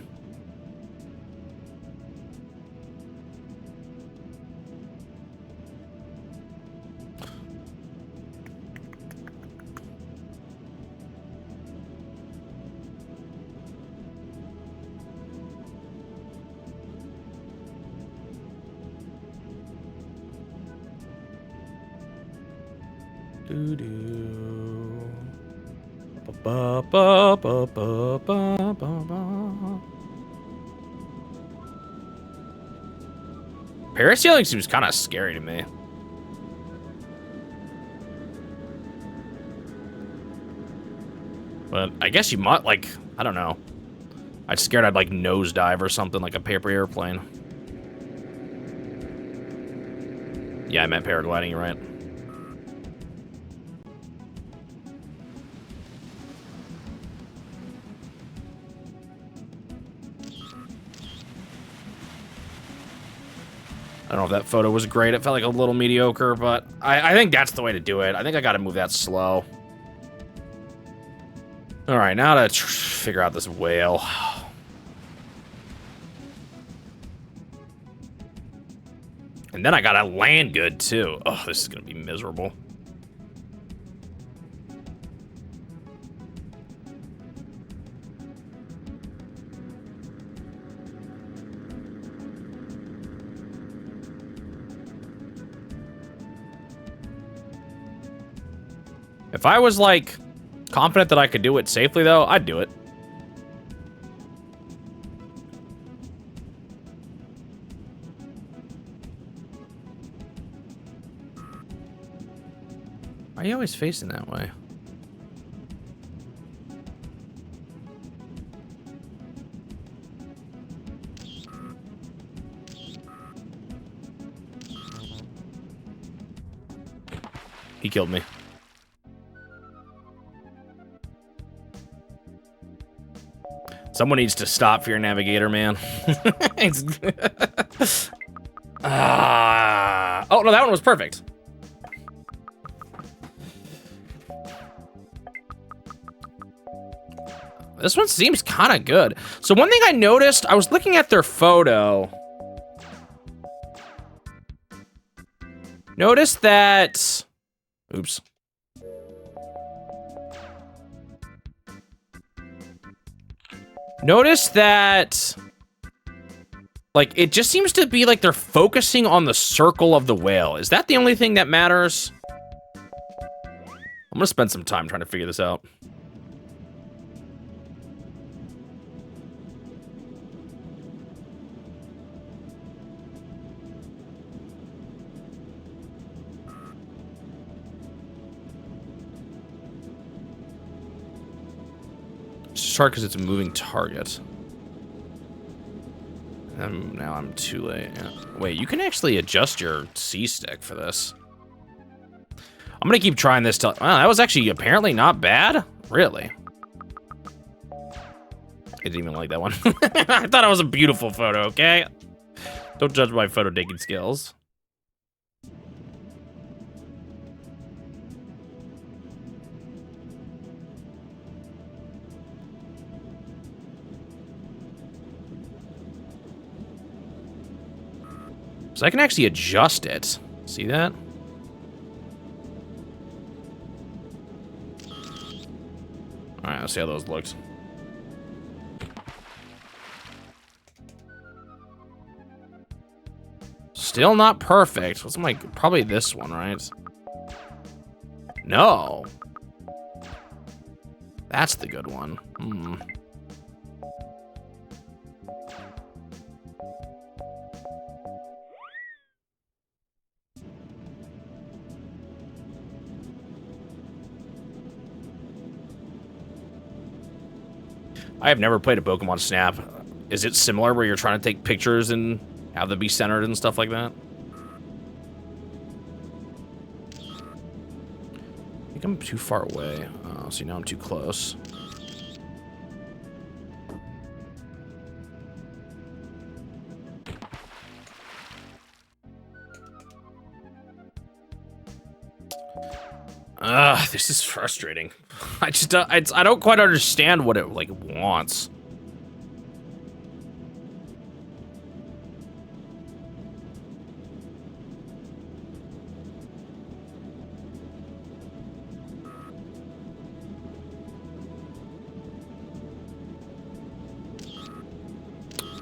Parasailing seems kind of scary to me. But I guess you might, like, I don't know. I'm scared I'd, like, nosedive or something, like a paper airplane. Yeah, I meant paragliding, you're right. I don't know if that photo was great. It felt like a little mediocre, but I think that's the way to do it. I think I gotta move that slow. All right, now to figure out this whale. And then I gotta land good, too. Oh, this is gonna be miserable. If I was, like, confident that I could do it safely, though, I'd do it. Why are you always facing that way? He killed me. Someone needs to stop for your navigator, man. Oh, no, that one was perfect. This one seems kind of good. So one thing I noticed, I was looking at their photo. Notice that... Oops. Notice that... Like, it just seems to be like they're focusing on the circle of the whale. Is that the only thing that matters? I'm gonna spend some time trying to figure this out. It's just hard because it's a moving target. Now I'm too late. Yeah. Wait, you can actually adjust your C-stick for this. I'm gonna keep trying this till... Wow, that was actually apparently not bad. Really? I didn't even like that one. I thought it was a beautiful photo, okay? Don't judge my photo taking skills. So I can actually adjust it. See that? All right, let's see how those looked. Still not perfect. What's my... Probably this one, right? No. That's the good one. Hmm. I have never played a Pokemon Snap. Is it similar where you're trying to take pictures and have them be centered and stuff like that? I think I'm too far away. Oh, see, now I'm too close. This is frustrating. I don't quite understand what it, like, wants.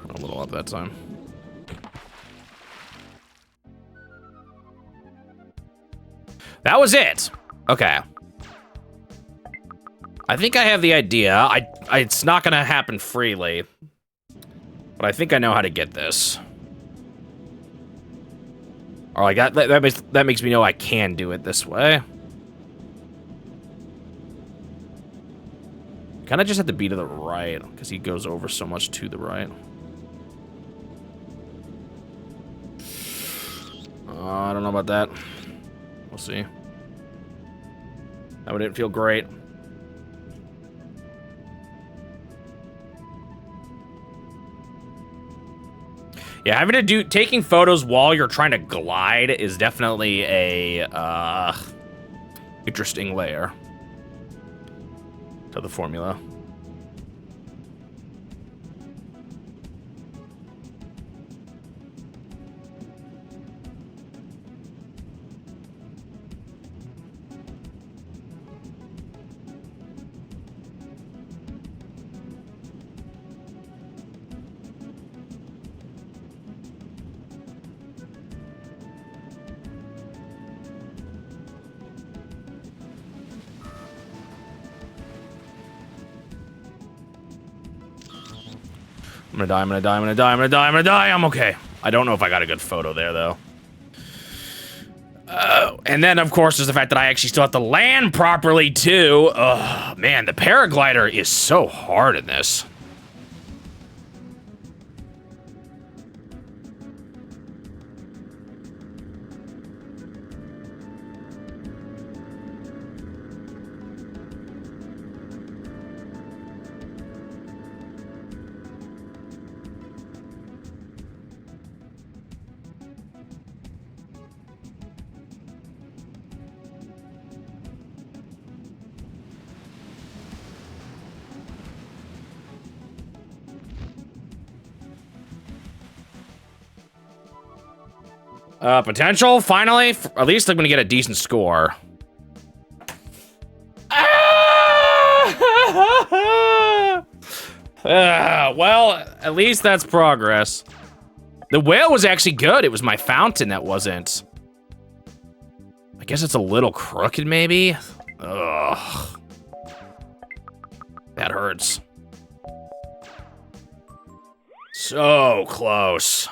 A little up that time. That was it. Okay. I think I have the idea. It's not gonna happen freely, but I think I know how to get this. Or like that makes me know I can do it this way. Kind of just have to be to the right because he goes over so much to the right. I don't know about that. We'll see. That one didn't feel great. Yeah, having to do taking photos while you're trying to glide is definitely a interesting layer to the formula. I'm gonna die, I'm gonna die, I'm gonna die, I'm gonna die, I'm gonna die, I'm okay. I don't know if I got a good photo there, though. And then, of course, there's the fact that I actually still have to land properly, too. Oh, man, the paraglider is so hard in this. Potential, finally. At least I'm gonna get a decent score. Well, at least that's progress. The whale was actually good. It was my fountain that wasn't. I guess it's a little crooked, maybe? Ugh. That hurts. So close.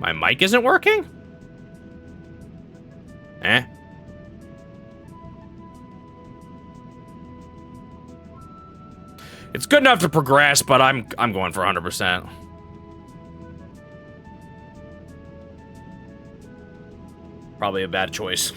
My mic isn't working? Eh? It's good enough to progress, but I'm going for 100%. Probably a bad choice.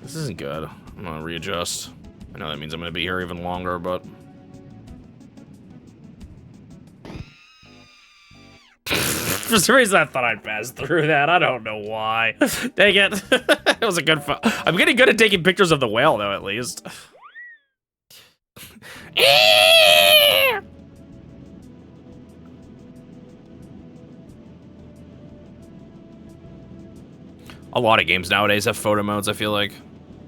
This isn't good. I'm gonna readjust. I know that means I'm gonna be here even longer, but... For some reason, I thought I'd pass through that. I don't know why. Dang it. It was a good I'm getting good at taking pictures of the whale, though, at least. A lot of games nowadays have photo modes, I feel like.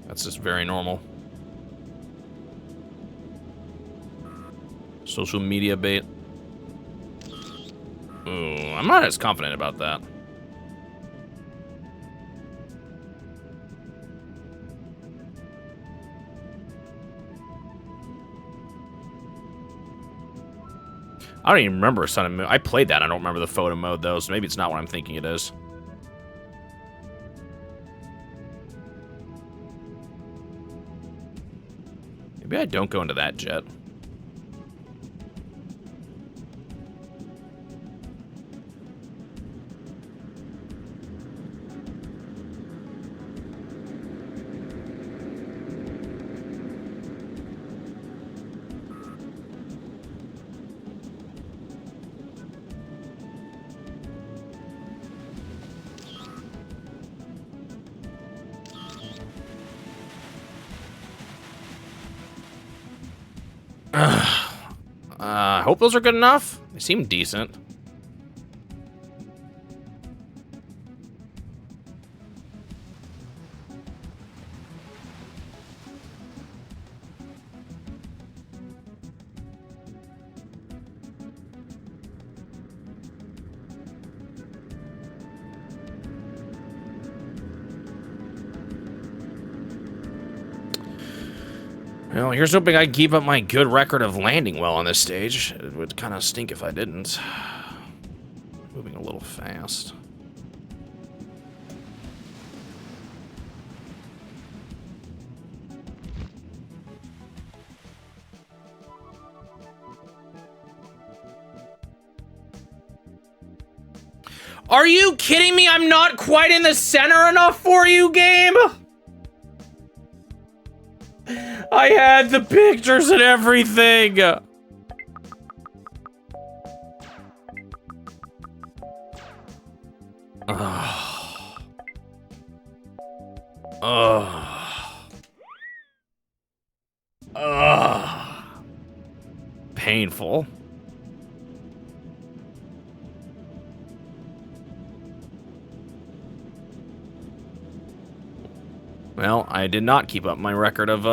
That's just very normal. Social media bait. Ooh, I'm not as confident about that. I don't even remember Sun and Moon. I played that. I don't remember the photo mode, though, so maybe it's not what I'm thinking it is. Maybe I don't go into that jet. I hope those are good enough. They seem decent. Well, here's hoping I can keep up my good record of landing well on this stage. It would kind of stink if I didn't. Moving a little fast. Are you kidding me? I'm not quite in the center enough for you, game? I had the pictures and everything. Painful. Well, I did not keep up my record of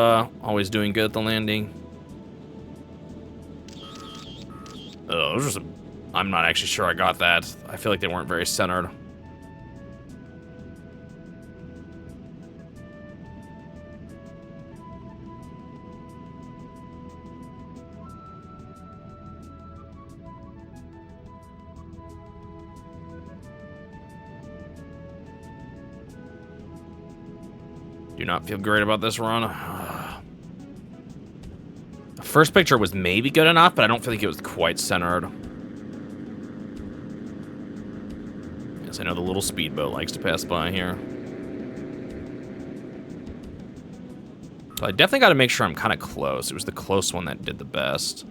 always doing good at the landing. Oh, those are some... I'm not actually sure I got that. I feel like they weren't very centered. Do not feel great about this run. The first picture was maybe good enough, but I don't feel like it was quite centered. Yes, I know the little speedboat likes to pass by here. So I definitely got to make sure I'm kind of close. It was the close one that did the best.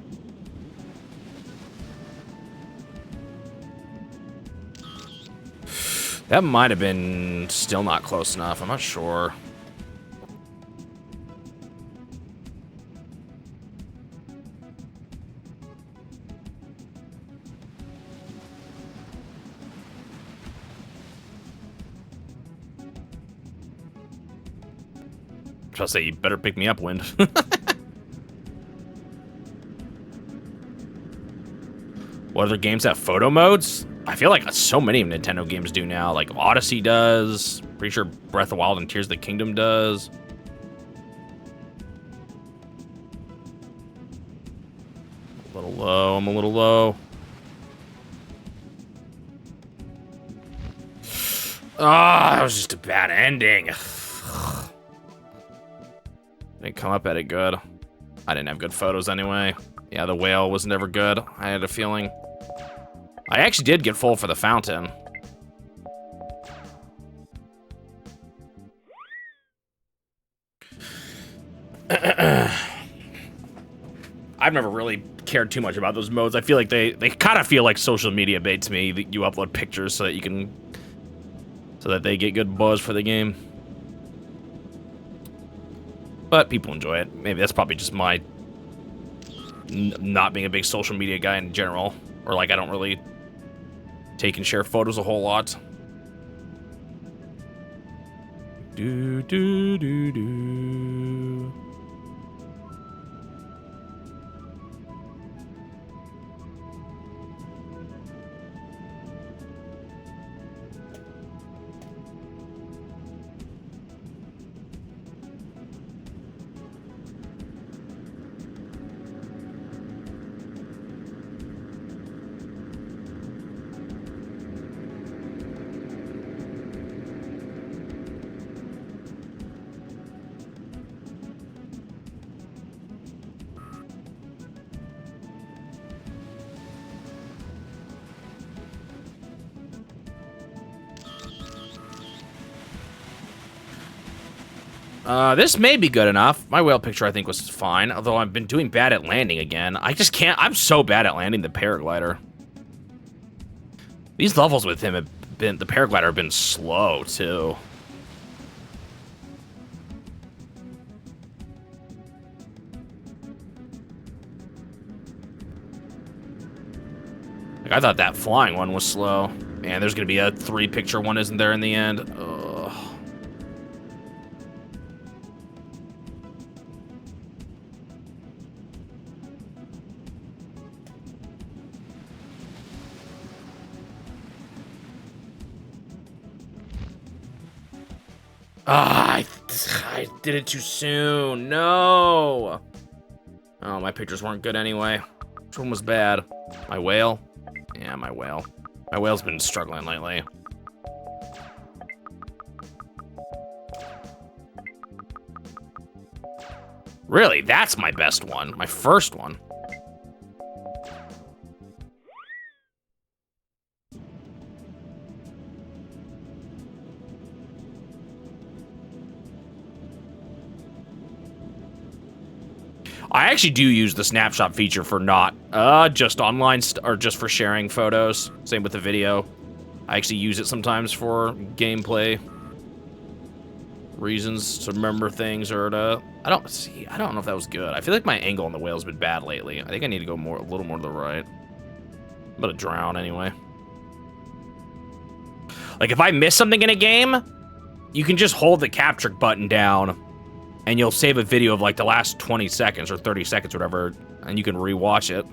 That might have been still not close enough. I'm not sure. I'll say you better pick me up, Wind. What other games have photo modes? I feel like so many of Nintendo games do now. Like Odyssey does. Pretty sure Breath of the Wild and Tears of the Kingdom does. A little low. I'm a little low. Ah, that was just a bad ending. Didn't come up at it good. I didn't have good photos anyway. Yeah, the whale was never good. I had a feeling. I actually did get full for the fountain. I've never really cared too much about those modes. I feel like they kind of feel like social media bait to me. That you upload pictures so that you can, so that they get good buzz for the game. But people enjoy it. Maybe that's probably just my not being a big social media guy in general, or like I don't really take and share photos a whole lot. Do do do do. This may be good enough. My whale picture, I think, was fine, although I've been doing bad at landing again. I just can't. I'm so bad at landing the paraglider. These levels with him have been, the paraglider have been slow, too. Like, I thought that flying one was slow. Man, there's gonna be a 3-picture one, isn't there, in the end? Ugh. Ah, I did it too soon. No. Oh, my pictures weren't good anyway. Which one was bad? My whale? Yeah, my whale. My whale's been struggling lately. Really, that's my best one. My first one. I actually do use the snapshot feature for not just online or just for sharing photos. Same with the video. I actually use it sometimes for gameplay reasons, to remember things, or to I don't know if that was good. I feel like my angle on the whale's been bad lately. I think I need to go a little more to the right. I'm gonna drown anyway. Like if I miss something in a game, you can just hold the capture button down and you'll save a video of like the last 20 seconds or 30 seconds, whatever, and you can rewatch it.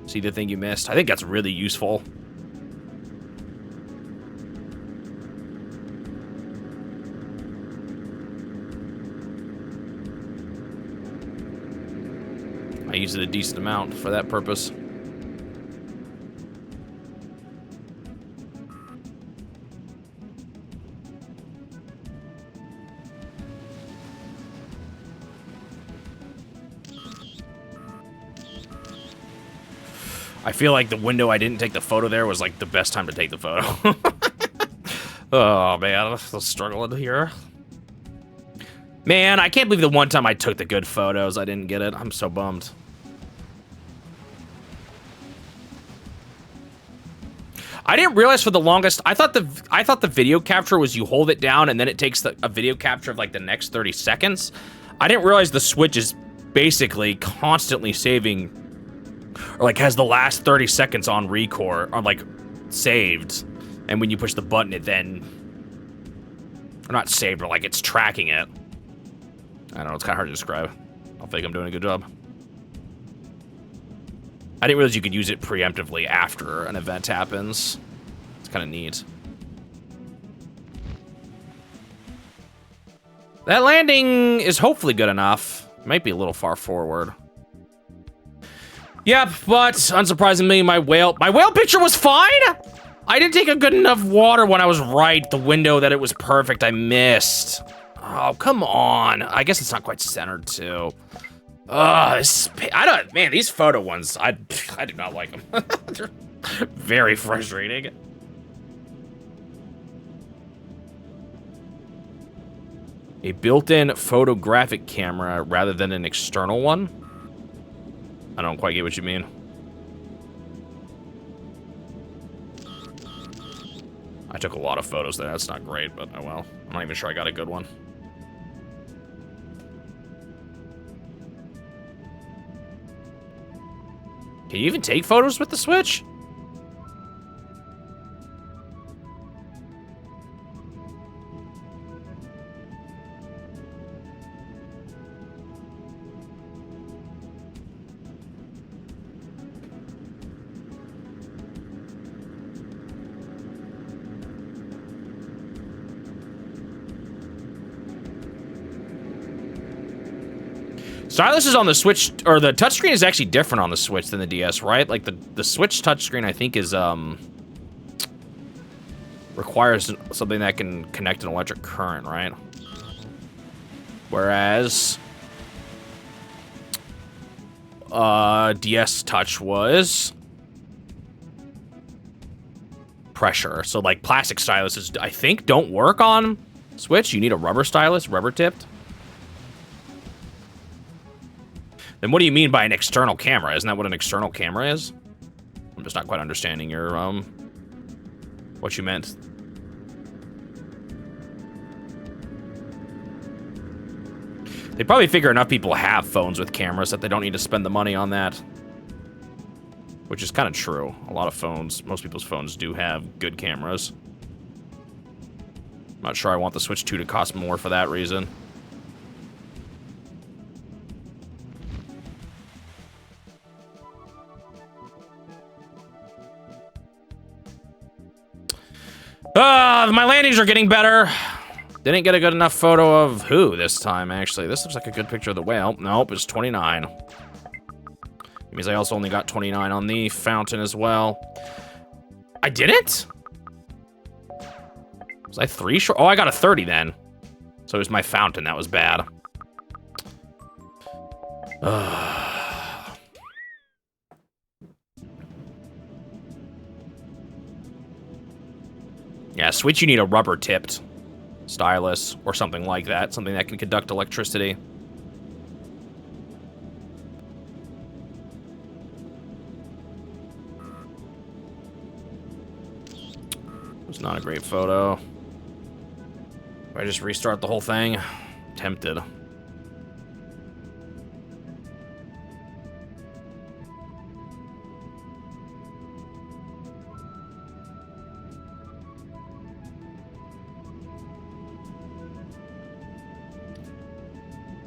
See the thing you missed. I think that's really useful. I use it a decent amount for that purpose. I feel like the window I didn't take the photo there was like the best time to take the photo. Oh man, I'm still struggling here. Man, I can't believe the one time I took the good photos, I didn't get it. I'm so bummed. I didn't realize for the longest. I thought the video capture was you hold it down and then it takes a video capture of like the next 30 seconds. I didn't realize the Switch is basically constantly saving, or like has the last 30 seconds on record, or like saved, and when you push the button, it then, or not saved, but like it's tracking it. I don't know. It's kind of hard to describe. I'll think I'm doing a good job. I didn't realize you could use it preemptively after an event happens. It's kind of neat. That landing is hopefully good enough. Might be a little far forward. Yep, but unsurprisingly, my whale picture was fine. I didn't take a good enough water when I was right. The window that it was perfect, I missed. Oh, come on. I guess it's not quite centered too. Man, these photo ones, I do not like them. They're very frustrating. A built-in photographic camera rather than an external one? I don't quite get what you mean. I took a lot of photos there. That's not great, but oh well. I'm not even sure I got a good one. Can you even take photos with the Switch? Stylus is on the Switch, or the touchscreen is actually different on the Switch than the DS, right? Like the Switch touchscreen, I think, is requires something that can connect an electric current, right? Whereas DS Touch was pressure. So like plastic styluses, I think, don't work on Switch. You need a rubber stylus, rubber tipped. Then what do you mean by an external camera? Isn't that what an external camera is? I'm just not quite understanding your, what you meant. They probably figure enough people have phones with cameras that they don't need to spend the money on that. Which is kind of true. A lot of phones, most people's phones do have good cameras. I'm not sure I want the Switch 2 to cost more for that reason. My landings are getting better. Didn't get a good enough photo of who this time, actually. This looks like a good picture of the whale. Nope, it's 29. It means I also only got 29 on the fountain as well. I didn't? Was I 3 short? Oh, I got a 30 then. So it was my fountain that was bad. Yeah, Switch, you need a rubber-tipped stylus or something like that. Something that can conduct electricity. It's not a great photo. Do I just restart the whole thing? Tempted.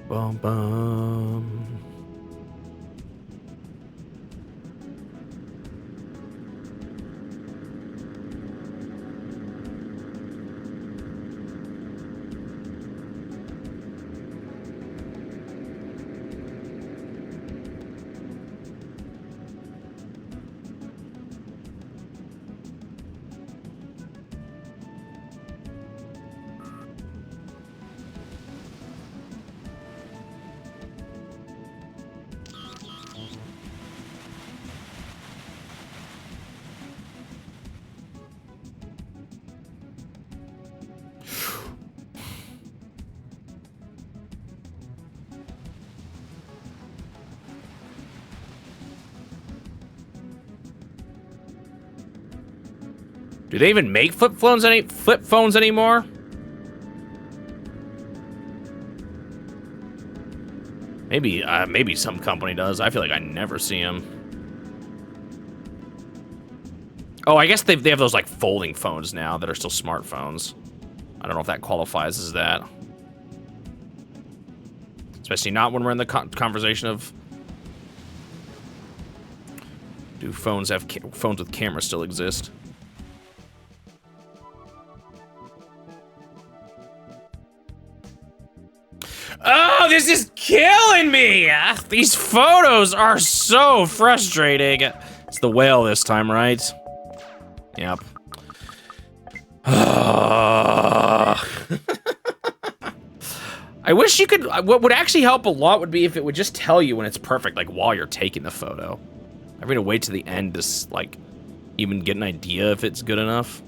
Bum bum. Do they even make flip phones anymore? Maybe some company does. I feel like I never see them. Oh, I guess they have those like folding phones now that are still smartphones. I don't know if that qualifies as that. Especially not when we're in the conversation of, do phones with cameras still exist? Oh, this is killing me! These photos are so frustrating. It's the whale this time, right? Yep. I wish you could. What would actually help a lot would be if it would just tell you when it's perfect, like while you're taking the photo. I'm gonna wait to the end to like even get an idea if it's good enough.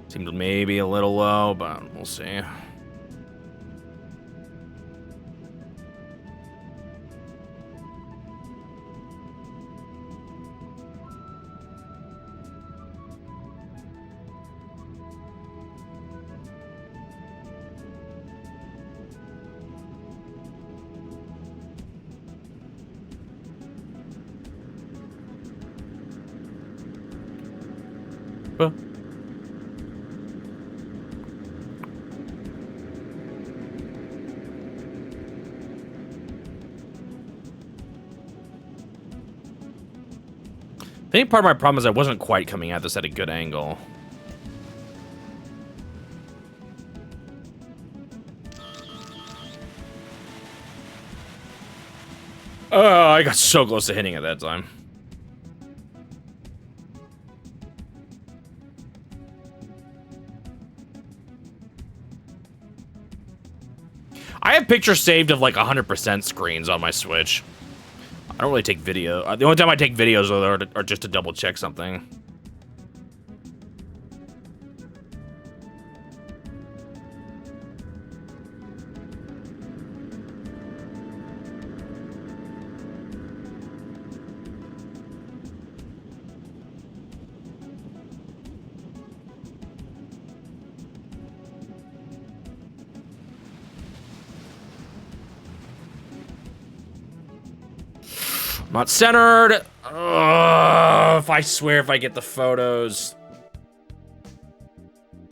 Seems maybe a little low, but we'll see. Well. I think part of my problem is I wasn't quite coming at this at a good angle. Oh, I got so close to hitting it that time. I have pictures saved of like 100% screens on my Switch. I don't really take video. The only time I take videos are just to double check something. Not centered. If I swear if I get the photos.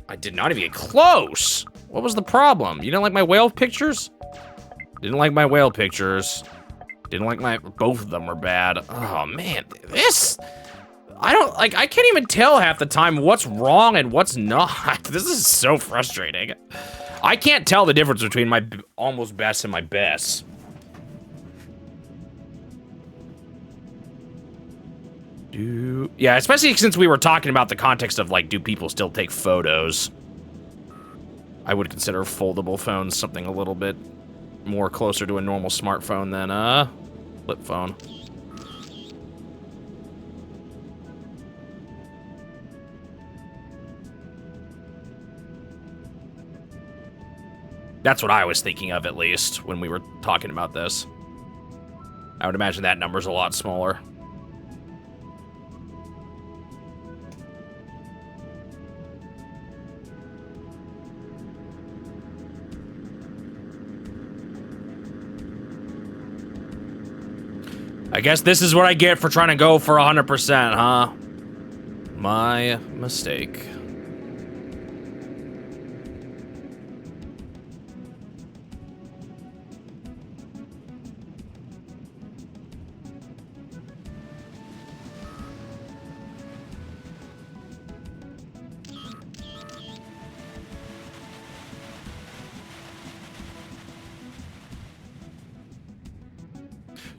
I did not even get close. What was the problem? You didn't like my whale pictures? Didn't like my whale pictures. Didn't like my, both of them were bad. Oh man, this, I can't even tell half the time what's wrong and what's not. This is so frustrating. I can't tell the difference between my almost best and my best. Yeah, especially since we were talking about the context of, like, do people still take photos? I would consider foldable phones something a little bit more closer to a normal smartphone than a flip phone. That's what I was thinking of, at least, when we were talking about this. I would imagine that number's a lot smaller. I guess this is what I get for trying to go for 100%, huh? My mistake.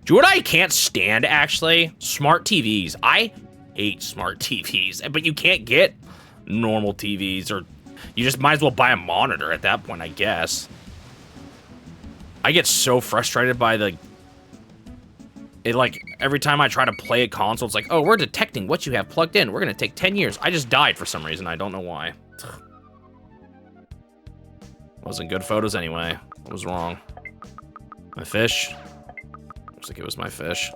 Do you know what I can't stand, actually? Smart TVs. I hate smart TVs, but you can't get normal TVs, or you just might as well buy a monitor at that point, I guess. I get so frustrated by like, every time I try to play a console, it's like, oh, we're detecting what you have plugged in. We're gonna take 10 years. I just died for some reason. I don't know why. Wasn't good photos anyway. I was wrong. My fish. Looks like it was my fish.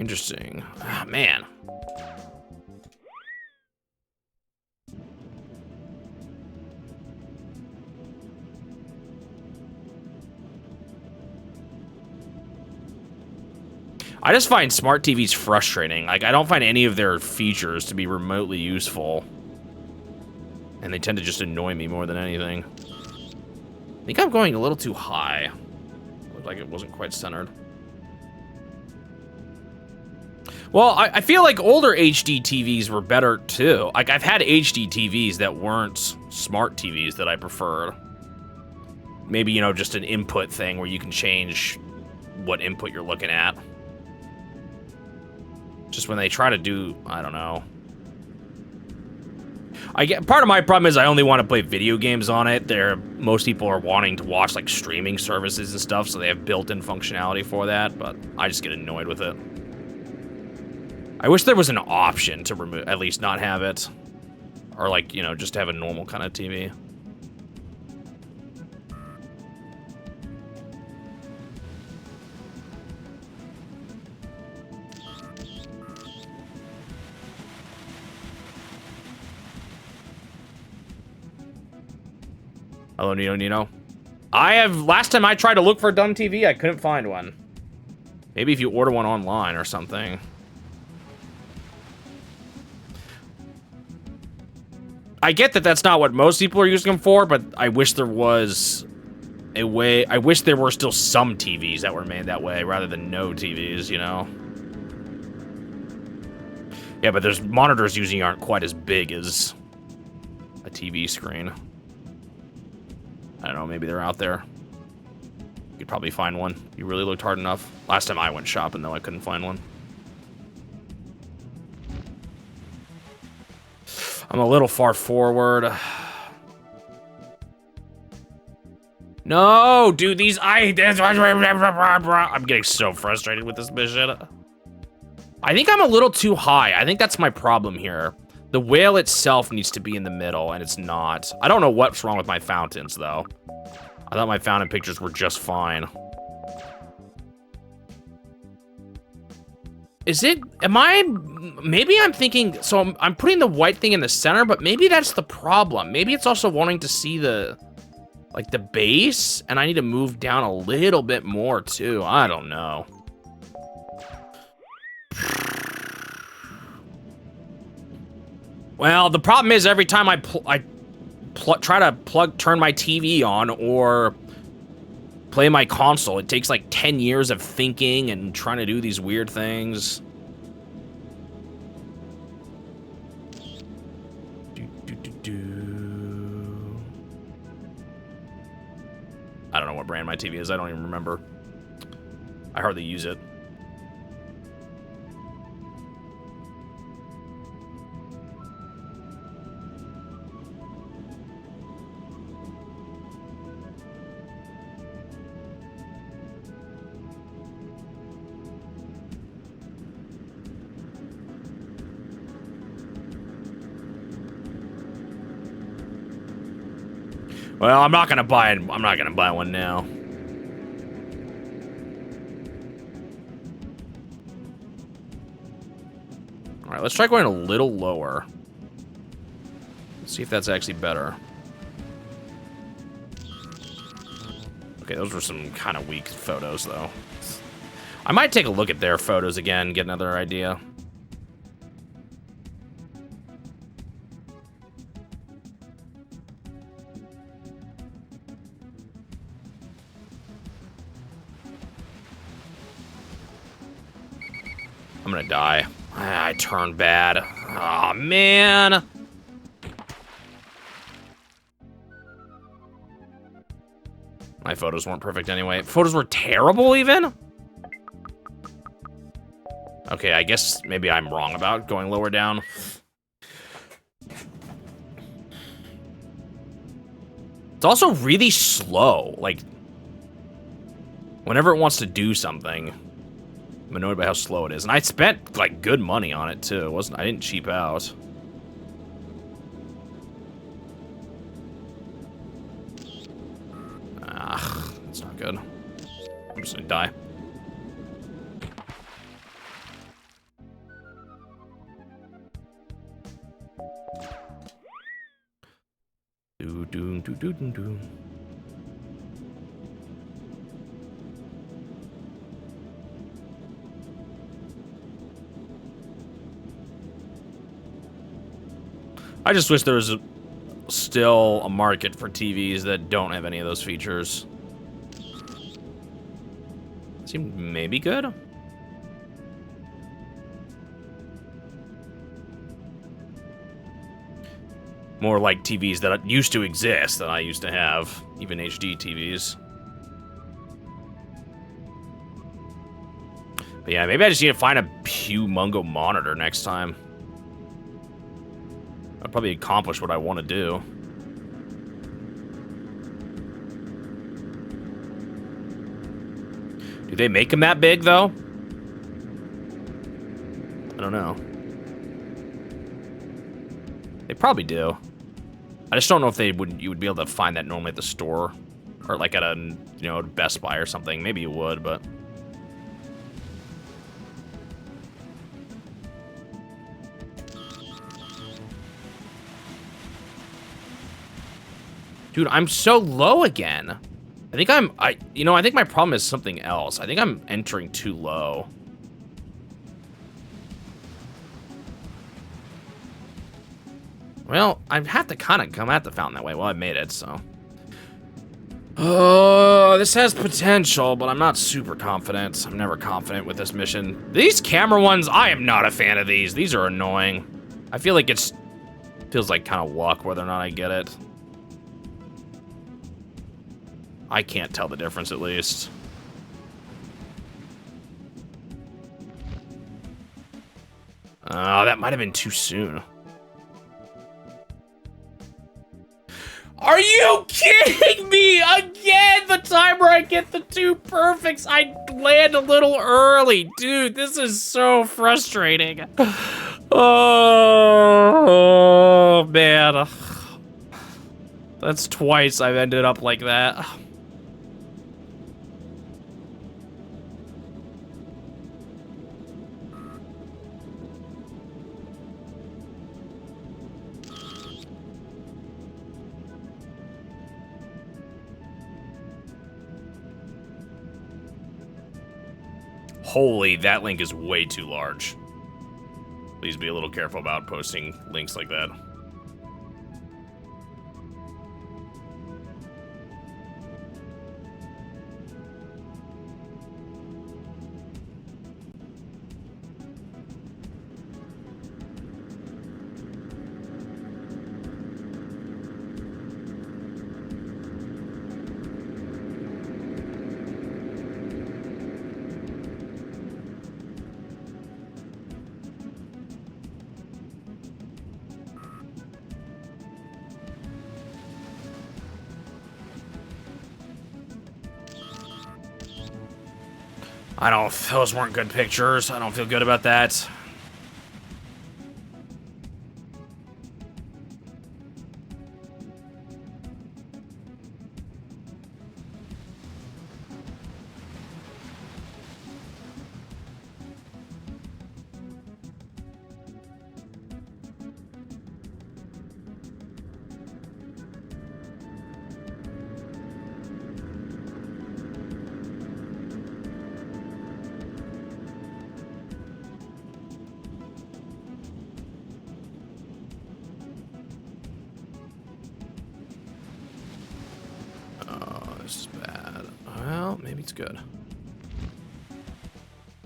Interesting. Ah, man. I just find smart TVs frustrating. Like, I don't find any of their features to be remotely useful. And they tend to just annoy me more than anything. I think I'm going a little too high. Looked like it wasn't quite centered. Well, I feel like older HD TVs were better, too. Like, I've had HD TVs that weren't smart TVs that I preferred. Maybe, you know, just an input thing where you can change what input you're looking at. Just when they try to do, I don't know. Part of my problem is I only want to play video games on it. Most people are wanting to watch like streaming services and stuff, so they have built-in functionality for that, but I just get annoyed with it. I wish there was an option to remove, at least not have it. Or like, you know, just have a normal kind of TV. Hello, Nino. Last time I tried to look for a dumb TV, I couldn't find one. Maybe if you order one online or something. I get that that's not what most people are using them for, but I wish there was a way. I wish there were still some TVs that were made that way rather than no TVs, you know? Yeah, but there's monitors usually aren't quite as big as a TV screen. I don't know, maybe they're out there. You could probably find one. You really looked hard enough. Last time I went shopping, though, I couldn't find one. I'm a little far forward. No, dude, I'm getting so frustrated with this mission. I think I'm a little too high. I think that's my problem here. The whale itself needs to be in the middle, and it's not. I don't know what's wrong with my fountains, though. I thought my fountain pictures were just fine. Maybe I'm thinking, so I'm putting the white thing in the center, but maybe that's the problem. Maybe it's also wanting to see the base, and I need to move down a little bit more, too. I don't know. Well, the problem is every time I try to turn my TV on or play my console, it takes like 10 years of thinking and trying to do these weird things. I don't know what brand my TV is. I don't even remember. I hardly use it. Well, I'm not gonna buy it. I'm not gonna buy one now. All right, let's try going a little lower. Let's see if that's actually better. Okay, those were some kind of weak photos, though. I might take a look at their photos again, get another idea. I'm gonna die. I turned bad. Aw, man. My photos weren't perfect anyway. Photos were terrible, even? Okay, I guess maybe I'm wrong about going lower down. It's also really slow. Like, whenever it wants to do something, I'm annoyed by how slow it is. And I spent, like, good money on it, too. I didn't cheap out. Ah, that's not good. I'm just gonna die. Do do do do do do. I just wish there was still a market for TVs that don't have any of those features. Seemed maybe good. More like TVs that used to exist that I used to have, even HD TVs. But yeah, maybe I just need to find a Mungo monitor next time. I'll probably accomplish what I want to do. Do they make them that big, though? I don't know. They probably do. I just don't know if you would be able to find that normally at the store. Or like at a, you know, Best Buy or something. Maybe you would, but... Dude, I'm so low again. I think I think my problem is something else. I think I'm entering too low. Well, I have to kind of come at the fountain that way. Well, I made it, so. Oh, this has potential, but I'm not super confident. I'm never confident with this mission. These camera ones, I am not a fan of these. These are annoying. I feel like feels like kind of luck whether or not I get it. I can't tell the difference, at least. Oh, that might have been too soon. Are you kidding me? Again, the time where I get the 2 perfects, I land a little early. Dude, this is so frustrating. Oh, man. That's twice I've ended up like that. Holy, that link is way too large. Please be a little careful about posting links like that. Those weren't good pictures. I don't feel good about that. This is bad. Well, maybe it's good.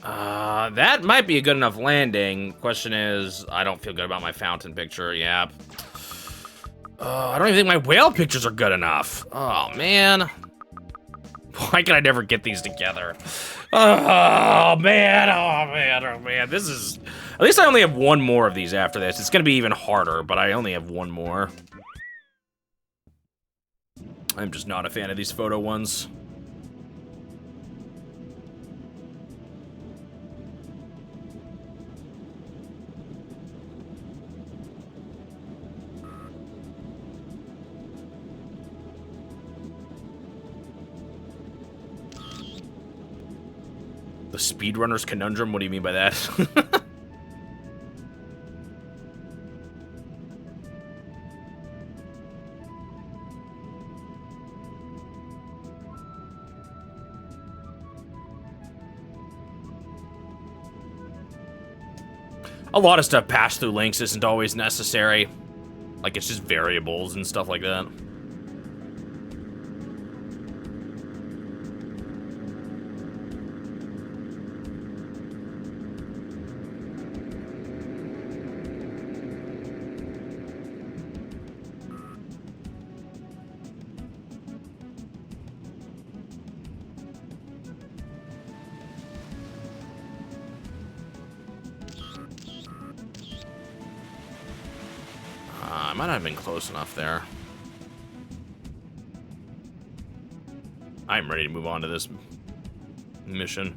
That might be a good enough landing. Question is, I don't feel good about my fountain picture. Yep. I don't even think my whale pictures are good enough. Oh, man. Why can I never get these together? Oh, man. Oh, man. Oh, man. This is... At least I only have one more of these after this. It's going to be even harder, but I only have one more. I'm just not a fan of these photo ones. speedrunner's conundrum? What do you mean by that? A lot of stuff passed through links isn't always necessary. Like, it's just variables and stuff like that. I might not have been close enough there. I'm ready to move on to this mission.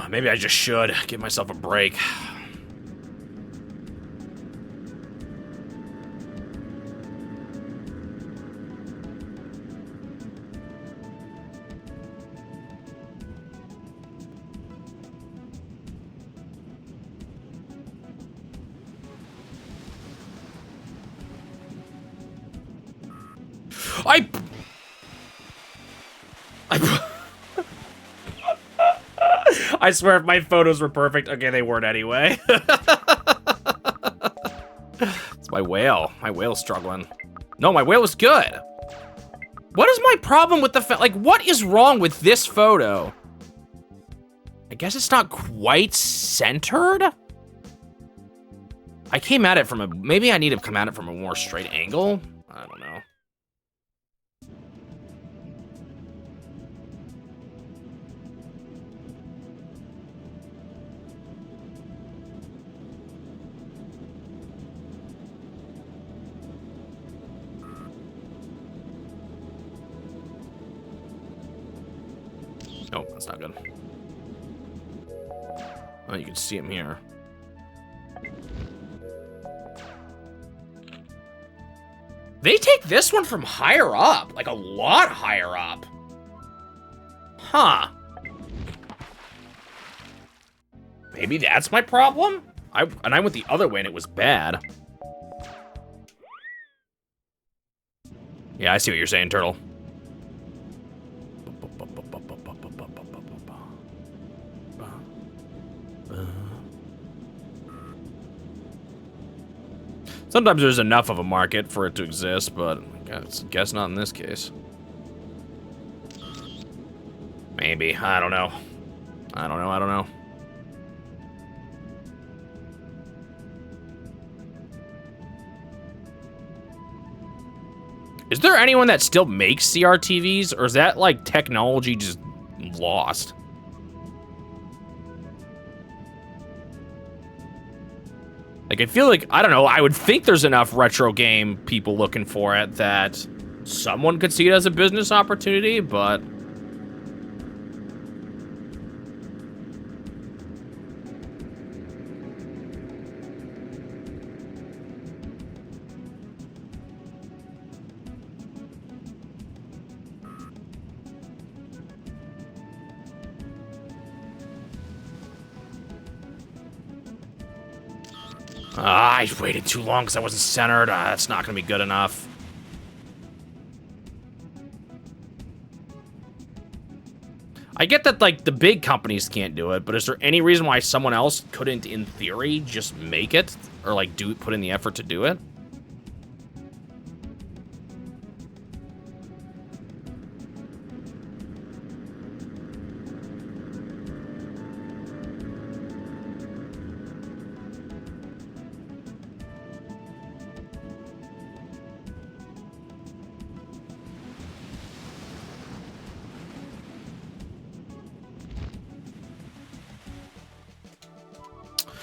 Maybe I just should give myself a break. I swear if my photos were perfect, okay, they weren't anyway. It's my whale. My whale's struggling. No, my whale is good. What is my problem with the like, what is wrong with this photo? I guess it's not quite centered? I came at it from a, maybe I need to come at it from a more straight angle? I don't know. Oh, that's not good. Oh, you can see him here. They take this one from higher up, like a lot higher up. Huh. Maybe that's my problem? And I went the other way and it was bad. Yeah, I see what you're saying, Turtle. Sometimes there's enough of a market for it to exist, but I guess not in this case. Maybe. I don't know. I don't know. Is there anyone that still makes CRTVs, or is that, like, technology just lost? Like, I feel like, I don't know, I would think there's enough retro game people looking for it that someone could see it as a business opportunity, but... I waited too long because I wasn't centered. That's not going to be good enough. I get that, like, the big companies can't do it, but is there any reason why someone else couldn't, in theory, just make it? Or, like, put in the effort to do it?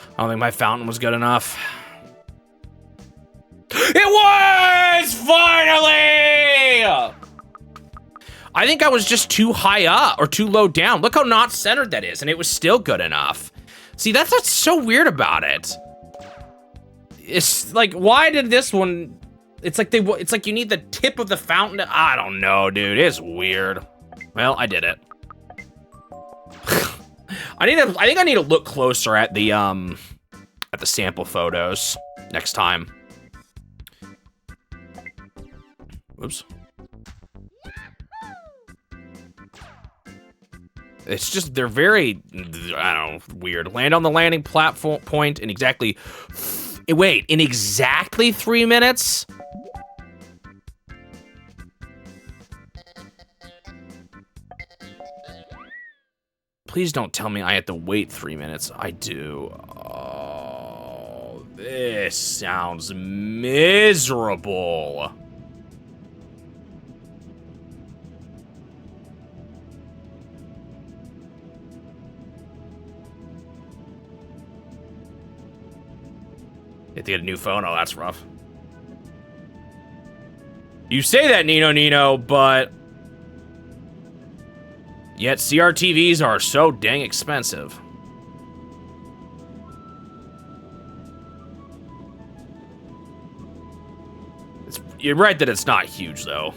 I don't think my fountain was good enough. It was! Finally! I think I was just too high up, or too low down. Look how not centered that is, and it was still good enough. See, that's what's so weird about it. It's like, why did this one... It's like you need the tip of the fountain. I don't know, dude. It's weird. Well, I did it. I think I need to look closer at the sample photos next time. Oops. It's just, they're very, I don't know, weird. Land on the landing platform point in exactly, wait, in exactly 3 minutes? Please don't tell me I have to wait 3 minutes. I do. Oh, this sounds miserable. You have to get a new phone. Oh, that's rough. You say that, Nino, but... Yet CRTVs are so dang expensive. You're right that it's not huge, though.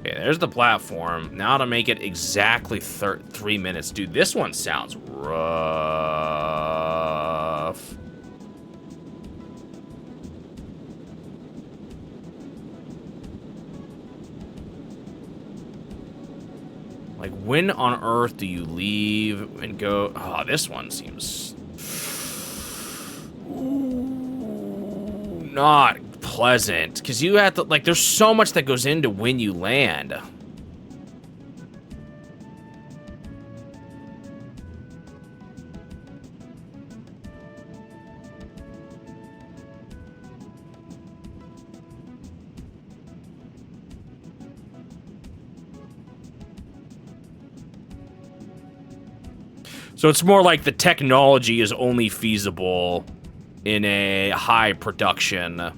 Okay, there's the platform. Now to make it exactly 3 minutes. Dude, this one sounds rough. Like, when on earth do you leave and go? Oh, this one seems... Ooh, not pleasant, because you have to, like, there's so much that goes into when you land. So it's more like the technology is only feasible in a high production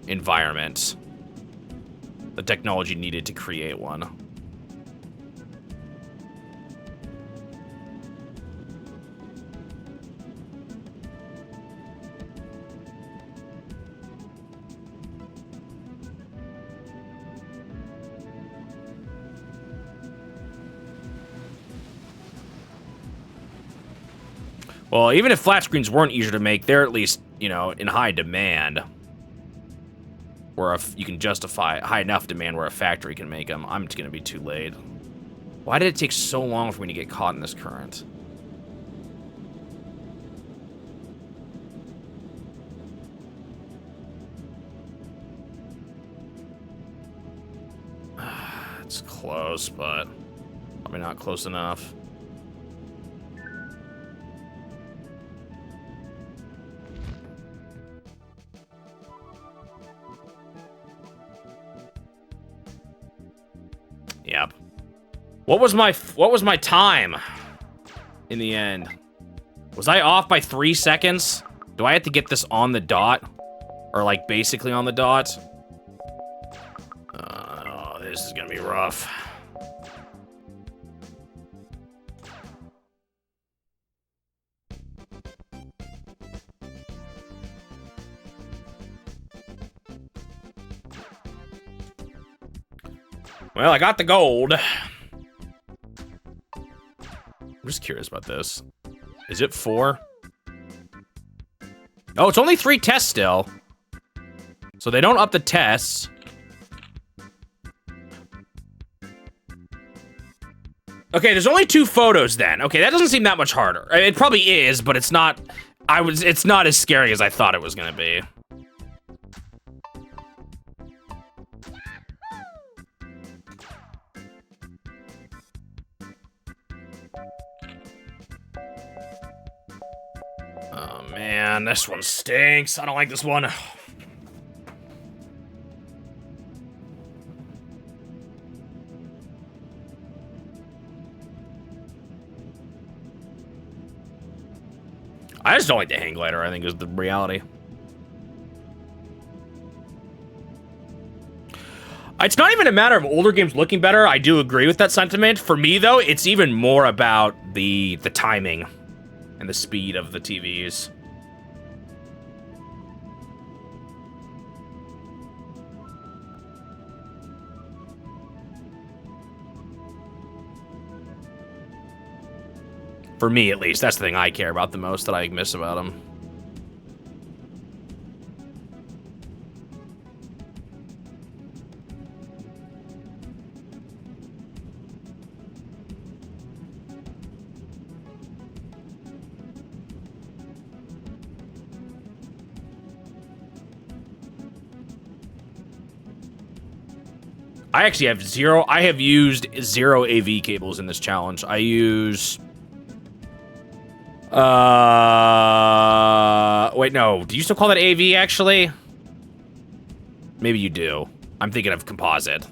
environment. The technology needed to create one. Well, even if flat screens weren't easier to make, they're at least, you know, in high demand. Where if you can justify high enough demand where a factory can make them. I'm just gonna be too late. Why did it take so long for me to get caught in this current? It's close, but probably not close enough. Yep. What was my time in the end? Was I off by 3 seconds? Do I have to get this on the dot? Or like basically on the dot? Oh, this is gonna be rough. Well, I got the gold. I'm just curious about this. Is it 4? Oh, it's only 3 tests still. So they don't up the tests. Okay, there's only 2 photos then. Okay, that doesn't seem that much harder. It probably is, but it's not... It's not as scary as I thought it was gonna be. Oh, man, this one stinks. I don't like this one. I just don't like the hang glider, I think, is the reality. It's not even a matter of older games looking better. I do agree with that sentiment. For me, though, it's even more about the timing and the speed of the TVs. For me, at least, that's the thing I care about the most that I miss about them. I actually have zero. I have used 0 AV cables in this challenge. I use... wait, no. Do you still call that AV, actually? Maybe you do. I'm thinking of composite.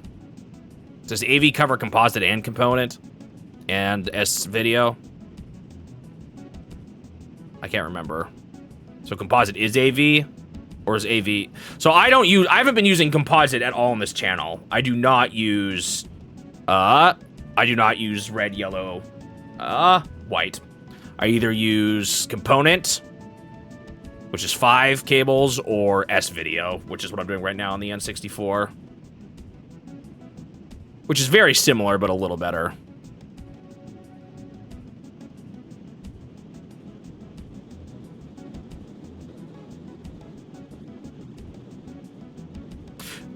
Does AV cover composite and component? And S-video? I can't remember. So composite is AV? Or is AV... So I haven't been using composite at all on this channel. I do not use... red, yellow, white. I either use component, which is 5 cables, or S-video, which is what I'm doing right now on the N64. Which is very similar, but a little better.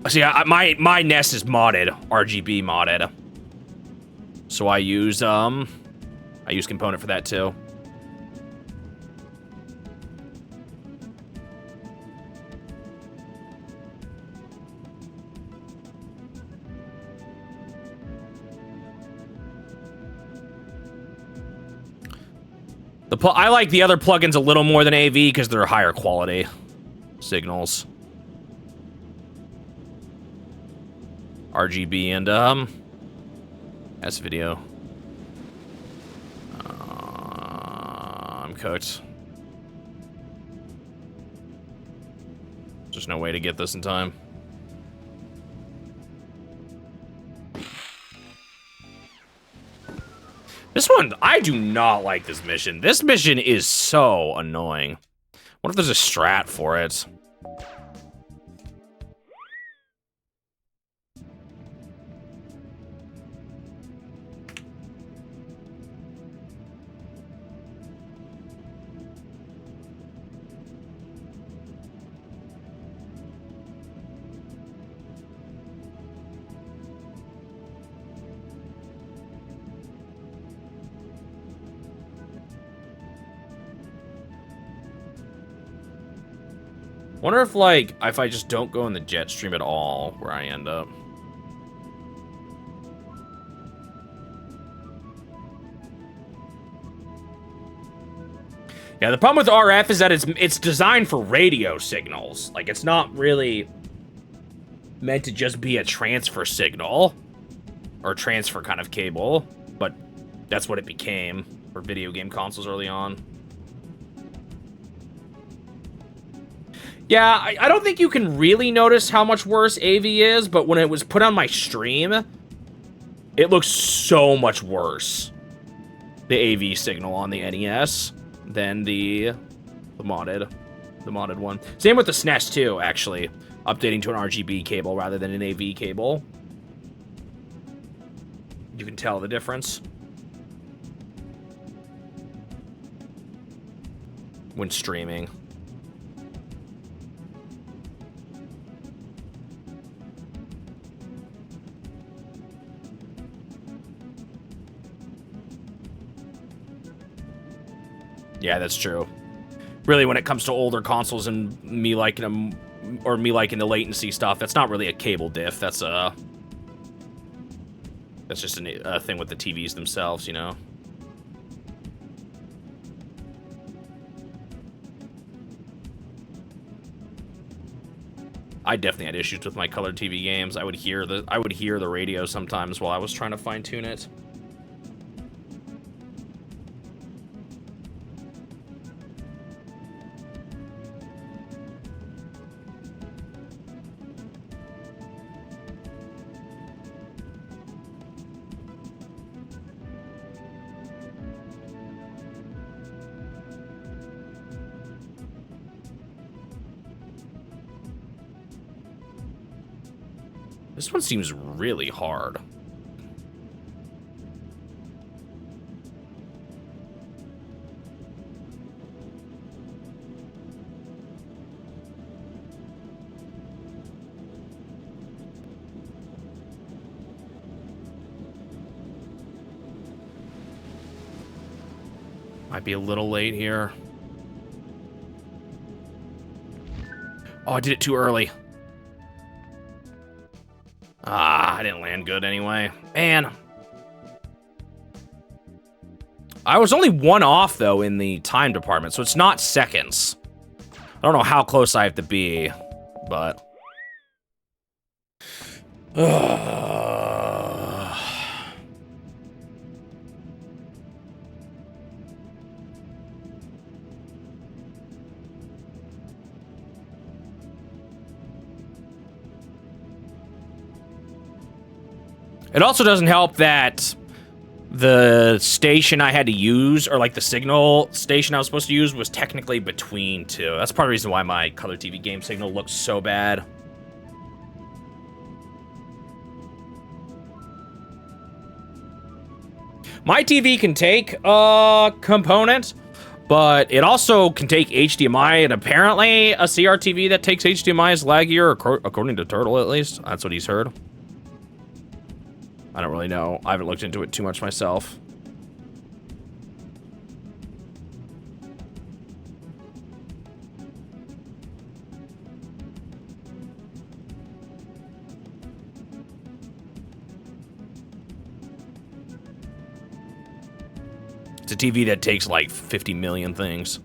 See, my NES is modded, RGB modded. So I use component for that too. I like the other plugins a little more than AV because they're higher quality signals. RGB and S-video. I'm cooked. There's no way to get this in time. This one, I do not like this mission. This mission is so annoying. What if there's a strat for it? Wonder if, like, if I just don't go in the jet stream at all, where I end up. Yeah, the problem with RF is that it's designed for radio signals. Like, it's not really meant to just be a transfer signal or transfer kind of cable, but that's what it became for video game consoles early on. Yeah, I don't think you can really notice how much worse AV is, but when it was put on my stream, it looks so much worse, the AV signal on the NES, than the modded one. Same with the SNES too, actually, updating to an RGB cable rather than an AV cable. You can tell the difference when streaming. Yeah, that's true. Really, when it comes to older consoles and me liking them, or me liking the latency stuff, that's not really a cable diff. That's just a thing with the TVs themselves, you know? I definitely had issues with my color TV games. I would hear the radio sometimes while I was trying to fine tune it. This one seems really hard. Might be a little late here. Oh, I did it too early. Ah, I didn't land good anyway. Man. I was only one off, though, in the time department, so it's not seconds. I don't know how close I have to be, but... It also doesn't help that the station I had to use, or like the signal station I was supposed to use, was technically between two. That's part of the reason why my color TV game signal looks so bad. My TV can take a component, but it also can take HDMI, and apparently a CRTV that takes HDMI is laggier, according to Turtle at least. That's what he's heard. I don't really know. I haven't looked into it too much myself. It's a TV that takes like 50 million things.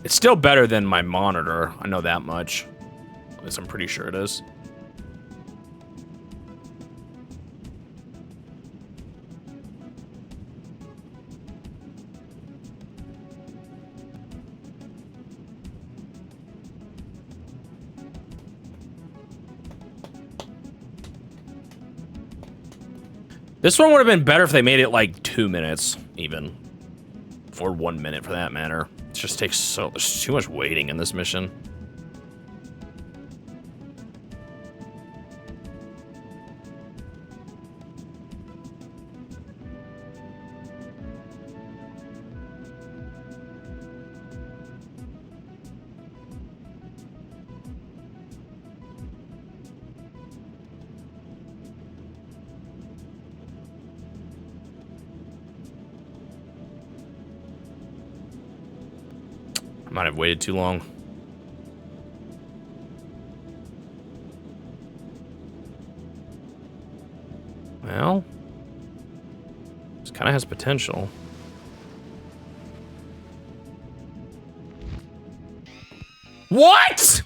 It's still better than my monitor. I know that much. At least I'm pretty sure it is. This one would have been better if they made it like 2 minutes, even. Or 1 minute for that matter. It just takes there's too much waiting in this mission. I might have waited too long. Well, this kind of has potential. What?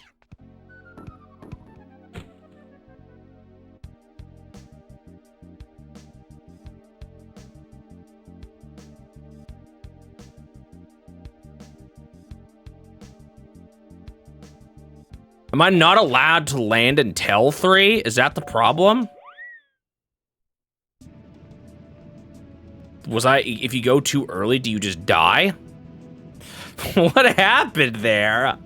Am I not allowed to land until 3? Is that the problem? If you go too early, do you just die? What happened there?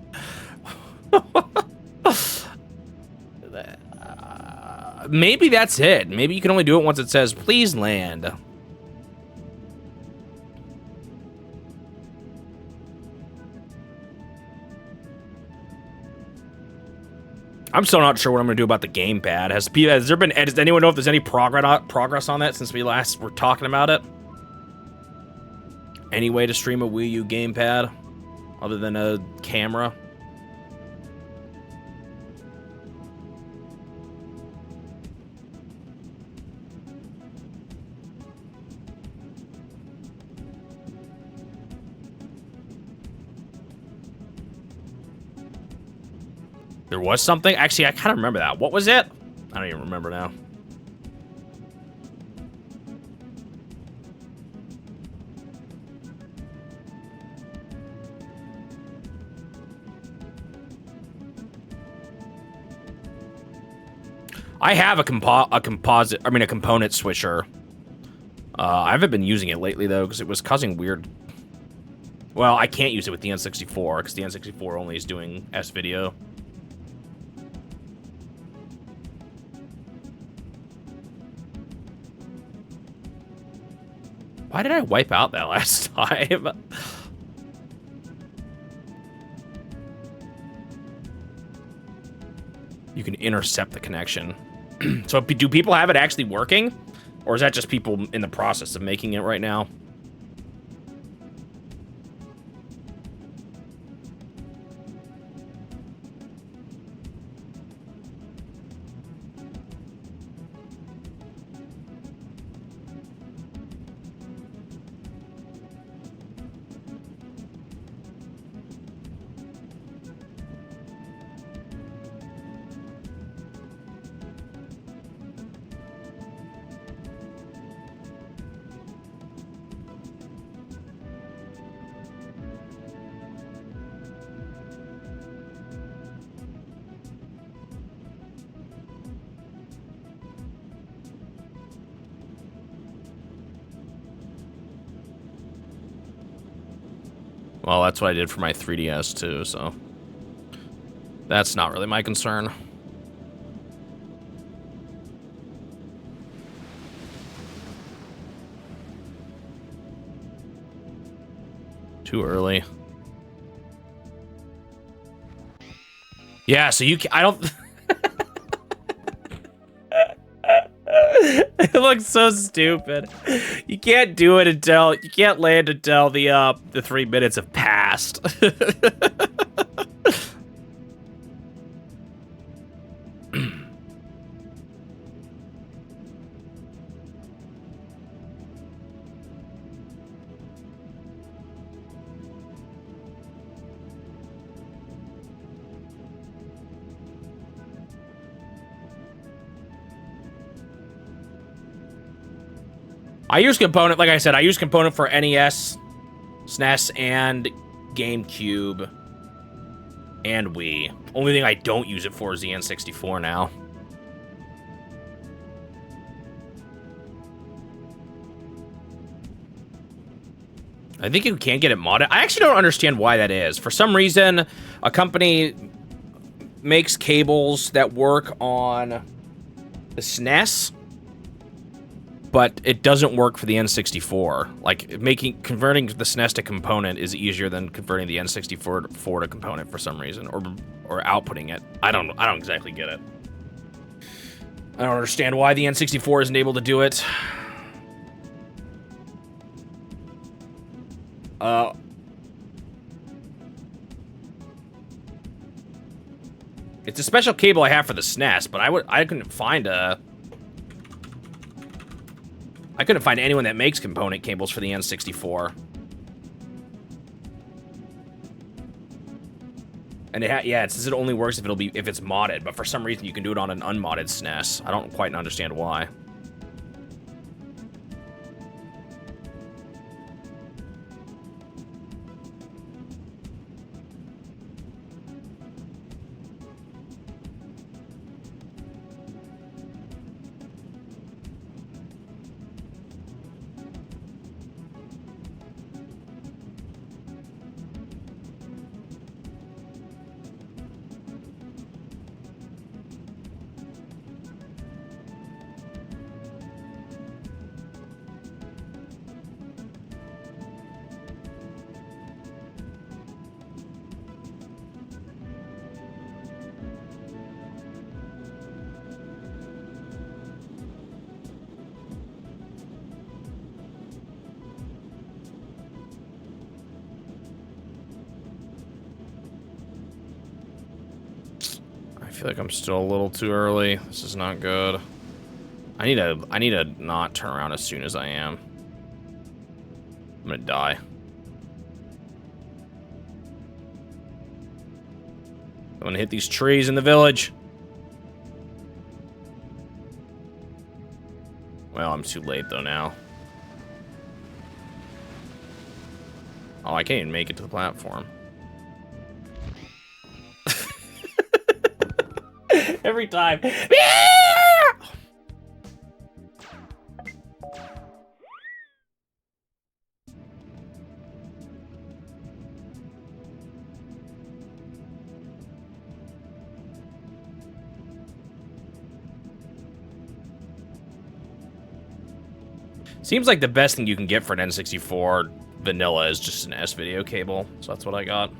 Maybe that's it. Maybe you can only do it once it says, please land. I'm still not sure what I'm gonna do about the gamepad. Has does anyone know if there's any progress on that since we last were talking about it? Any way to stream a Wii U gamepad other than a camera? There was something? Actually, I kind of remember that. What was it? I don't even remember now. I have a component switcher. I haven't been using it lately though, because it was causing weird. Well, I can't use it with the N64 because the N64 only is doing S-video. Why did I wipe out that last time? You can intercept the connection. So do people have it actually working? Or is that just people in the process of making it right now? Well, that's what I did for my 3DS too, so that's not really my concern. Too early. Yeah, so I don't... It looks so stupid. You can't do it until... You can't land until the 3 minutes have passed. I use Component, like I said, I use Component for NES, SNES, and GameCube, and Wii. Only thing I don't use it for is the N64 now. I think you can get it modded. I actually don't understand why that is. For some reason, a company makes cables that work on the SNES, but it doesn't work for the N64. Like, converting the SNES to component is easier than converting the N64 to component for some reason, or outputting it. I don't exactly get it. I don't understand why the N64 isn't able to do it. It's a special cable I have for the SNES, but I couldn't find anyone that makes component cables for the N64. And it says it only works if it's modded, but for some reason you can do it on an unmodded SNES. I don't quite understand why. I feel like I'm still a little too early. This is not good. I need to not turn around as soon as I am. I'm gonna die. I'm gonna hit these trees in the village. Well, I'm too late, though, now. Oh, I can't even make it to the platform. Every time. Seems like the best thing you can get for an N64 vanilla is just an S-video cable, so that's what I got.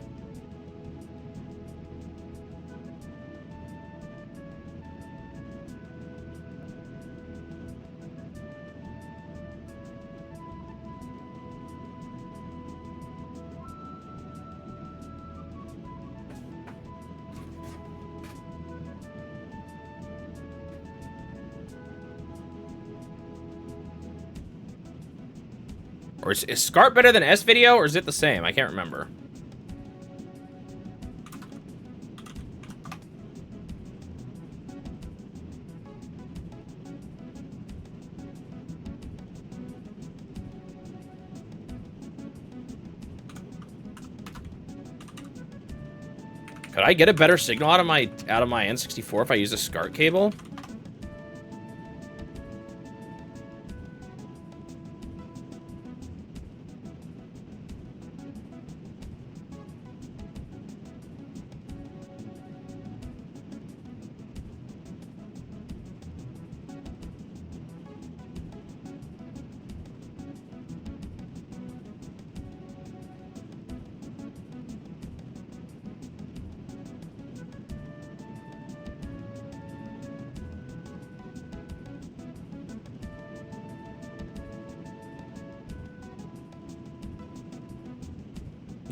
Or is SCART better than S-video, or is it the same? I can't remember. Could I get a better signal out of my N64 if I use a SCART cable?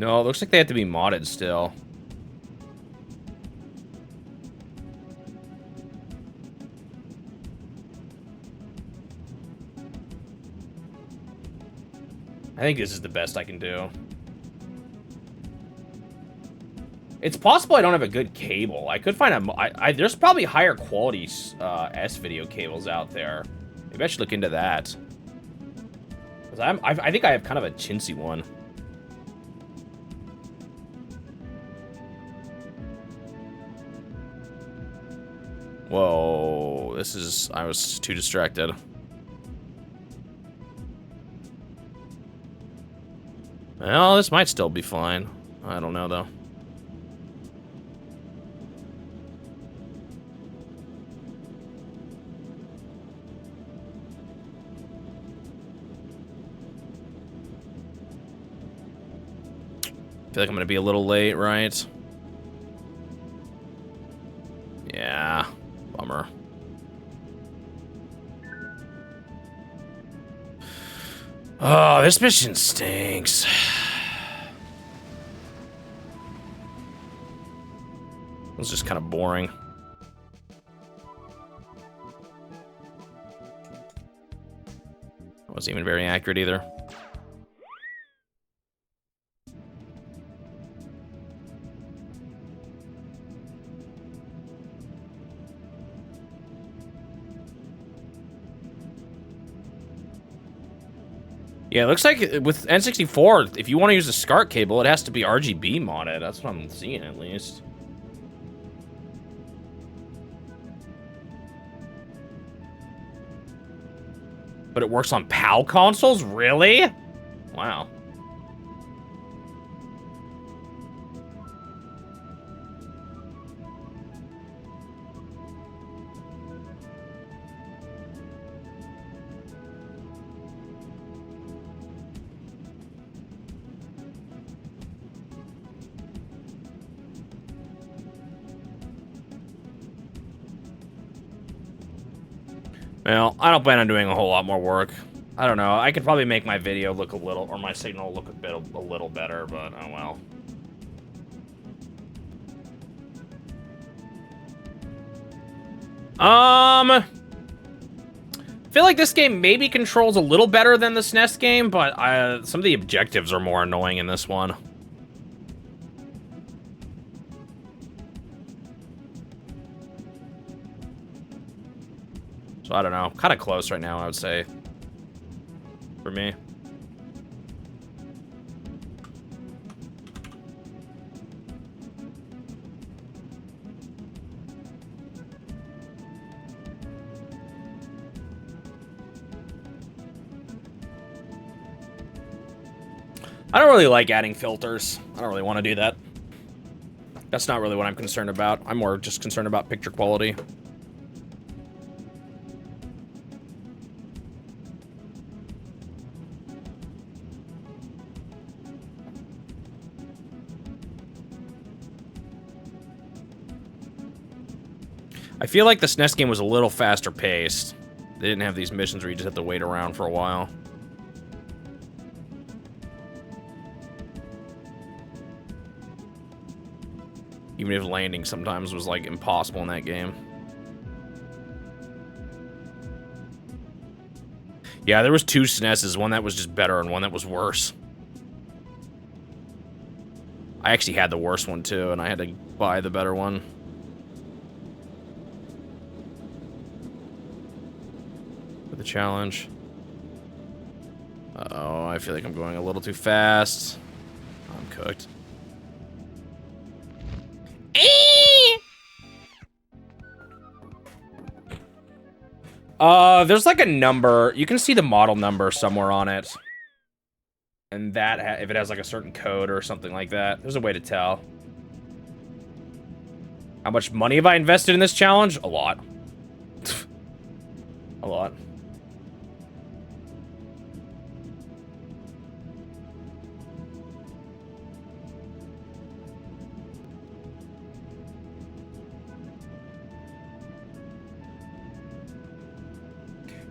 No, it looks like they have to be modded still. I think this is the best I can do. It's possible I don't have a good cable. I could find a... there's probably higher quality S-video cables out there. Maybe I should look into that. 'Cause I think I have kind of a chintzy one. Whoa, this is... I was too distracted. Well, this might still be fine. I don't know, though. I feel like I'm gonna be a little late, right? Yeah, bummer. Oh, this mission stinks. It's just kind of boring. It wasn't even very accurate either. Yeah, it looks like with N64, if you want to use a SCART cable, it has to be RGB modded. That's what I'm seeing, at least. But it works on PAL consoles? Really? Wow. Well, I don't plan on doing a whole lot more work. I don't know. I could probably make my video look a little, or my signal look a little better, but oh well. I feel like this game maybe controls a little better than the SNES game, but some of the objectives are more annoying in this one. So I don't know. Kind of close right now, I would say. For me. I don't really like adding filters. I don't really want to do that. That's not really what I'm concerned about. I'm more just concerned about picture quality. I feel like the SNES game was a little faster paced. They didn't have these missions where you just have to wait around for a while. Even if landing sometimes was, like, impossible in that game. Yeah, there was two SNESes, one that was just better and one that was worse. I actually had the worst one, too, and I had to buy the better one. For the challenge. Uh-oh, I feel like I'm going a little too fast. I'm cooked. There's like a number. You can see the model number somewhere on it. And that, if it has like a certain code or something like that, there's a way to tell. How much money have I invested in this challenge? A lot. A lot.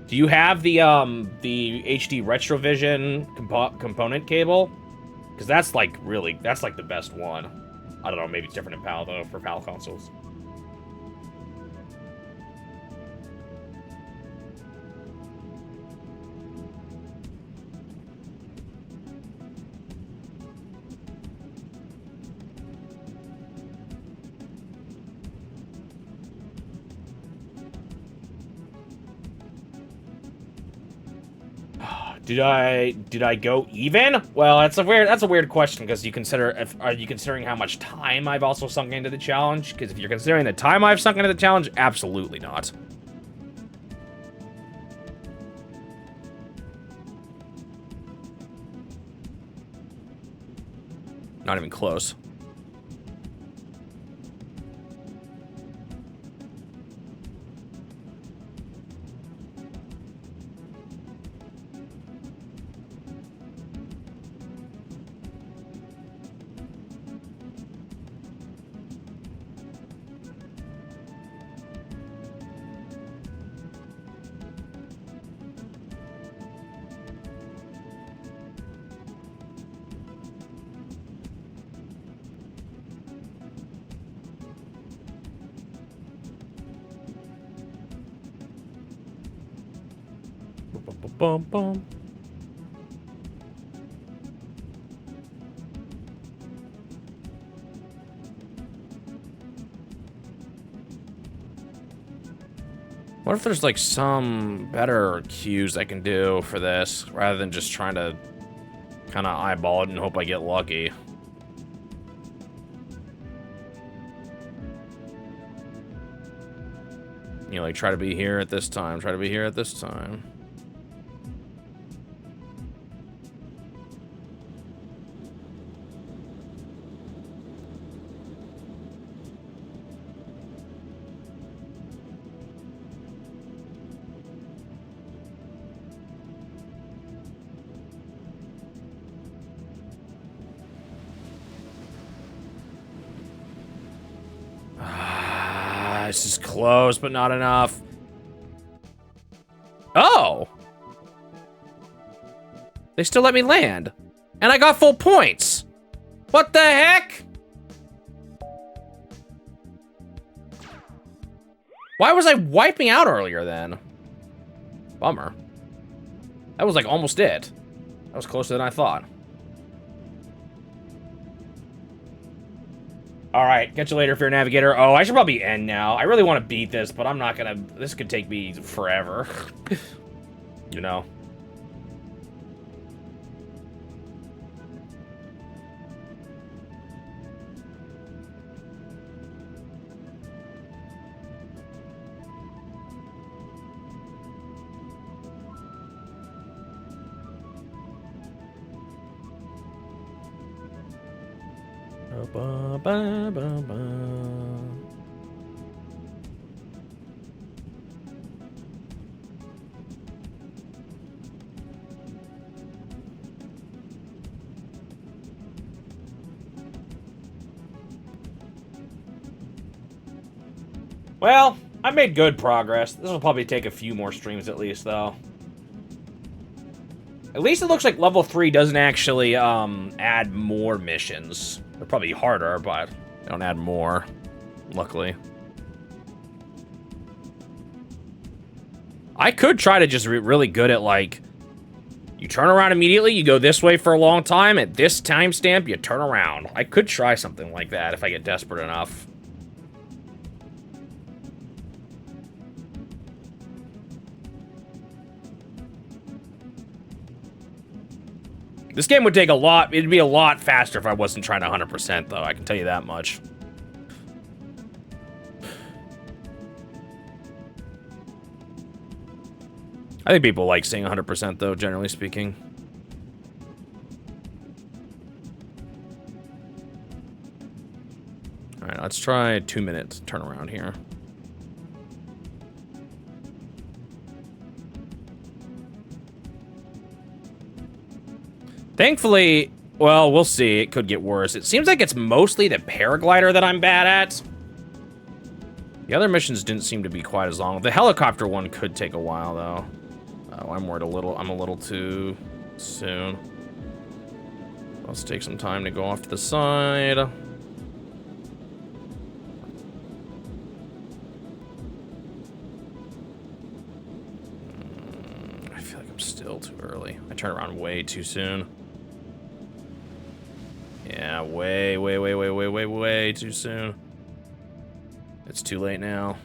Do you have the HD Retrovision component cable? Because that's like really, that's like the best one. I don't know, maybe it's different in PAL though, for PAL consoles. Did I go even? Well, that's a weird question because you consider are you considering how much time I've also sunk into the challenge? Because if you're considering the time I've sunk into the challenge, absolutely not. Not even close. Bum, bum. What if there's like some better cues I can do for this rather than just trying to kind of eyeball it and hope I get lucky? You know, like try to be here at this time, try to be here at this time. This is close, but not enough. Oh! They still let me land. And I got full points. What the heck? Why was I wiping out earlier then? Bummer. That was like almost it. That was closer than I thought. All right, catch you later, Fair Navigator. Oh, I should probably end now. I really want to beat this, but I'm not gonna. This could take me forever. You know. Ba, ba, ba, ba. Well, I made good progress. This will probably take a few more streams at least, though. At least it looks like level 3 doesn't actually add more missions. They're probably harder, but they don't add more, luckily. I could try to just be really good at, like, you turn around immediately, you go this way for a long time, at this timestamp, you turn around. I could try something like that if I get desperate enough. This game would take a lot, it'd be a lot faster if I wasn't trying to 100%, though, I can tell you that much. I think people like seeing 100%, though, generally speaking. Alright, let's try 2 minutes turnaround here. Thankfully, well, we'll see. It could get worse. It seems like it's mostly the paraglider that I'm bad at. The other missions didn't seem to be quite as long. The helicopter one could take a while, though. Oh, I'm worried I'm a little too soon. Let's take some time to go off to the side. I feel like I'm still too early. I turned around way too soon. Yeah, way too soon. It's too late now.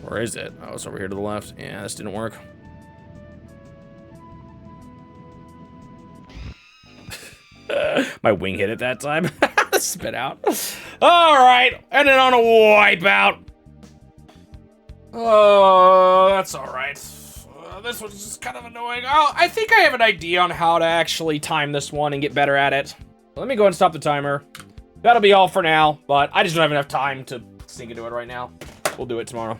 Where is it? Oh, it's over here to the left. Yeah, this didn't work. My wing hit it that time. Spit out. All right, ending on a wipeout. Oh, that's all right. This one's just kind of annoying. Oh, I think I have an idea on how to actually time this one and get better at it. Let me go and stop the timer. That'll be all for now, but I just don't have enough time to sink into it right now. We'll do it tomorrow.